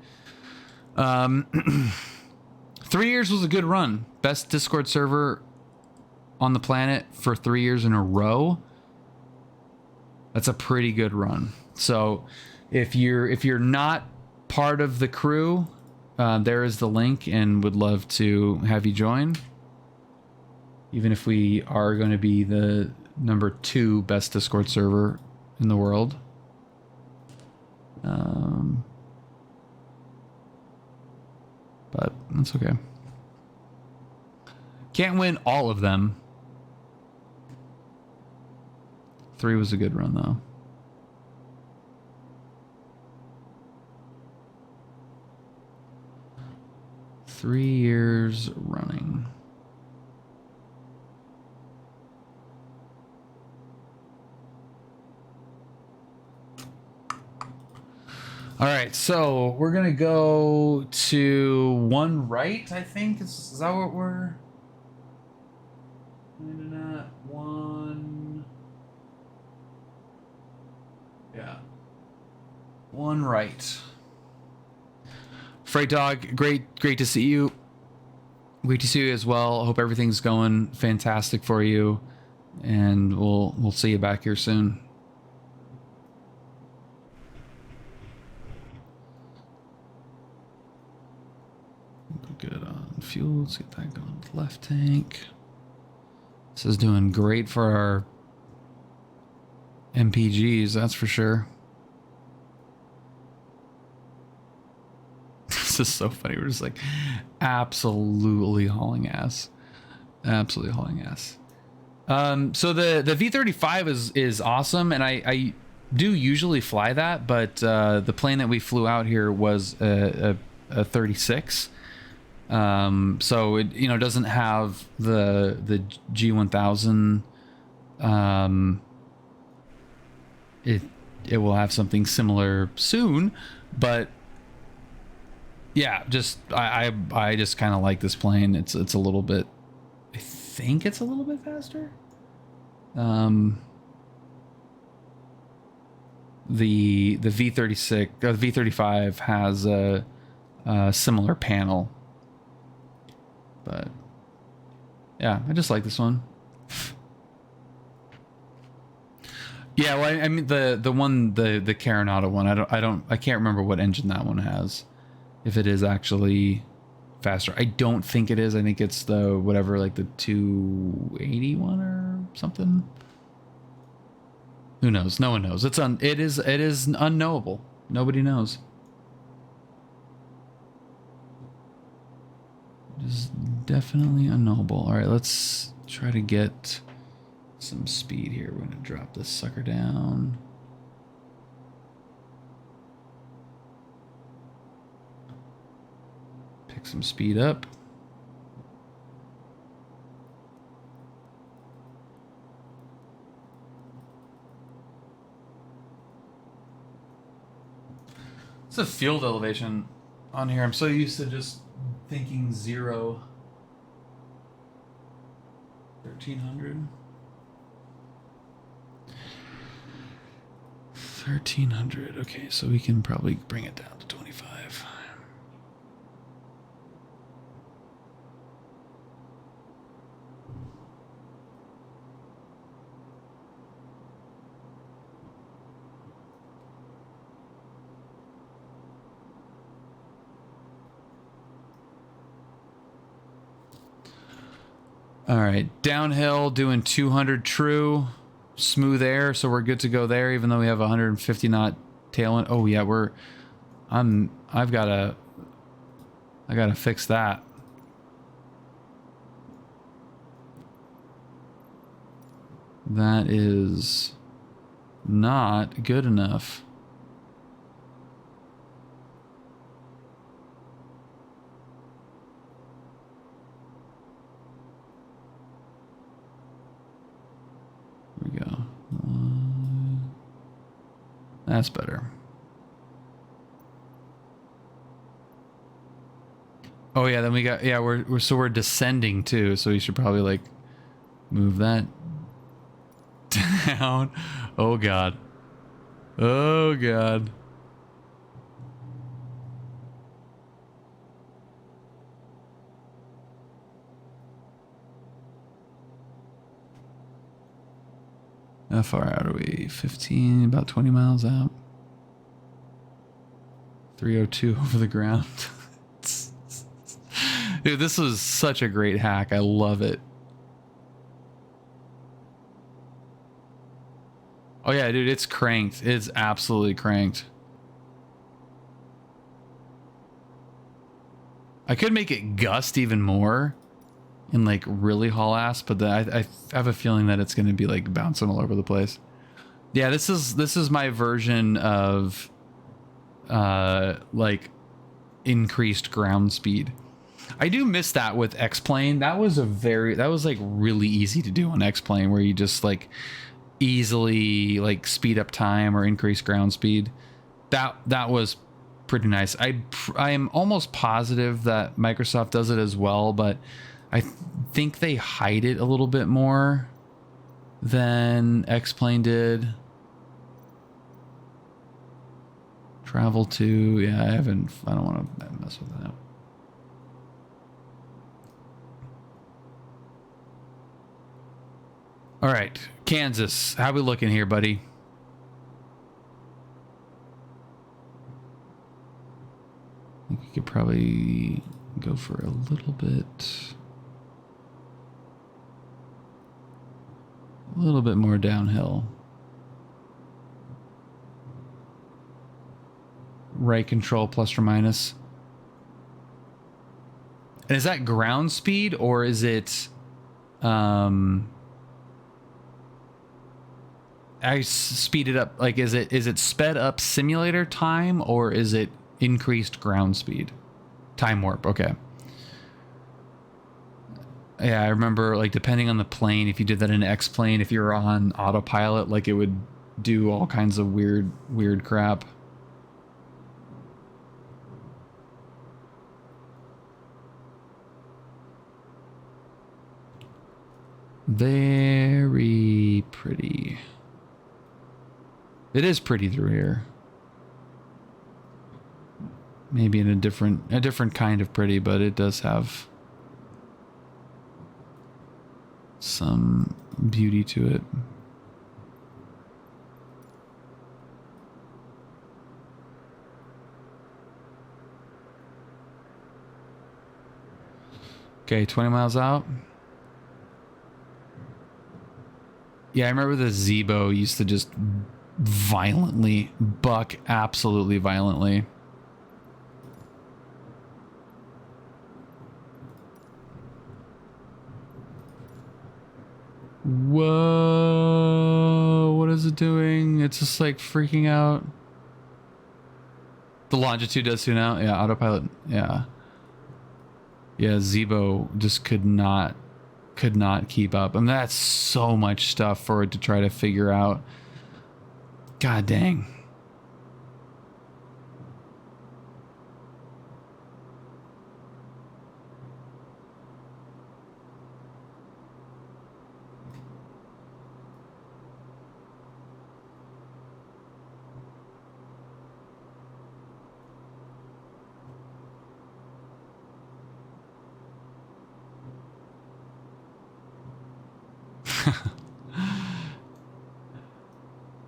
Speaker 1: 3 years was a good run. Best Discord server on the planet for 3 years in a row. That's a pretty good run. So if you're not part of the crew, there is the link, and would love to have you join. Even if we are going to be the #2 best Discord server in the world. But that's okay. Can't win all of them. 3 was a good run, though. Three years running. All right, so we're gonna go to 1 right, I think. Is that what we're... Not 1... Yeah. 1 right. Freight Dog, great to see you. Great to see you as well. Hope everything's going fantastic for you, and we'll see you back here soon. Good on fuel. Let's get that going with left tank. This is doing great for our MPGs, that's for sure. This is so funny. We're just like absolutely hauling ass. Absolutely hauling ass. So the V35 is awesome, and I do usually fly that, but the plane that we flew out here was a 36. So it, you know, doesn't have the G1000. It will have something similar soon, but yeah, just I just kind of like this plane. It's a little bit, I think it's a little bit faster. the V36 or the V35 has a similar panel. But yeah, I just like this one. Yeah, well, I mean the Carenata one. I can't remember what engine that one has. If it is actually faster, I don't think it is. I think it's the whatever, like the 281 or something. Who knows? No one knows. It is unknowable. Nobody knows. It is definitely unknowable. All right, let's try to get some speed here. We're gonna drop this sucker down. Pick some speed up. It's a field elevation on here. I'm so used to just thinking 0. 1300. 1300. Okay, so we can probably bring it down to 25. All right, downhill doing 200 true, smooth air, so we're good to go there. Even though we have 150 knot tail end. Oh yeah, I gotta fix that. That is not good enough. There we go. That's better. Oh yeah, then we got, yeah, we're descending too, so we should probably like move that down. Oh god. Oh god. How far out are we? 15, about 20 miles out. 302 over the ground. Dude, this was such a great hack. I love it. Oh yeah, dude, it's cranked. It's absolutely cranked. I could make it gust even more and like really haul ass, but I have a feeling that it's going to be like bouncing all over the place. Yeah, this is my version of like increased ground speed. I do miss that with X-Plane. That was like really easy to do on X-Plane, where you just like easily like speed up time or increase ground speed. That was pretty nice. I am almost positive that Microsoft does it as well, but I think they hide it a little bit more than X-Plane did. Travel to, yeah, I don't want to mess with that. All right, Kansas, how we looking here, buddy? I think we could probably go for a little bit more downhill. Right control plus or minus. And is that ground speed or is it I speeded up, like is it sped up simulator time or is it increased ground speed? Time warp, okay. Yeah, I remember like depending on the plane, if you did that in X-Plane, if you were on autopilot, like it would do all kinds of weird crap. Very pretty. It is pretty through here. Maybe in a different kind of pretty, but it does have some beauty to it. Okay, 20 miles out. Yeah, I remember the Zebo used to just violently buck, absolutely violently. Whoa, what is it doing? It's just like freaking out. The longitude does too now. Yeah, autopilot. Yeah. Yeah, Zebo just could not keep up. I mean, that's so much stuff for it to try to figure out. God dang.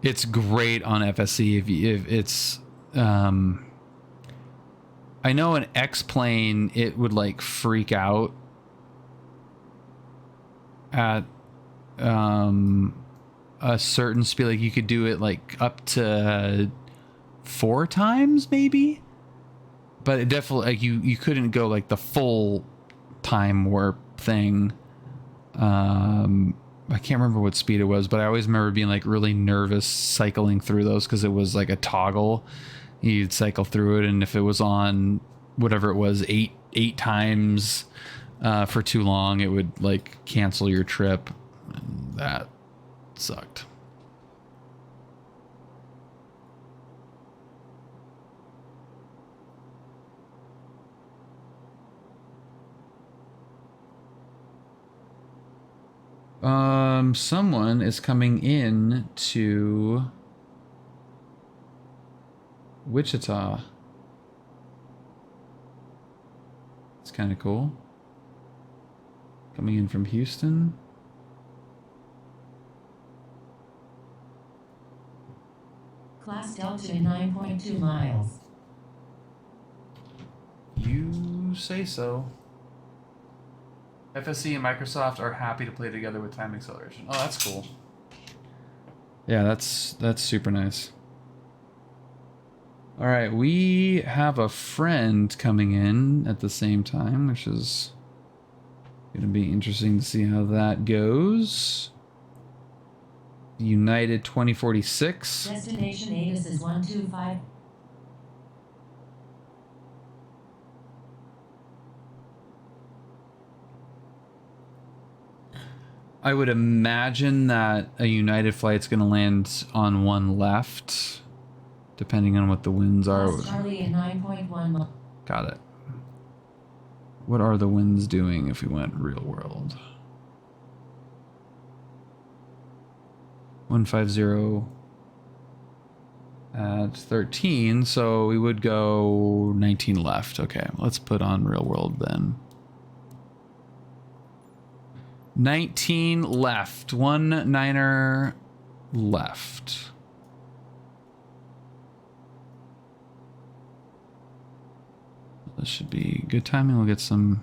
Speaker 1: It's great on FSC if it's I know an X-plane it would like freak out at a certain speed. Like you could do it like up to 4 times maybe, but it definitely like you couldn't go like the full time warp thing. I can't remember what speed it was, but I always remember being like really nervous cycling through those because it was like a toggle. You'd cycle through it, and if it was on whatever it was, eight times for too long, it would like cancel your trip. And that sucked. Someone is coming in to Wichita. It's kind of cool. Coming in from Houston.
Speaker 3: Class Delta 9.2 miles.
Speaker 1: You say so. FSC and Microsoft are happy to play together with time acceleration. Oh, that's cool. Yeah, that's super nice. All right, we have a friend coming in at the same time, which is going to be interesting to see how that goes. United 2046.
Speaker 3: Destination ATIS is 125.
Speaker 1: I would imagine that a United flight's going to land on one left, depending on what the winds are.
Speaker 3: Class Charlie at 9.1.
Speaker 1: Got it. What are the winds doing if we went real world? 150 at 13, so we would go 19 left. Okay, let's put on real world then. 19 left. 19er left. This should be good timing. We'll get some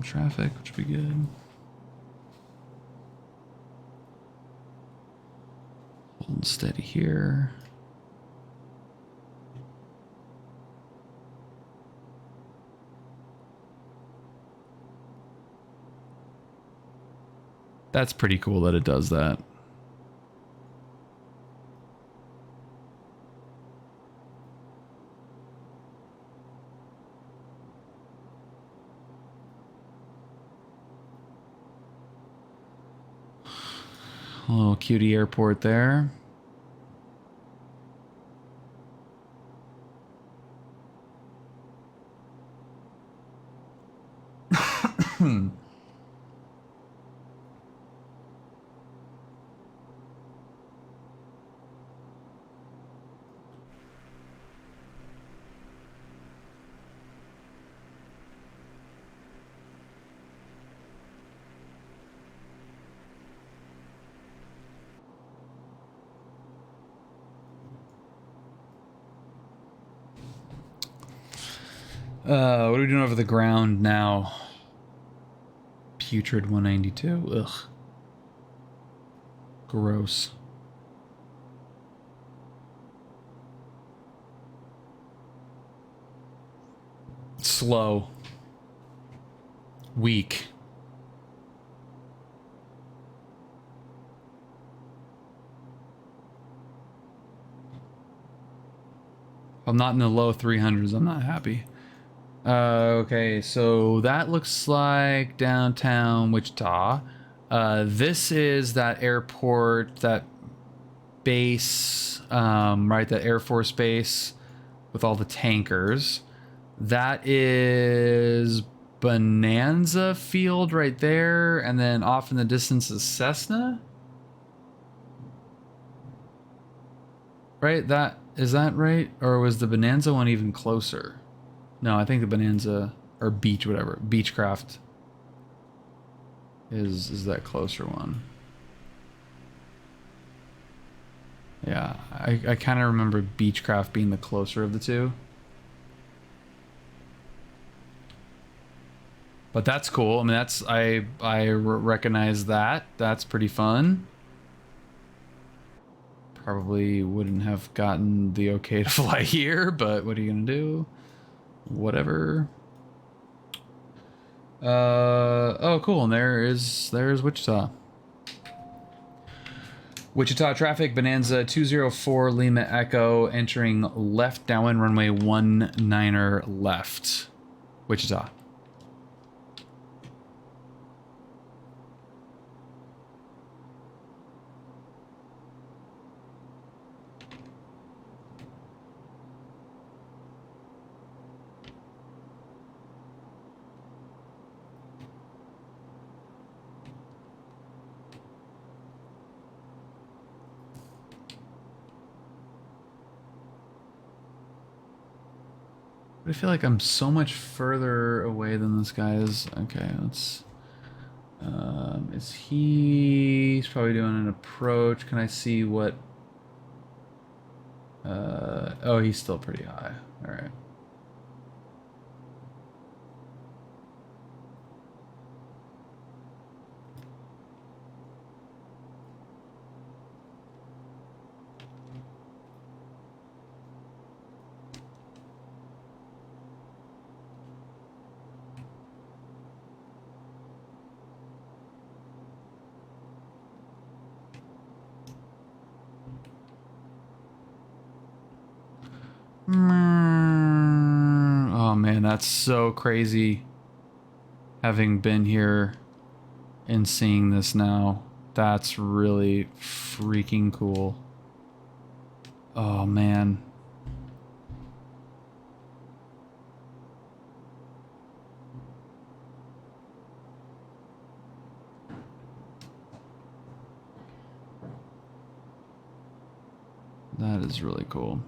Speaker 1: traffic, which would be good. Holding steady here. That's pretty cool that it does that. A little cutie airport there. What are we doing over the ground now? Putrid 192. Ugh. Gross. Slow. Weak. I'm not in the low 300s. I'm not happy. Okay, so that looks like downtown Wichita. This is that airport, that base, right? That Air Force base with all the tankers. That is Bonanza Field right there, and then off in the distance is Cessna. Right? Is that right? Or was the Bonanza one even closer? No, I think the Bonanza or Beechcraft is that closer one. Yeah, I kind of remember Beechcraft being the closer of the two. But that's cool. I mean, I recognize that. That's pretty fun. Probably wouldn't have gotten the okay to fly here, but what are you gonna do? Whatever. Oh, cool. And there's Wichita. Wichita traffic, Bonanza 204 Lima Echo, entering left downwind runway 19er left. Wichita. I feel like I'm so much further away than this guy is. Okay, let's... he's probably doing an approach. Can I see what... oh, he's still pretty high. Alright. Oh man, that's so crazy having been here and seeing this now. That's really freaking cool. Oh man. That is really cool.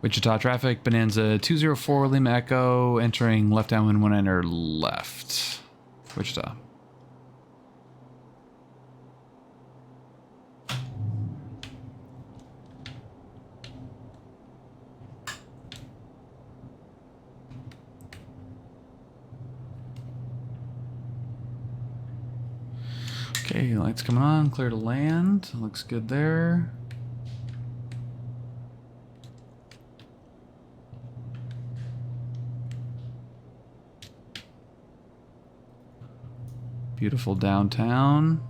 Speaker 1: Wichita traffic, Bonanza 204 Lima Echo, entering left downwind 19er left. Wichita. Okay, lights coming on, clear to land. Looks good there. Beautiful downtown.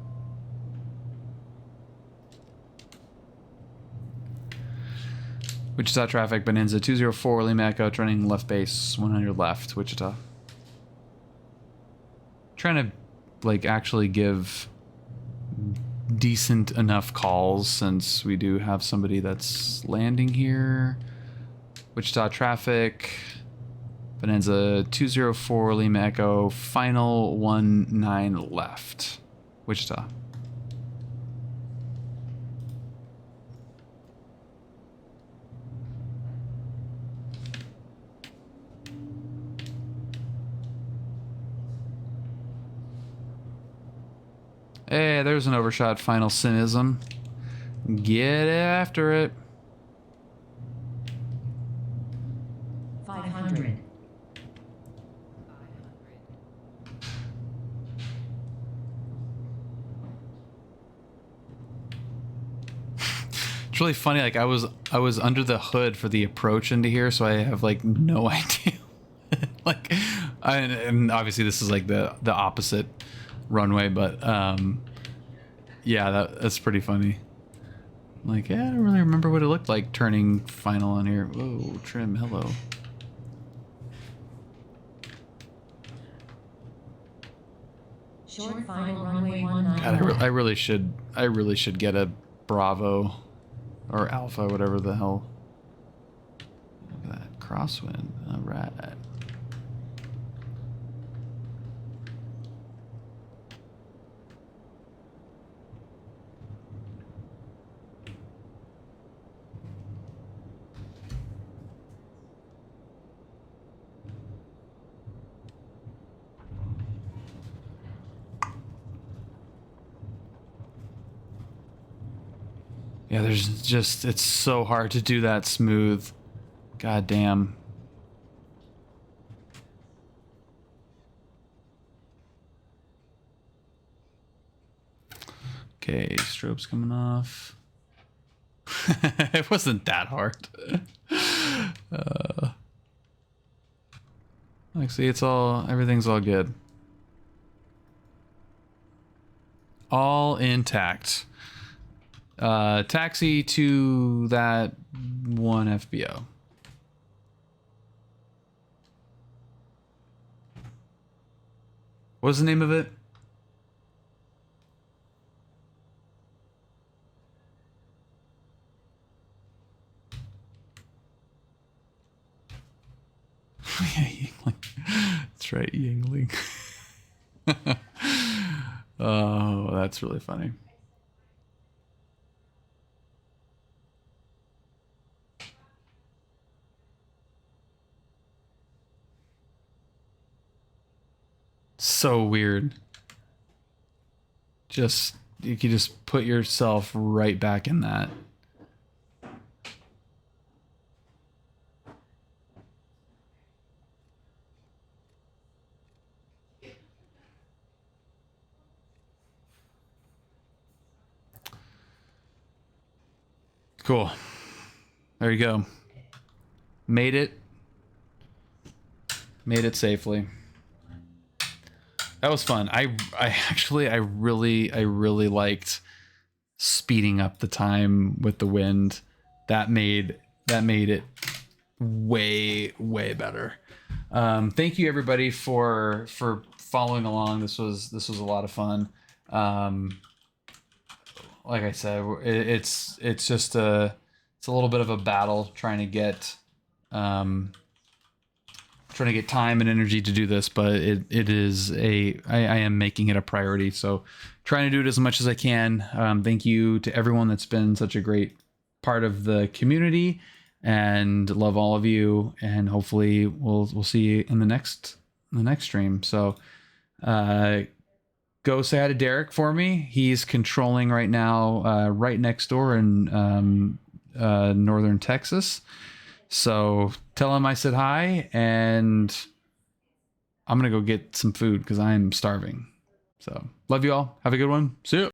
Speaker 1: Wichita traffic, Bonanza 204 Lima Echo, turning left base 100 left, Wichita. Trying to like actually give decent enough calls since we do have somebody that's landing here. Wichita traffic, Bonanza 204 Lima Echo, final 19 left. Wichita. Hey, there's an overshot final cynism. Get after it. It's really funny. Like I was under the hood for the approach into here, so I have like no idea. Like, and obviously this is like the opposite runway, but yeah, that's pretty funny. Like, yeah, I don't really remember what it looked like turning final on here. Whoa, trim, hello.
Speaker 3: Short final runway 19.
Speaker 1: God, I really should get a Bravo or Alpha, whatever the hell. Look at that crosswind. All right. Yeah, there's just, it's so hard to do that smooth. God damn. Okay, strobes coming off. It wasn't that hard. Like, see, everything's all good. All intact. Taxi to that one FBO. What was the name of it? Yeah, Yingling. That's right, Yingling. Oh, that's really funny. So weird. Just, you could just put yourself right back in that. Cool. There you go. Made it. Made it safely. That was fun. I really liked speeding up the time with the wind. That made it way better. Thank you everybody for following along. This was a lot of fun. Like I said, it's just a little bit of a battle trying to get time and energy to do this, but I am making it a priority. So trying to do it as much as I can. Thank you to everyone that's been such a great part of the community, and love all of you. And hopefully we'll see you in the next stream. So, go say hi to Derek for me. He's controlling right now, right next door in, northern Texas. So tell him I said hi, and I'm going to go get some food because I'm starving. So love you all. Have a good one. See you.